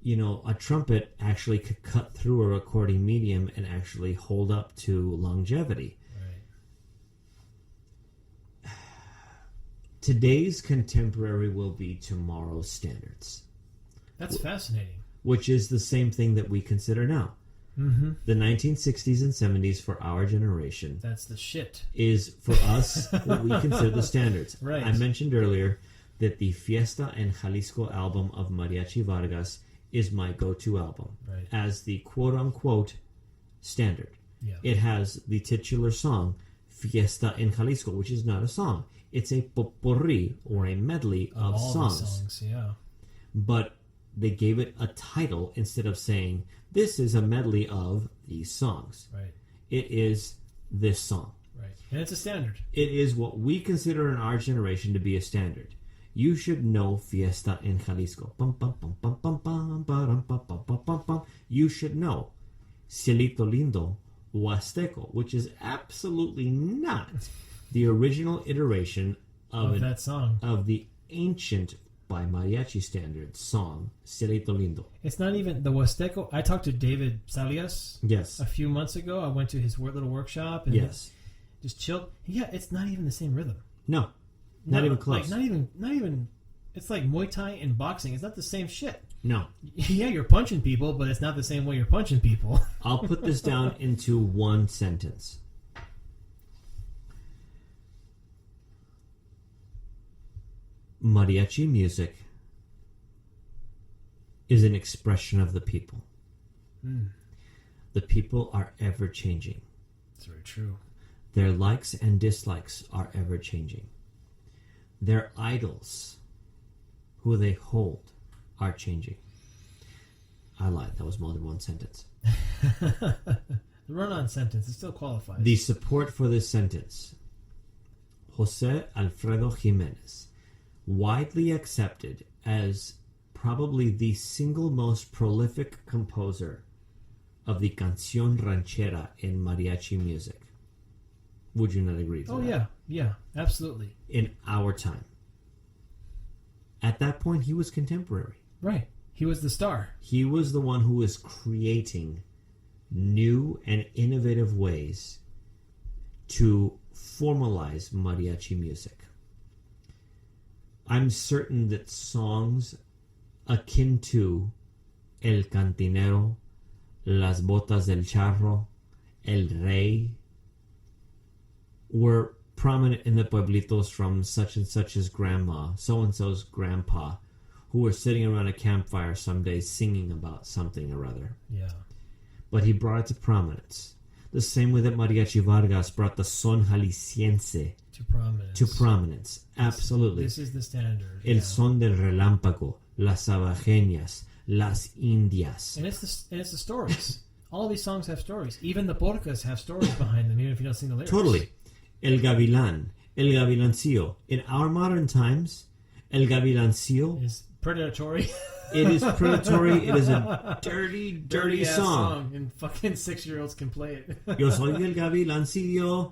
Speaker 4: you know, a trumpet actually could cut through a recording medium and actually hold up to longevity. Right. Today's contemporary will be tomorrow's standards.
Speaker 3: That's fascinating.
Speaker 4: Which is the same thing that we consider now. Mm-hmm. The 1960s and 70s for our generation.
Speaker 3: That's the shit.
Speaker 4: Is for us what we consider the standards.
Speaker 3: Right.
Speaker 4: I mentioned earlier that the Fiesta en Jalisco album of Mariachi Vargas is my go-to album.
Speaker 3: Right.
Speaker 4: As the quote-unquote standard.
Speaker 3: Yeah.
Speaker 4: It has the titular song, Fiesta en Jalisco, which is not a song. It's a potpourri or a medley of
Speaker 3: all
Speaker 4: songs.
Speaker 3: The songs, yeah.
Speaker 4: But they gave it a title instead of saying, this is a medley of these songs.
Speaker 3: Right.
Speaker 4: It is this song.
Speaker 3: Right. And it's a standard.
Speaker 4: It is what we consider in our generation to be a standard. You should know Fiesta en Jalisco. Bum, bum, bum, bum, bum, bum, bum, bum, bum, bum, bum, bum. You should know Cielito Lindo Huasteco, which is absolutely not the original iteration of
Speaker 3: that song.
Speaker 4: Of the ancient, by mariachi standards, song Cielito Lindo.
Speaker 3: It's not even the Huasteco. I talked to David Salias a few months ago. I went to his little workshop and just chilled. Yeah, it's not even the same rhythm.
Speaker 4: No, not even close.
Speaker 3: Like, not even. It's like Muay Thai and boxing. It's not the same shit.
Speaker 4: No.
Speaker 3: Yeah, you're punching people, but it's not the same way you're punching people.
Speaker 4: I'll put this down into one sentence. Mariachi music is an expression of the people. The people are ever changing.
Speaker 3: That's very true.
Speaker 4: Their likes and dislikes are ever changing. Their idols, who they hold, are changing. I lied. That was more than one sentence.
Speaker 3: The run-on sentence, it still qualifies.
Speaker 4: The support for this sentence. Jose Alfredo Jimenez, widely accepted as probably the single most prolific composer of the canción ranchera in mariachi music. Would you not agree to that?
Speaker 3: Oh, yeah, absolutely.
Speaker 4: In our time. At that point, he was contemporary.
Speaker 3: Right. He was the star.
Speaker 4: He was the one who was creating new and innovative ways to formalize mariachi music. I'm certain that songs akin to El Cantinero, Las Botas del Charro, El Rey were prominent in the pueblitos from such and such's grandma, so-and-so's grandpa, who were sitting around a campfire some days singing about something or other.
Speaker 3: Yeah.
Speaker 4: But he brought it to prominence. The same way that Mariachi Vargas brought the son jalisciense to prominence. Absolutely.
Speaker 3: This is the standard.
Speaker 4: El son del relámpago, las abajeñas, las indias.
Speaker 3: And it's the stories. All these songs have stories. Even the polkas have stories behind them, even if you don't sing the lyrics.
Speaker 4: Totally. El gavilán, el gavilancillo. In our modern times, el gavilancillo
Speaker 3: is predatory.
Speaker 4: It is predatory. It is a dirty song.
Speaker 3: And fucking 6-year-olds can play it.
Speaker 4: Yo soy el gavilancillo.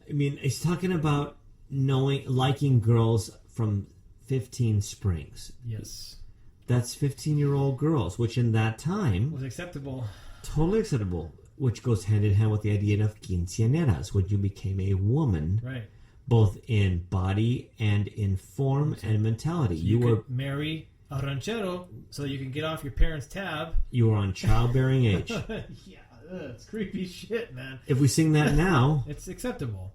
Speaker 4: I mean, it's talking about liking girls from 15 Springs.
Speaker 3: Yes.
Speaker 4: That's 15-year-old girls, which in that time
Speaker 3: was acceptable.
Speaker 4: Totally acceptable, which goes hand in hand with the idea of quinceañeras, when you became a woman.
Speaker 3: Right.
Speaker 4: Both in body and in form and mentality.
Speaker 3: So you could marry a ranchero so that you can get off your parents' tab.
Speaker 4: You were on childbearing age.
Speaker 3: Yeah, it's creepy shit, man.
Speaker 4: If we sing that now...
Speaker 3: It's acceptable.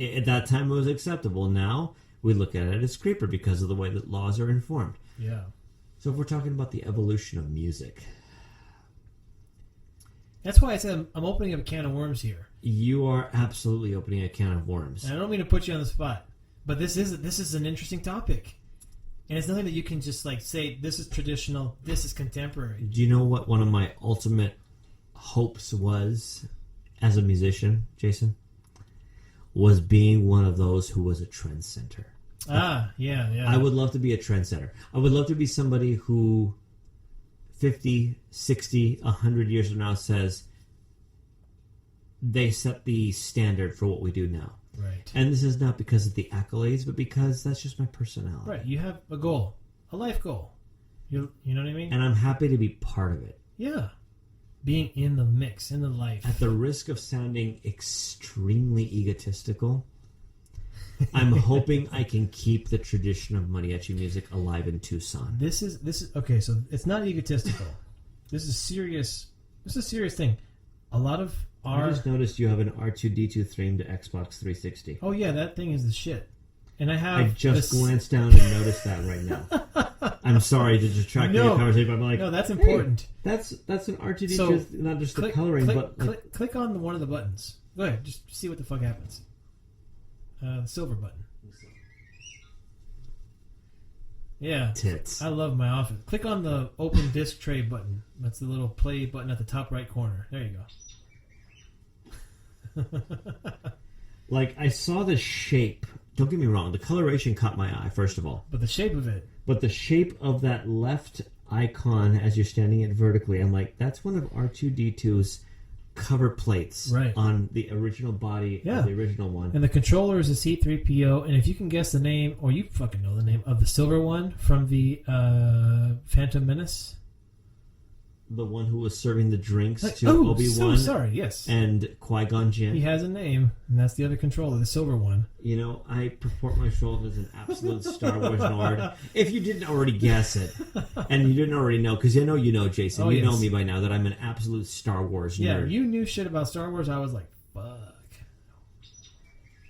Speaker 4: At that time it was acceptable. Now we look at it as creeper because of the way that laws are informed.
Speaker 3: Yeah.
Speaker 4: So if we're talking about the evolution of music...
Speaker 3: That's why I said I'm opening up a can of worms here.
Speaker 4: You are absolutely opening a can of worms.
Speaker 3: And I don't mean to put you on the spot, but this is an interesting topic. And it's nothing that you can just like say, this is traditional, this is contemporary.
Speaker 4: Do you know what one of my ultimate hopes was as a musician, Jason? Was being one of those who was a trendsetter.
Speaker 3: Yeah.
Speaker 4: I would love to be a trendsetter. I would love to be somebody who 50, 60, 100 years from now says they set the standard for what we do now.
Speaker 3: Right.
Speaker 4: And this is not because of the accolades, but because that's just my personality.
Speaker 3: Right. You have a goal, a life goal. You know what I mean?
Speaker 4: And I'm happy to be part of it.
Speaker 3: Yeah. Being in the mix, in the life.
Speaker 4: At the risk of sounding extremely egotistical, I'm hoping I can keep the tradition of mariachi music alive in Tucson.
Speaker 3: This is okay. So it's not egotistical. This is serious. This is a serious thing. A lot of our.
Speaker 4: I just noticed you have an R2D2 themed Xbox 360.
Speaker 3: Oh yeah, that thing is the shit. And I
Speaker 4: just glanced down and noticed that right now. I'm sorry to distract your conversation, but I'm like,
Speaker 3: no, that's important.
Speaker 4: Hey, that's an R2D2,
Speaker 3: so
Speaker 4: not just the coloring, but
Speaker 3: click on one of the buttons. Go ahead, just see what the fuck happens. The silver button. Yeah.
Speaker 4: Tits.
Speaker 3: I love my office. Click on the open disk tray button. That's the little play button at the top right corner. There you go.
Speaker 4: Like, I saw the shape. Don't get me wrong. The coloration caught my eye, first of all.
Speaker 3: But the shape of it.
Speaker 4: But the shape of that left icon as you're standing it vertically, I'm like, that's one of R2-D2's cover plates on the original body of the original one.
Speaker 3: And the controller is a C-3PO, and if you can guess the name, or you fucking know the name, of the silver one from the Phantom Menace.
Speaker 4: The one who was serving the drinks to Obi-Wan.
Speaker 3: Yes.
Speaker 4: And Qui-Gon Jinn.
Speaker 3: He has a name, and that's the other controller, the silver one.
Speaker 4: You know, I purport myself as an absolute Star Wars nerd. If you didn't already guess it, and you didn't already know, because I know you know, Jason, you know me by now, that I'm an absolute Star Wars nerd.
Speaker 3: Yeah, you knew shit about Star Wars, I was like, fuck.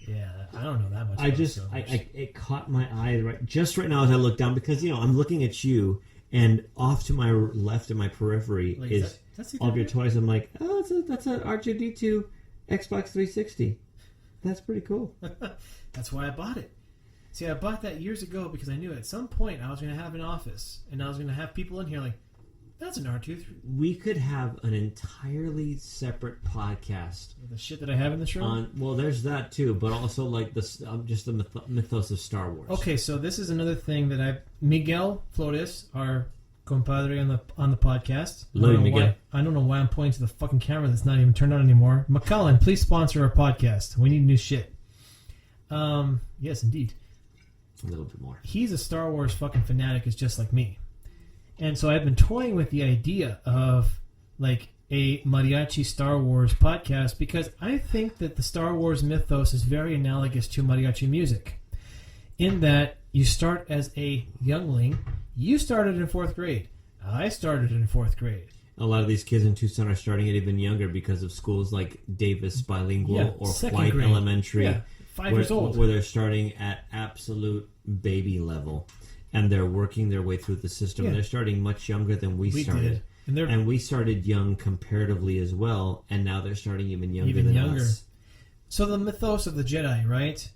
Speaker 3: Yeah, I don't know that much about Star Wars.
Speaker 4: It caught my eye just right now as I look down, because, you know, I'm looking at you, and off to my left in my periphery is all of your toys. I'm like, oh, that's a R2-D2 Xbox 360. That's pretty cool.
Speaker 3: That's why I bought it. See, I bought that years ago because I knew at some point I was going to have an office, and I was going to have people in here like, that's an R2.
Speaker 4: We could have an entirely separate podcast.
Speaker 3: The shit that I have in this room?
Speaker 4: Well, there's that too, but also like just the mythos of Star Wars.
Speaker 3: Okay, so this is another thing that Miguel Flores, our compadre on the podcast.
Speaker 4: Love you, Miguel.
Speaker 3: I don't know why I'm pointing to the fucking camera that's not even turned on anymore. McCullen, please sponsor our podcast. We need new shit. Yes, indeed.
Speaker 4: A little bit more.
Speaker 3: He's a Star Wars fucking fanatic, is just like me. And so I've been toying with the idea of like a Mariachi Star Wars podcast because I think that the Star Wars mythos is very analogous to Mariachi music in that you start as a youngling. You started in 4th grade. I started in 4th grade.
Speaker 4: A lot of these kids in Tucson are starting it even younger because of schools like Davis Bilingual or White grade. Elementary.
Speaker 3: Yeah, 5 years old.
Speaker 4: Where they're starting at absolute baby level. And they're working their way through the system. Yeah. They're starting much younger than we started. And we started young comparatively as well. And now they're starting even younger than us.
Speaker 3: So the mythos of the Jedi, right?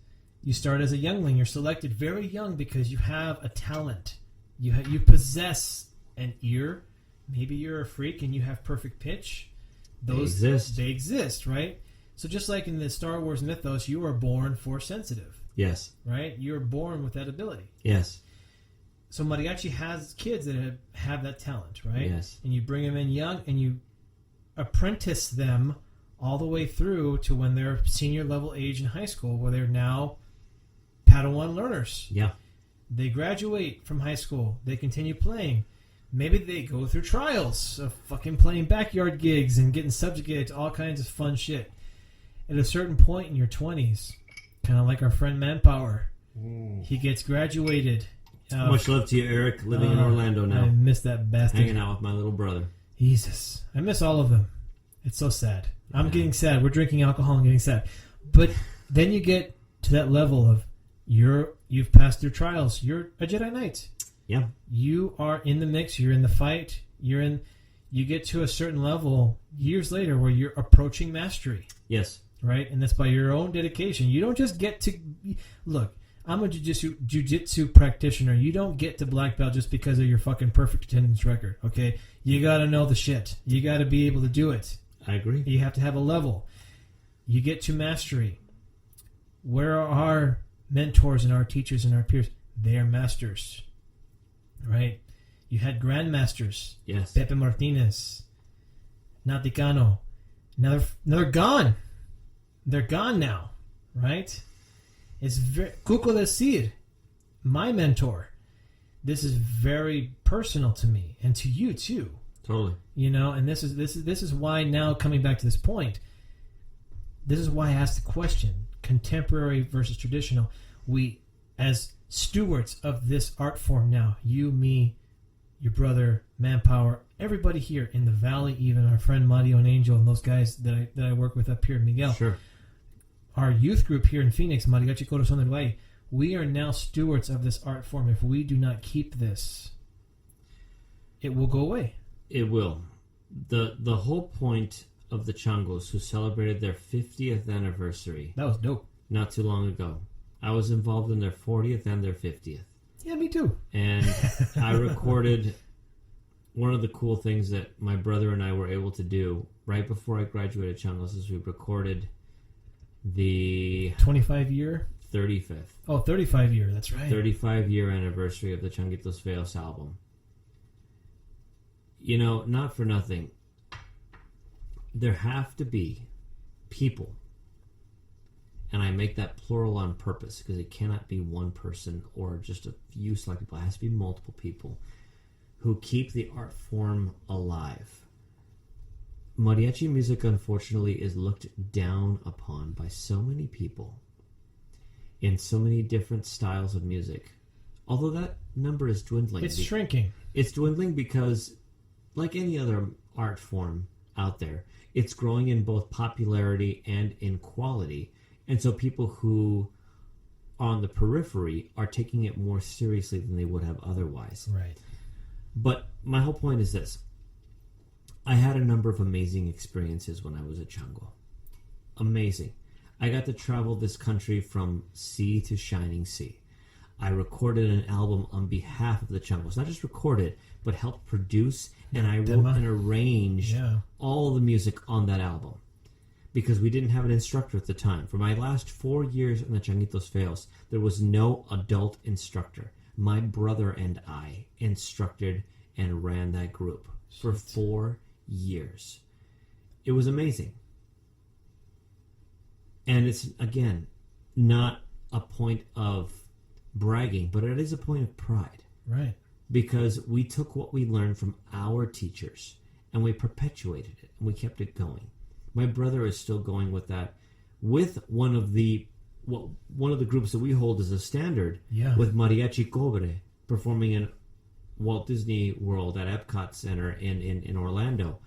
Speaker 3: You start as a youngling. You're selected very young because you have a talent. You possess an ear. Maybe you're a freak and you have perfect pitch. They exist, right? So just like in the Star Wars mythos, you are born Force sensitive.
Speaker 4: Yes.
Speaker 3: Right? You're born with that ability.
Speaker 4: Yes.
Speaker 3: So Mariachi has kids that have that talent, right?
Speaker 4: Yes.
Speaker 3: And you bring them in young and you apprentice them all the way through to when they're senior level age in high school where they're now Padawan learners.
Speaker 4: Yeah.
Speaker 3: They graduate from high school. They continue playing. Maybe they go through trials of fucking playing backyard gigs and getting subjugated to all kinds of fun shit. At a certain point in your 20s, kind of like our friend Manpower, he gets graduated.
Speaker 4: Much love to you, Eric, living in Orlando now.
Speaker 3: I miss that bastard.
Speaker 4: Hanging out with my little brother.
Speaker 3: Jesus. I miss all of them. It's so sad. I'm getting sad. We're drinking alcohol and getting sad. But then you get to that level of you've passed through trials. You're a Jedi Knight.
Speaker 4: Yeah.
Speaker 3: You are in the mix. You're in the fight. You get to a certain level years later where you're approaching mastery.
Speaker 4: Yes.
Speaker 3: Right? And that's by your own dedication. You don't just get to... Look, I'm a jiu-jitsu practitioner. You don't get to black belt just because of your fucking perfect attendance record, okay? You got to know the shit. You got to be able to do it.
Speaker 4: I agree.
Speaker 3: You have to have a level. You get to mastery. Where are our mentors and our teachers and our peers? They are masters, right? You had grandmasters.
Speaker 4: Yes.
Speaker 3: Pepe Martinez, Naticano. Now they're gone. They're gone now, right? It's Cuco del Cid, my mentor. This is very personal to me and to you too.
Speaker 4: Totally.
Speaker 3: You know, and this is why now coming back to this point. This is why I asked the question: contemporary versus traditional. We, as stewards of this art form now, you, me, your brother, Manpower, everybody here in the valley, even our friend Mario and Angel and those guys that I work with up here, Miguel.
Speaker 4: Sure.
Speaker 3: Our youth group here in Phoenix, Mariachi Corazón del Valle, we are now stewards of this art form. If we do not keep this, it will go away.
Speaker 4: It will. The whole point of the Changos, who celebrated their 50th anniversary...
Speaker 3: That was dope.
Speaker 4: Not too long ago. I was involved in their 40th and their 50th.
Speaker 3: Yeah, me too.
Speaker 4: And I recorded... One of the cool things that my brother and I were able to do right before I graduated Changos is we recorded the
Speaker 3: 25 year?
Speaker 4: 35th.
Speaker 3: Oh, 35 year. That's right.
Speaker 4: 35-year anniversary of the Changuitos Feos album. You know, not for nothing, there have to be people, and I make that plural on purpose because it cannot be one person or just a few select people. It has to be multiple people who keep the art form alive. Mariachi music, unfortunately, is looked down upon by so many people in so many different styles of music. Although that number is dwindling.
Speaker 3: It's shrinking.
Speaker 4: It's dwindling because, like any other art form out there, it's growing in both popularity and in quality. And so people who are on the periphery are taking it more seriously than they would have otherwise.
Speaker 3: Right.
Speaker 4: But my whole point is this. I had a number of amazing experiences when I was at Chango. Amazing. I got to travel this country from sea to shining sea. I recorded an album on behalf of the Changos. Not just recorded, but helped produce, and I wrote and arranged all the music on that album. Because we didn't have an instructor at the time. For my last 4 years in the Changuitos Feos, there was no adult instructor. My brother and I instructed and ran that group for 4 years. It was amazing. And it's, again, not a point of bragging, but it is a point of pride.
Speaker 3: Right.
Speaker 4: Because we took what we learned from our teachers and we perpetuated it and we kept it going. My brother is still going with that, with one of the groups that we hold as a standard, with Mariachi Cobre performing in Walt Disney World at Epcot Center in Orlando.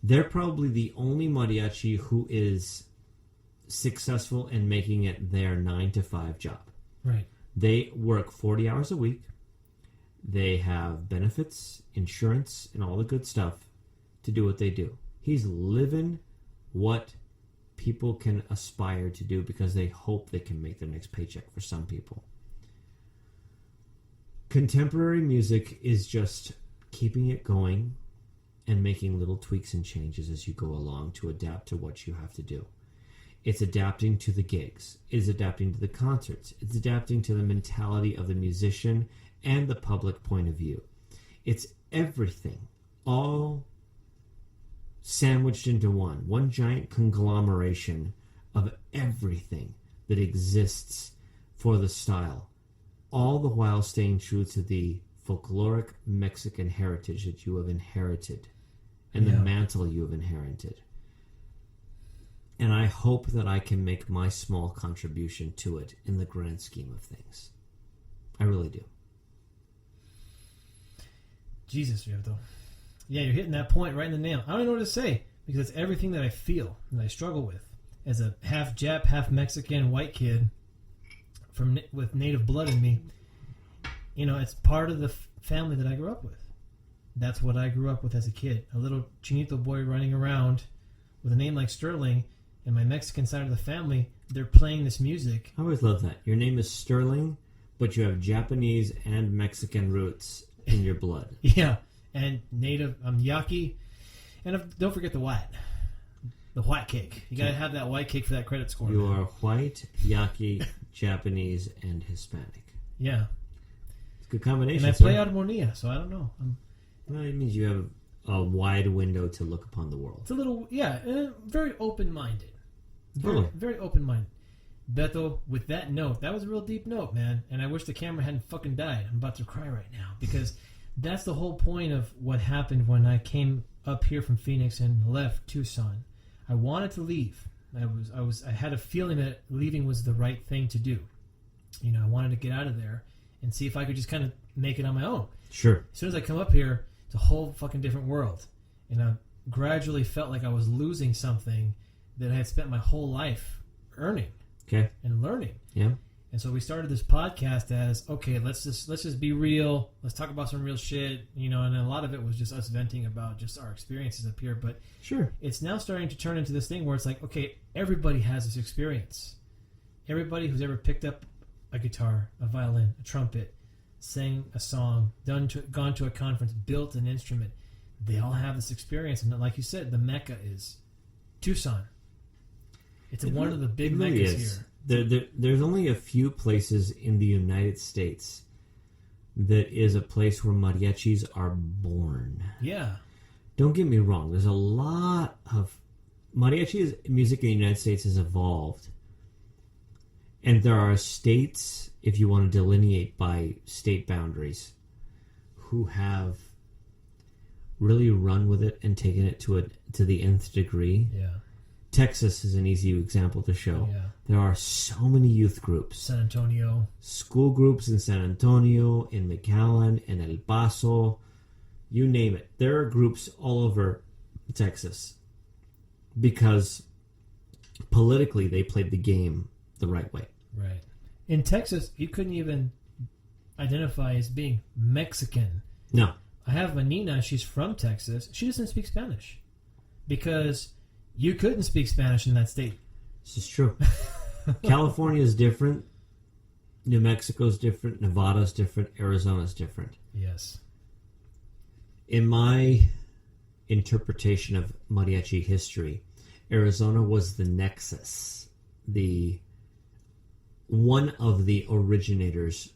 Speaker 4: They're probably the only mariachi who is successful in making it their 9-to-5 job.
Speaker 3: Right.
Speaker 4: They work 40 hours a week. They have benefits, insurance, and all the good stuff to do what they do. He's living what people can aspire to do because they hope they can make their next paycheck for some people. Contemporary music is just keeping it going and making little tweaks and changes as you go along to adapt to what you have to do. It's adapting to the gigs. It's adapting to the concerts. It's adapting to the mentality of the musician and the public point of view. It's everything, all sandwiched into one giant conglomeration of everything that exists for the style, all the while staying true to the folkloric Mexican heritage that you have inherited and the mantle you have inherited. And I hope that I can make my small contribution to it in the grand scheme of things. I really do.
Speaker 3: Jesus, Beto. Yeah, you're hitting that point right in the nail. I don't know what to say because it's everything that I feel and I struggle with as a half Jap, half Mexican white kid with native blood in me. You know, it's part of the family that I grew up with. That's what I grew up with as a kid. A little chinito boy running around with a name like Sterling. And my Mexican side of the family, they're playing this music.
Speaker 4: I always love that. Your name is Sterling, but you have Japanese and Mexican roots in your blood.
Speaker 3: Yeah, and native, Yaki. And don't forget the white cake. You got to have that white cake for that credit score.
Speaker 4: You are white, Yaki, Japanese, and Hispanic.
Speaker 3: Yeah.
Speaker 4: It's a good combination.
Speaker 3: And I play armonia, so I don't know.
Speaker 4: Well, it means you have a wide window to look upon the world.
Speaker 3: It's a little, very open-minded.
Speaker 4: Totally.
Speaker 3: Very open-minded. Beto, with that note, that was a real deep note, man. And I wish the camera hadn't fucking died. I'm about to cry right now because that's the whole point of what happened when I came up here from Phoenix and left Tucson. I wanted to leave. I had a feeling that leaving was the right thing to do. You know, I wanted to get out of there and see if I could just kind of make it on my own.
Speaker 4: Sure.
Speaker 3: As soon as I come up here, it's a whole fucking different world. And I gradually felt like I was losing something that I had spent my whole life earning and learning.
Speaker 4: Yeah.
Speaker 3: And so we started this podcast as, okay, let's just be real. Let's talk about some real shit, you know, and a lot of it was just us venting about just our experiences up here. But
Speaker 4: sure,
Speaker 3: it's now starting to turn into this thing where it's like, okay, everybody has this experience. Everybody who's ever picked up a guitar, a violin, a trumpet, sang a song, gone to a conference, built an instrument, they all have this experience. And like you said, the Mecca is Tucson. It's one of the big
Speaker 4: it really
Speaker 3: meccas
Speaker 4: is.
Speaker 3: here.
Speaker 4: There's only a few places in the United States that is a place where mariachis are born.
Speaker 3: Yeah.
Speaker 4: Don't get me wrong. There's a lot of... Mariachi music in the United States has evolved. And there are states, if you want to delineate by state boundaries, who have really run with it and taken it to the nth degree.
Speaker 3: Yeah.
Speaker 4: Texas is an easy example to show.
Speaker 3: Yeah.
Speaker 4: There are so many youth groups.
Speaker 3: San Antonio.
Speaker 4: School groups in San Antonio, in McAllen, in El Paso, you name it. There are groups all over Texas because politically they played the game the right way.
Speaker 3: Right. In Texas, you couldn't even identify as being Mexican.
Speaker 4: No.
Speaker 3: I have a Nina, she's from Texas. She doesn't speak Spanish because you couldn't speak Spanish in that state.
Speaker 4: This is true. California is different. New Mexico is different. Nevada is different. Arizona is different.
Speaker 3: Yes.
Speaker 4: In my interpretation of mariachi history, Arizona was the nexus, one of the originators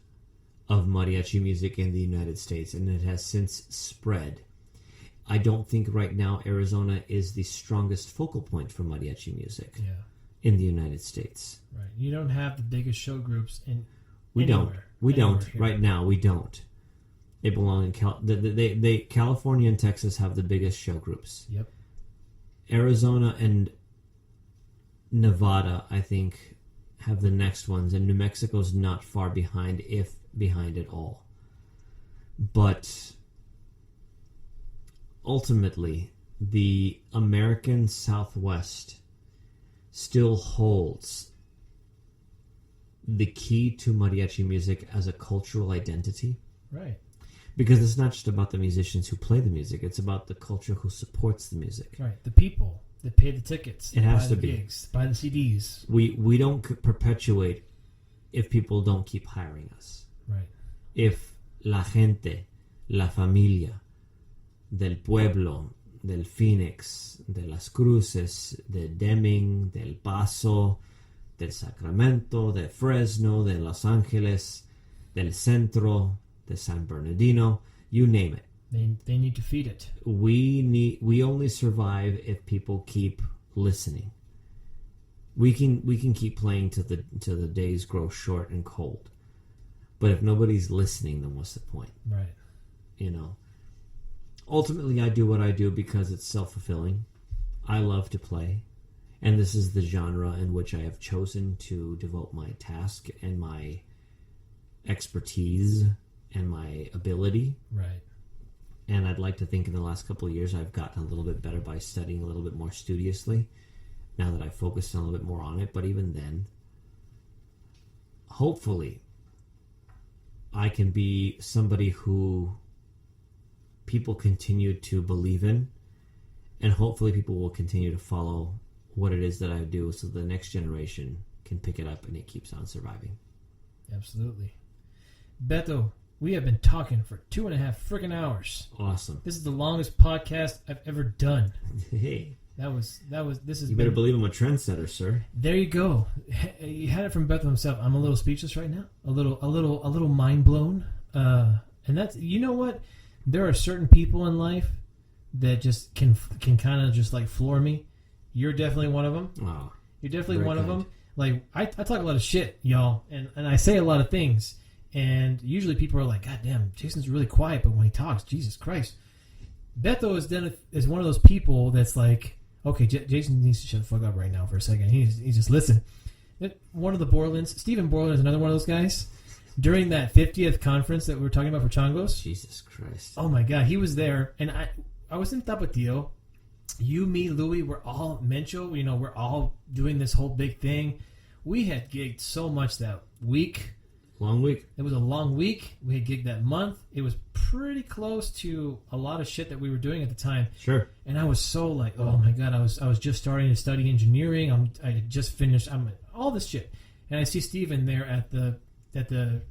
Speaker 4: of mariachi music in the United States, and it has since spread. I don't think right now Arizona is the strongest focal point for mariachi music in the United States.
Speaker 3: Right. You don't have the biggest show groups in
Speaker 4: We
Speaker 3: anywhere.
Speaker 4: don't.
Speaker 3: Here.
Speaker 4: Right now, we don't. They belong in California and Texas have the biggest show groups.
Speaker 3: Yep.
Speaker 4: Arizona and Nevada, I think, have the next ones, and New Mexico's not far behind, if behind at all. But ultimately, the American Southwest still holds the key to mariachi music as a cultural identity.
Speaker 3: Right.
Speaker 4: Because it's not just about the musicians who play the music, it's about the culture who supports the music.
Speaker 3: Right. The people that pay the tickets.
Speaker 4: It has
Speaker 3: buy
Speaker 4: to
Speaker 3: the
Speaker 4: be.
Speaker 3: gigs, buy the CDs.
Speaker 4: We don't perpetuate if people don't keep hiring us.
Speaker 3: Right.
Speaker 4: If la gente, la familia, del pueblo, del Phoenix, de las Cruces, de Deming, del Paso, del Sacramento, de Fresno, de Los Angeles, del Centro, de San Bernardino, you name it.
Speaker 3: They need to feed it.
Speaker 4: We only survive if people keep listening. We can keep playing till the days grow short and cold. But if nobody's listening, then what's the point?
Speaker 3: Right.
Speaker 4: You know. Ultimately, I do what I do because it's self-fulfilling. I love to play. And this is the genre in which I have chosen to devote my task and my expertise and my ability.
Speaker 3: Right.
Speaker 4: And I'd like to think in the last couple of years I've gotten a little bit better by studying a little bit more studiously, now that I've focused a little bit more on it. But even then, hopefully, I can be somebody who people continue to believe in, and hopefully people will continue to follow what it is that I do so the next generation can pick it up and it keeps on surviving.
Speaker 3: Absolutely. Beto, we have been talking for 2.5 freaking hours.
Speaker 4: Awesome.
Speaker 3: This is the longest podcast I've ever done.
Speaker 4: Hey.
Speaker 3: This is.
Speaker 4: You better believe I'm a trendsetter, sir.
Speaker 3: There you go. You had it from Beto himself. I'm a little speechless right now. A little mind blown. And that's, you know what? There are certain people in life that just can kind of just like floor me. You're definitely one of them.
Speaker 4: Wow.
Speaker 3: You're definitely
Speaker 4: Very
Speaker 3: one of
Speaker 4: kind.
Speaker 3: them. Like I talk a lot of shit, y'all, and I say a lot of things. And usually people are like, God damn, Jason's really quiet, but when he talks, Jesus Christ. Beto is one of those people that's like, okay, Jason needs to shut the fuck up right now for a second. He's just listen. One of the Borlands, Stephen Borland is another one of those guys. During that 50th conference that we were talking about for Changos.
Speaker 4: Jesus Christ.
Speaker 3: Oh my God, he was there. And I was in Tapatio. You, me, Louie, we're all Mencho. You know, we're all doing this whole big thing. We had gigged so much that week.
Speaker 4: Long week.
Speaker 3: It was a long week. We had gigged that month. It was pretty close to a lot of shit that we were doing at the time.
Speaker 4: Sure.
Speaker 3: And I was so like, oh my God, I was just starting to study engineering. I had just finished. All this shit. And I see Steven there at the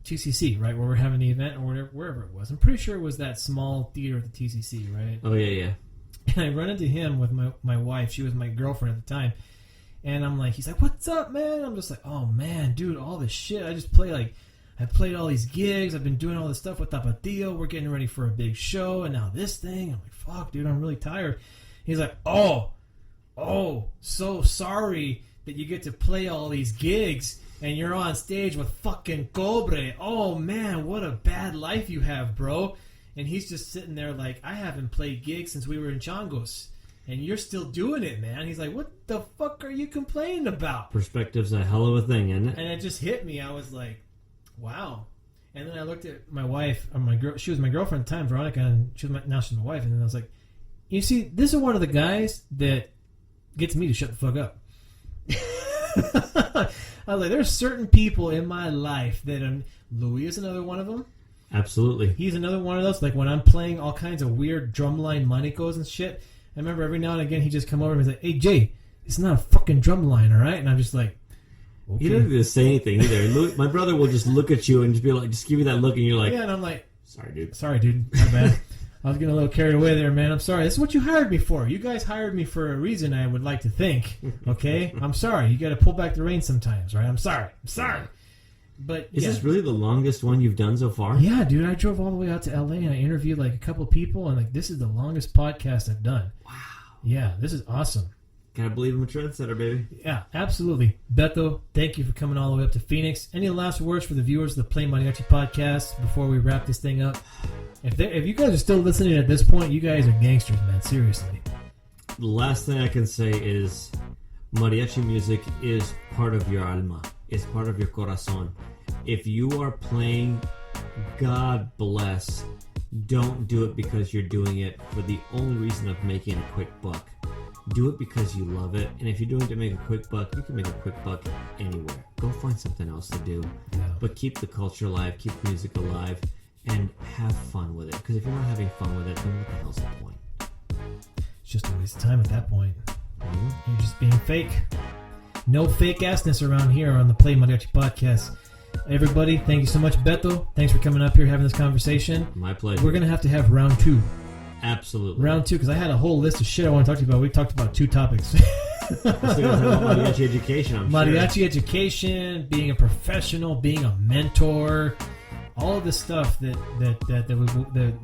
Speaker 3: TCC, right, where we're having the event or wherever it was. I'm pretty sure it was that small theater at the TCC, right?
Speaker 4: Oh, yeah.
Speaker 3: And I run into him with my wife. She was my girlfriend at the time. And I'm like, he's like, what's up, man? I'm just like, oh, man, dude, all this shit. I just play, like, I played all these gigs. I've been doing all this stuff with Tapatio. We're getting ready for a big show. And now this thing. I'm like, fuck, dude, I'm really tired. He's like, oh, so sorry that you get to play all these gigs and you're on stage with fucking Cobre. Oh, man, what a bad life you have, bro. And he's just sitting there like, I haven't played gigs since we were in Changos. And you're still doing it, man. He's like, what the fuck are you complaining about?
Speaker 4: Perspective's a hell of a thing, isn't it?
Speaker 3: And it just hit me. I was like, wow. And then I looked at my wife, or she was my girlfriend at the time, Veronica, and now she's my wife. And then I was like, you see, this is one of the guys that gets me to shut the fuck up. I was like, there's certain people in my life that Louis is another one of them.
Speaker 4: Absolutely.
Speaker 3: He's another one of those. Like when I'm playing all kinds of weird drumline manicos and shit, I remember every now and again he'd just come over and he's like, hey, Jay, it's not a fucking drumline, all right? And I'm just like, okay.
Speaker 4: He doesn't even say anything either. My brother will just look at you and just be like, just give you that look, and you're like,
Speaker 3: yeah, and I'm like,
Speaker 4: sorry, dude.
Speaker 3: Sorry, dude. My bad. I was getting a little carried away there, man. I'm sorry. This is what you hired me for. You guys hired me for a reason, I would like to think. Okay? I'm sorry. You got to pull back the reins sometimes, right? I'm sorry. But
Speaker 4: is this really the longest one you've done so far?
Speaker 3: Yeah, dude. I drove all the way out to LA and I interviewed like a couple people, and like this is the longest podcast I've done.
Speaker 4: Wow.
Speaker 3: Yeah, this is awesome.
Speaker 4: Gotta believe I'm a trendsetter, baby.
Speaker 3: Yeah, absolutely. Beto, thank you for coming all the way up to Phoenix. Any last words for the viewers of the PlayMariachi Podcast before we wrap this thing up? If you guys are still listening at this point, you guys are gangsters, man. Seriously.
Speaker 4: The last thing I can say is mariachi music is part of your alma. It's part of your corazon. If you are playing, God bless, don't do it because you're doing it for the only reason of making a quick buck. Do it because you love it. And if you're doing it to make a quick buck, you can make a quick buck anywhere. Go find something else to do.
Speaker 3: Yeah.
Speaker 4: But keep the culture alive, keep music alive, and have fun with it. Because if you're not having fun with it, then what the hell's the point?
Speaker 3: It's just a waste of time at that point.
Speaker 4: Mm-hmm.
Speaker 3: You're just being fake. No fake assness around here on the PlayMariachi Podcast. Everybody, thank you so much. Beto, thanks for coming up here having this conversation.
Speaker 4: My pleasure.
Speaker 3: We're going to have round 2.
Speaker 4: Absolutely.
Speaker 3: Round 2, because I had a whole list of shit I want to talk to you about. We talked about 2 topics.
Speaker 4: We're still going to talk about mariachi education, I'm
Speaker 3: Mariachi
Speaker 4: sure.
Speaker 3: education, being a professional, being a mentor, all of the stuff that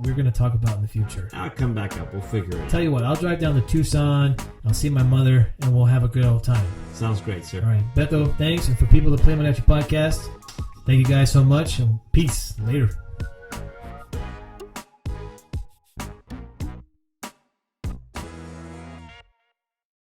Speaker 3: we're going to talk about in the future.
Speaker 4: I'll come back up. We'll figure it out.
Speaker 3: Tell you what, I'll drive down to Tucson, I'll see my mother, and we'll have a good old time.
Speaker 4: Sounds great, sir.
Speaker 3: All right, Beto, thanks. And for people that play Mariachi Podcast, thank you guys so much, and peace. Later.